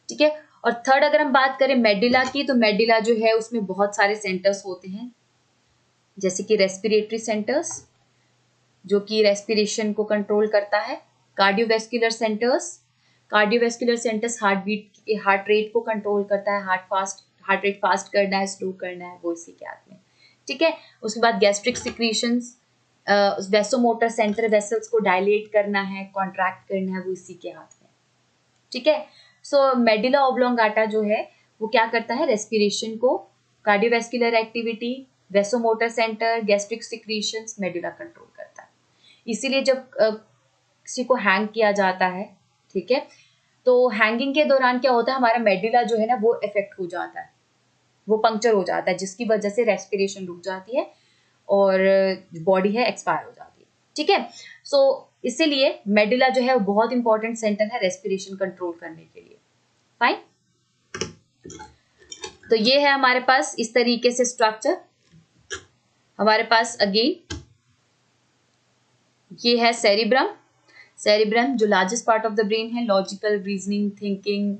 ठीक है। और थर्ड अगर हम बात करें मेडुला की, तो मेडुला जो है उसमें बहुत सारे सेंटर्स होते हैं, जैसे कि रेस्पिरेटरी सेंटर्स जो कि रेस्पिरेशन को कंट्रोल करता है, कार्डियोवैस्कुलर सेंटर्स हार्ट रेट को कंट्रोल करता है, हार्ट रेट फास्ट करना है स्लो करना है वो इसी के हाथ में, ठीक है। उसके बाद gastric secretions, vasomotor centre vessels को डायलेट करना है, कॉन्ट्रैक्ट करना है, वो इसी के हाथ में, ठीक है। सो मेडुला ऑब्लोंगाटा जो है वो क्या करता है, रेस्पिरेशन को, cardiovascular activity, vasomotor centre, gastric secretions, medulla control करता है। इसीलिए जब किसी को हैंग किया जाता है, ठीक है, तो हैंगिंग के दौरान क्या होता है, हमारा मेडुला जो है ना वो इफेक्ट हो जाता है, वो पंक्चर हो जाता है, जिसकी वजह से रेस्पिरेशन रुक जाती है और बॉडी है एक्सपायर हो जाती है, ठीक है। सो इसीलिए मेडुला जो है वो बहुत इंपॉर्टेंट सेंटर है रेस्पिरेशन कंट्रोल करने के लिए, फाइन। तो ये है हमारे पास इस तरीके से स्ट्रक्चर। हमारे पास अगेन ये है सेरिब्रम जो largest part of the brain है, लॉजिकल रीजनिंग थिंकिंग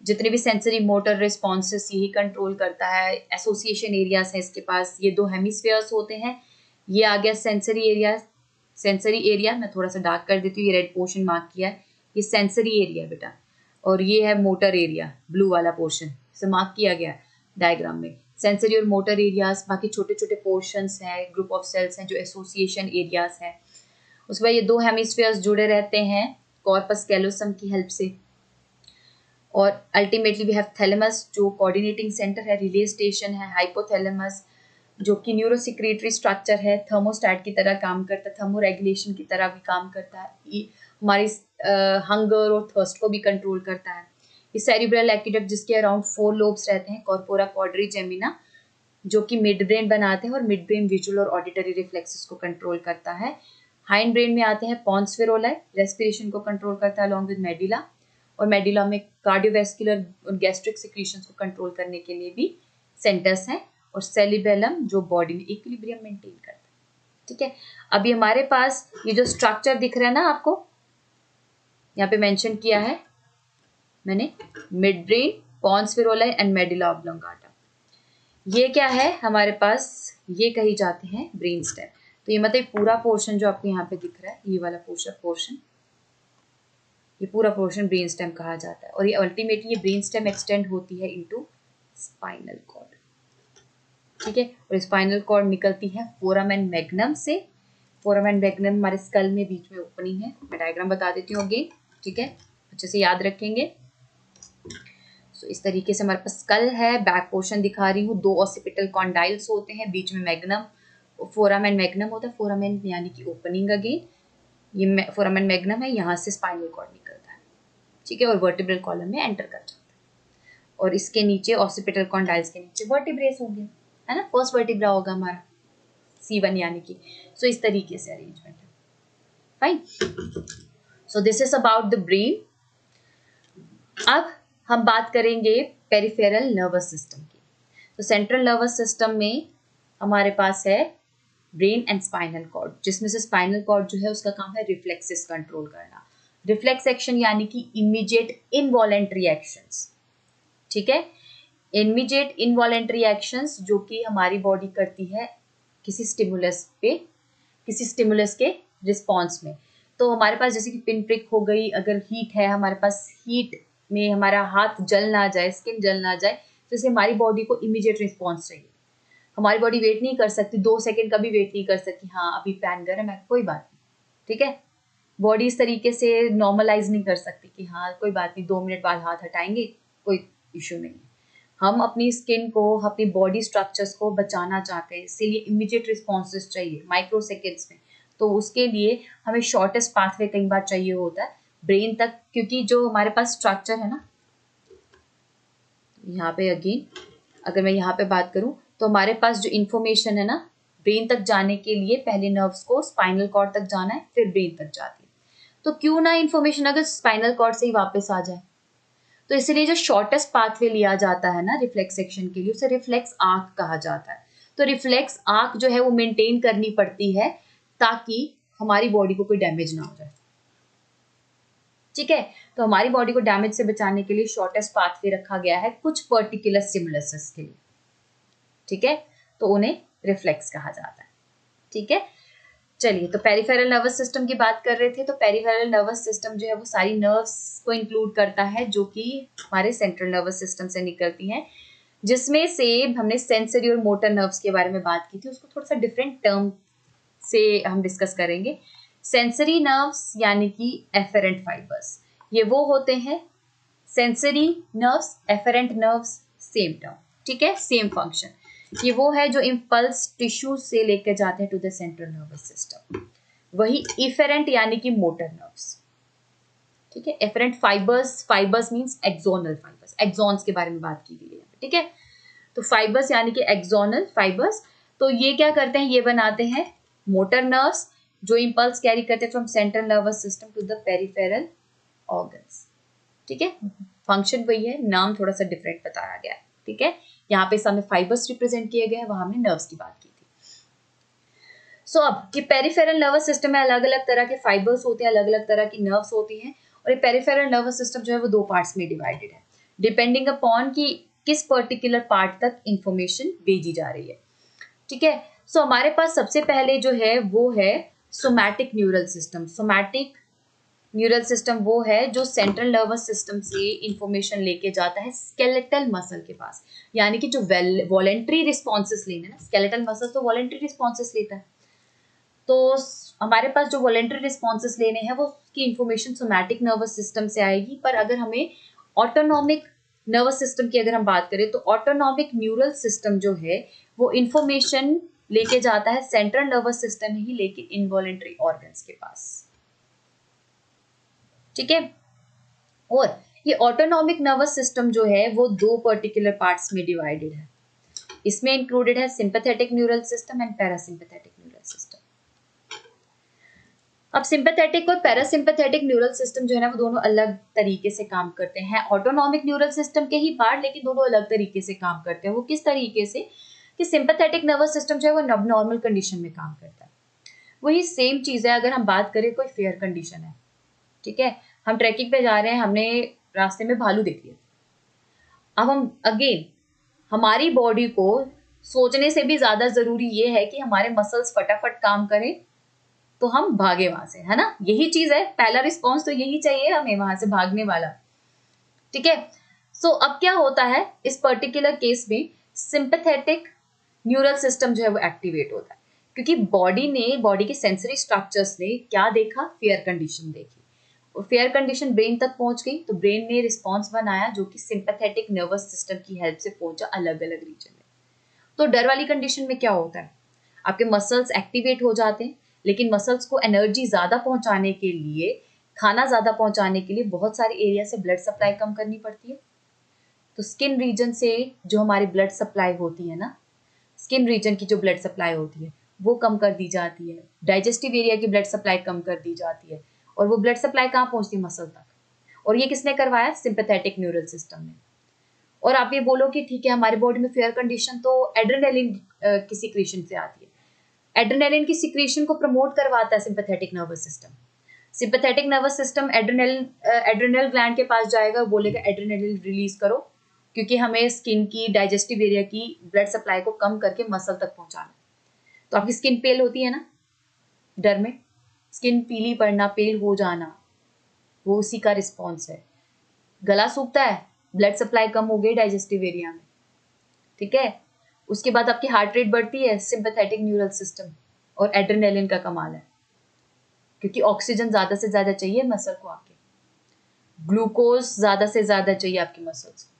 जितने भी सेंसरी मोटर रिस्पॉन्सेस यही कंट्रोल करता है। एसोसिएशन एरियाज है इसके पास, ये 2 हेमिस्फीयर्स होते हैं। ये आ गया सेंसरी एरिया, मैं थोड़ा सा डार्क कर देती हूँ, ये रेड पोर्शन मार्क किया है, ये सेंसरी एरिया बेटा, और ये है मोटर एरिया, ब्लू वाला पोर्शन से मार्क किया गया डायग्राम में। सेंसरी और मोटर एरियाज, बाकी छोटे छोटे पोर्शंस हैं, ग्रुप ऑफ सेल्स हैं जो एसोसिएशन एरियाज हैं। उसके बाद ये 2 हेमिस्फीयर्स जुड़े रहते हैं कॉर्पस कैलोसम की हेल्प से। और अल्टीमेटली वी हैव थैलेमस जो कोऑर्डिनेटिंग सेंटर है, रिले स्टेशन है, हाइपोथैलेमस जो कि न्यूरोसिक्रेटरी स्ट्रक्चर है, थर्मोस्टैट की तरह काम करता है, थर्मो रेगुलेशन की तरह भी काम करता है, ये हमारी हंगर और थर्स्ट को भी कंट्रोल करता है। ये सेरिब्रल एक्टिडक्ट जिसके अराउंड 4 लोब्स रहते हैं, कॉर्पोरा क्वाड्रिजेमिना, जो कि मिड ब्रेन बनाते हैं और मिड ब्रेन विजुअल और ऑडिटरी रिफ्लेक्सेस को कंट्रोल करता है। हाइंड ब्रेन में आते हैं पॉन्स फेरोलाई, रेस्पिरेशन को कंट्रोल करता है अलॉन्ग विद मेडिला, और मेडिला में कार्डियोवैस्कुलर और गैस्ट्रिक सिक्रीशंस को कंट्रोल करने के लिए भी सेंटर्स हैं, और सेरिबेलम जो बॉडी में इक्विलिब्रियम मेंटेन करता है। ठीक है, अभी हमारे पास ये जो स्ट्रक्चर दिख रहा है ना आपको, यहाँ पे मेंशन किया है मैंने, midbrain, pons varolii and medulla oblongata. ये क्या है हमारे पास, ये कही जाते हैं ब्रेन स्टेम। तो ये मतलब पूरा पोर्शन जो आपको यहाँ पे दिख रहा है, ये वाला पोर्शन, ये पूरा पोर्शन ब्रेन स्टेम कहा जाता है। और ये अल्टीमेटली ये ब्रेन स्टेम एक्सटेंड होती है इनटू स्पाइनल कॉर्ड। ठीक है, और स्पाइनल कॉर्ड निकलती है फोरामेन मैग्नम से। फोरामेन मैग्नम हमारे स्कल में बीच में ओपनिंग है, मैं डायग्राम बता देती हूँ अगेन। ठीक है, अच्छे से याद रखेंगे। सो इस तरीके से हमारे पास स्कल है, बैक पोर्शन दिखा रही हूँ, 2 ऑसिपिटल कॉन्डाइल्स होते हैं, बीच में मैग्नम, फोरामेन मैग्नम होता है, फोरामेन यानी कि ओपनिंग अगेन, ये फोरामेन मैग्नम है, यहाँ से स्पाइनल कॉर्ड निकलता है। ठीक है, और वर्टिब्रल कॉलम में एंटर कर जाता है, और इसके नीचे ऑसिपिटल कॉन्डाइल्स के नीचे वर्टिब्रेस होंगे, है ना, फर्स्ट वर्टिब्रा होगा हमारा C1 यानी कि। सो इस तरीके से अरेंजमेंट है। Fine, so this is about the brain. अब हम बात करेंगे पेरिफेरल नर्वस सिस्टम की। तो सेंट्रल नर्वस सिस्टम में हमारे पास है ब्रेन एंड स्पाइनल कॉर्ड, जिसमें से स्पाइनल कॉर्ड जो है उसका काम है रिफ्लेक्सेस कंट्रोल करना। रिफ्लेक्स एक्शन यानी कि इमीडिएट इनवॉलेंट्री एक्शंस। ठीक है, इमीडिएट इनवॉलेंट्री एक्शंस जो कि हमारी बॉडी करती है किसी स्टिमुलस पे, किसी स्टिमुलस के रिस्पॉन्स में। तो हमारे पास जैसे कि पिन प्रिक हो गई, अगर हीट है हमारे पास, हीट में हमारा हाथ जल ना जाए, स्किन जल ना जाए, तो इससे हमारी बॉडी को इमीडिएट रिस्पॉन्स चाहिए। हमारी बॉडी वेट नहीं कर सकती, 2 सेकंड का भी वेट नहीं कर सकती, हाँ अभी पैन गर्म है कोई बात नहीं। ठीक है, बॉडी इस तरीके से नॉर्मलाइज नहीं कर सकती कि हाँ कोई बात नहीं 2 मिनट बाद हाथ हटाएंगे, कोई इशू नहीं है। हम अपनी स्किन को, अपनी बॉडी स्ट्रक्चर्स को बचाना चाहते हैं, इसीलिए इमीडिएट रिस्पॉन्सेस चाहिए माइक्रो सेकेंड्स में। तो उसके लिए हमें शॉर्टेस्ट पाथवे कई बार चाहिए होता है ब्रेन तक, क्योंकि जो हमारे पास स्ट्रक्चर है ना, यहाँ पे अगेन अगर मैं यहाँ पे बात करूँ तो हमारे पास जो इन्फॉर्मेशन है ना, ब्रेन तक जाने के लिए पहले नर्व्स को स्पाइनल कॉर्ड तक जाना है, फिर ब्रेन तक जाती है। तो क्यों ना इन्फॉर्मेशन अगर स्पाइनल कॉर्ड से ही वापस आ जाए, तो इसलिए जो शॉर्टेस्ट पाथवे लिया जाता है ना रिफ्लेक्स एक्शन के लिए, उसे रिफ्लेक्स आर्क कहा जाता है। तो रिफ्लेक्स आर्क जो है वो मेंटेन करनी पड़ती है ताकि हमारी बॉडी को कोई डैमेज ना हो जाए। ठीक है, तो हमारी बॉडी को डैमेज से बचाने के लिए शॉर्टेस्ट पाथवे रखा गया है कुछ पर्टिकुलर स्टिमुलसेस के लिए। ठीक है, तो उन्हें रिफ्लेक्स कहा जाता है। ठीक है, चलिए, तो पेरिफेरल नर्वस सिस्टम की बात कर रहे थे। तो पेरिफेरल नर्वस सिस्टम जो है वो सारी नर्व्स को इंक्लूड करता है जो कि हमारे सेंट्रल नर्वस सिस्टम से निकलती हैं, जिसमें से हमने सेंसरी और मोटर नर्व्स के बारे में बात की थी, उसको थोड़ा सा डिफरेंट टर्म से हम डिस्कस करेंगे। सेंसरी नर्व्स यानी कि एफेरेंट फाइबर्स, ये वो होते हैं sensory nerves, efferent nerves same term. ठीक है, सेम फंक्शन। ये वो है जो इम्पल्स टिश्यू से लेकर जाते हैं to the central nervous system. वही इफेरेंट यानी कि मोटर नर्व्स। ठीक है, efferent fibres, fibres means axonal fibres, axons के बारे में बात की गई है। ठीक है, तो फाइबर्स यानी कि एक्सोनल फाइबर्स, तो ये क्या करते हैं, ये बनाते हैं मोटर नर्व्स जो इम्पल्स कैरी करते हैं from central nervous system to the peripheral organs. ठीक है, फंक्शन वही है, नाम थोड़ा सा डिफरेंट बताया गया है। ठीक है, यहाँ पे सामने फाइबर्स रिप्रेजेंट किए गए हैं, वहां हमने नर्व्स की बात की थी। सो अब ये पेरिफेरल नर्वस सिस्टम में अलग अलग तरह के फाइबर्स होते हैं, अलग अलग तरह की नर्व्स होती हैं, और ये पेरिफेरल नर्वस सिस्टम जो है वो 2 पार्ट्स में डिवाइडेड है, डिपेंडिंग अपॉन कि किस पर्टिकुलर पार्ट तक इंफॉर्मेशन भेजी जा रही है। ठीक है, सो हमारे पास सबसे पहले जो है वो है somatic neural system. Somatic neural system वो है जो सेंट्रल नर्वस सिस्टम से इंफॉर्मेशन लेके जाता है स्केलेटल मसल के पास, यानी कि जो वॉलेंट्री रिस्पॉन्सेस लेना है, स्केलेटल मसल तो वॉलेंट्री रिस्पॉन्सेस लेता है, तो हमारे पास जो वॉलेंट्री रिस्पॉन्सेस लेने हैं वो की इंफॉर्मेशन सोमैटिक नर्वस सिस्टम से आएगी। पर अगर हमें ऑटोनॉमिक नर्वस सिस्टम की अगर हम बात करें तो ऑटोनॉमिक न्यूरल सिस्टम जो है वो इंफॉर्मेशन लेके जाता है सेंट्रल नर्वस सिस्टम ही, लेकिन इनवॉलेंट्री ऑर्गन्स के पास। ठीक है। और ये ऑटोनॉमिक नर्वस सिस्टम जो है वो दो पर्टिकुलर पार्ट्स में डिवाइडेड है। इसमें इंक्लूडेड है sympathetic neural system and parasympathetic neural system. अब सिंपैथेटिक और पैरासिम्पैथेटिक न्यूरल सिस्टम जो है ना वो दोनों अलग तरीके से काम करते हैं। ऑटोनॉमिक न्यूरल सिस्टम के ही पार्ट, लेकिन दोनों अलग तरीके से काम करते हैं। वो किस तरीके से कि सिंपैथेटिक नर्वस सिस्टम जो है वो नॉर्मल कंडीशन में काम करता है। वही सेम चीज है अगर हम बात करें कोई फेयर कंडीशन है, ठीक है, हम ट्रैकिंग पे जा रहे हैं, हमने रास्ते में भालू देख लिया, अब हम अगेन हमारी बॉडी को सोचने से भी ज्यादा जरूरी ये है कि हमारे मसल्स फटाफट काम करें तो हम भागे वहां से, है ना, यही चीज है, पहला रिस्पॉन्स तो यही चाहिए हमें वहां से भागने वाला। ठीक है। सो अब क्या होता है इस पर्टिकुलर केस में, सिंपैथेटिक न्यूरल सिस्टम जो है वो एक्टिवेट होता है, क्योंकि बॉडी के सेंसरी स्ट्रक्चर्स ने क्या देखा, फेयर कंडीशन देखी, और फेयर कंडीशन ब्रेन तक पहुंच गई तो ब्रेन ने रिस्पॉन्स बनाया जो कि सिंपैथेटिक नर्वस सिस्टम की हेल्प से पहुंचा अलग अलग रीजन में। तो डर वाली कंडीशन में क्या होता है, आपके मसल्स एक्टिवेट हो जाते हैं, लेकिन मसल्स को एनर्जी ज्यादा पहुंचाने के लिए, खाना ज्यादा पहुंचाने के लिए बहुत सारे एरिया से ब्लड सप्लाई कम करनी पड़ती है। तो स्किन रीजन से जो हमारी ब्लड सप्लाई होती है ना, स्किन रीजन की जो ब्लड सप्लाई होती है वो कम कर दी जाती है, डाइजेस्टिव एरिया की ब्लड सप्लाई कम कर दी जाती है, और वो ब्लड सप्लाई कहाँ पहुंचती है, मसल तक। और ये किसने करवाया, सिंपैथेटिक न्यूरल सिस्टम ने। और आप ये बोलो कि ठीक है हमारे बॉडी में फेयर कंडीशन तो एड्रेनालिन की सिक्रीशन से आती है, एड्रेनालिन की सिक्रीशन को प्रमोट करवाता है sympathetic nervous system. Sympathetic nervous system adrenal gland के पास जाएगा, बोलेगा एड्रेनालिन रिलीज करो, क्योंकि हमें स्किन की डाइजेस्टिव एरिया की ब्लड सप्लाई को कम करके मसल तक पहुंचाना। तो आपकी स्किन पेल होती है ना डर में, स्किन पीली पड़ना, पेल हो जाना, वो उसी का रिस्पॉन्स है। गला सूखता है, ब्लड सप्लाई कम हो गई डाइजेस्टिव एरिया में, ठीक है। उसके बाद आपकी हार्ट रेट बढ़ती है, सिंपैथेटिक न्यूरल सिस्टम और एड्रेनालिन का कमाल है, क्योंकि ऑक्सीजन ज्यादा से ज्यादा चाहिए मसल को, आपके ग्लूकोज ज्यादा से ज्यादा चाहिए आपके मसल्स को।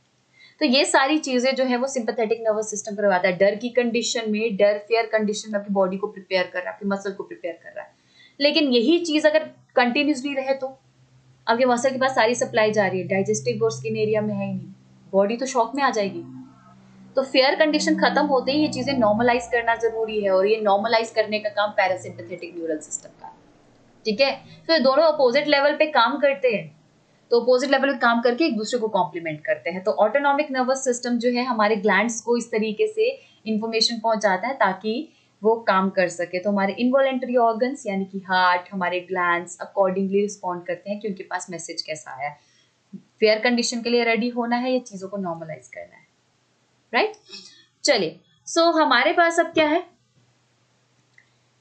तो ये सारी चीजें जो है वो सिंपैथेटिक नर्वस सिस्टम करवाता है। डर की कंडीशन में, डर फेयर कंडीशन में आपकी बॉडी को प्रिपेयर कर रहा है, आपके मसल को प्रिपेयर कर रहा है। लेकिन यही चीज अगर कंटिन्यूसली रहे तो आपके मसल के पास सारी सप्लाई जा रही है, डाइजेस्टिव और स्किन एरिया में है ही नहीं, बॉडी तो शॉक में आ जाएगी। तो फेयर कंडीशन खत्म होते ही ये चीजें नॉर्मलाइज करना जरूरी है, और ये नॉर्मलाइज करने का काम पैरासिम्पैथेटिक न्यूरल सिस्टम का, ठीक है। तो ये दोनों अपोजिट लेवल पे काम करते हैं, तो अपोजिट लेवल पे काम करके एक दूसरे को कॉम्प्लीमेंट करते हैं। तो ऑटोनॉमिक नर्वस सिस्टम जो है हमारे ग्लैंड्स को इस तरीके से इंफॉर्मेशन पहुंचाता है ताकि वो काम कर सके। तो हमारे इनवॉलेंटरी ऑर्गन्स यानी कि हार्ट, हमारे ग्लैंड्स अकॉर्डिंगली रिस्पॉन्ड करते हैं कि उनके पास मैसेज कैसा आया, फेयर कंडीशन के लिए रेडी होना है या चीजों को नॉर्मलाइज करना है, राइट। चलिए, सो हमारे पास अब क्या है,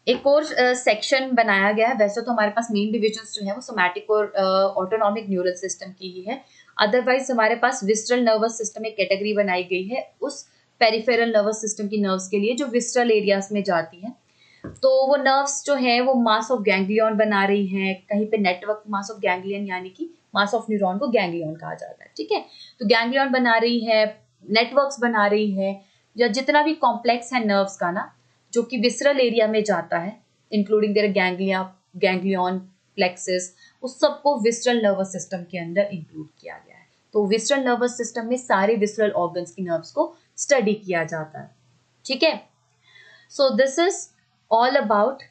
एक और सेक्शन बनाया गया है। वैसे तो हमारे पास मेन डिविजन्स जो है वो सोमैटिक और ऑटोनॉमिक न्यूरल सिस्टम की ही है, अदरवाइज हमारे पास विस्ट्रल नर्वस सिस्टम एक कैटेगरी बनाई गई है उस पेरिफेरल नर्वस सिस्टम की नर्व्स के लिए जो विस्ट्रल एरियाज में जाती हैं। तो वो नर्व्स जो है वो मास ऑफ गैंग्लियन बना रही हैं, कहीं पे नेटवर्क मास ऑफ गैंग्लियन यानी कि मास ऑफ न्यूरॉन को गैंग्लियन कहा जाता है, ठीक है। तो गैंग्लियन बना रही है, नेटवर्क्स बना रही है, या जितना भी कॉम्प्लेक्स है नर्व्स का ना जो कि विसरल एरिया में जाता है, इंक्लूडिंग देयर गैंग्लियन प्लेक्सिस, उस सबको विसरल नर्वस सिस्टम के अंदर इंक्लूड किया गया है। तो विसरल नर्वस सिस्टम में सारे विसरल ऑर्गन्स की नर्व्स को स्टडी किया जाता है, ठीक है। So this is all about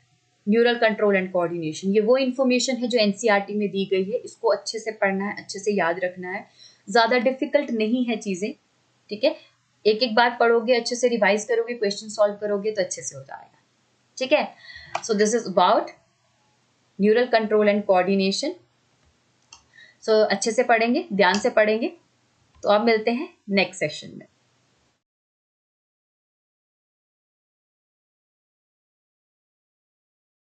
neural control and coordination. ये वो इन्फॉर्मेशन है जो एनसीईआरटी में दी गई है, इसको अच्छे से पढ़ना है, अच्छे से याद रखना है, ज्यादा डिफिकल्ट नहीं है चीजें, ठीक है। एक एक बार पढ़ोगे, अच्छे से रिवाइज करोगे, क्वेश्चन सॉल्व करोगे तो अच्छे से हो जाएगा, ठीक है। So this is about neural control and coordination. So अच्छे से पढ़ेंगे, ध्यान से पढ़ेंगे, तो अब मिलते हैं नेक्स्ट सेशन में।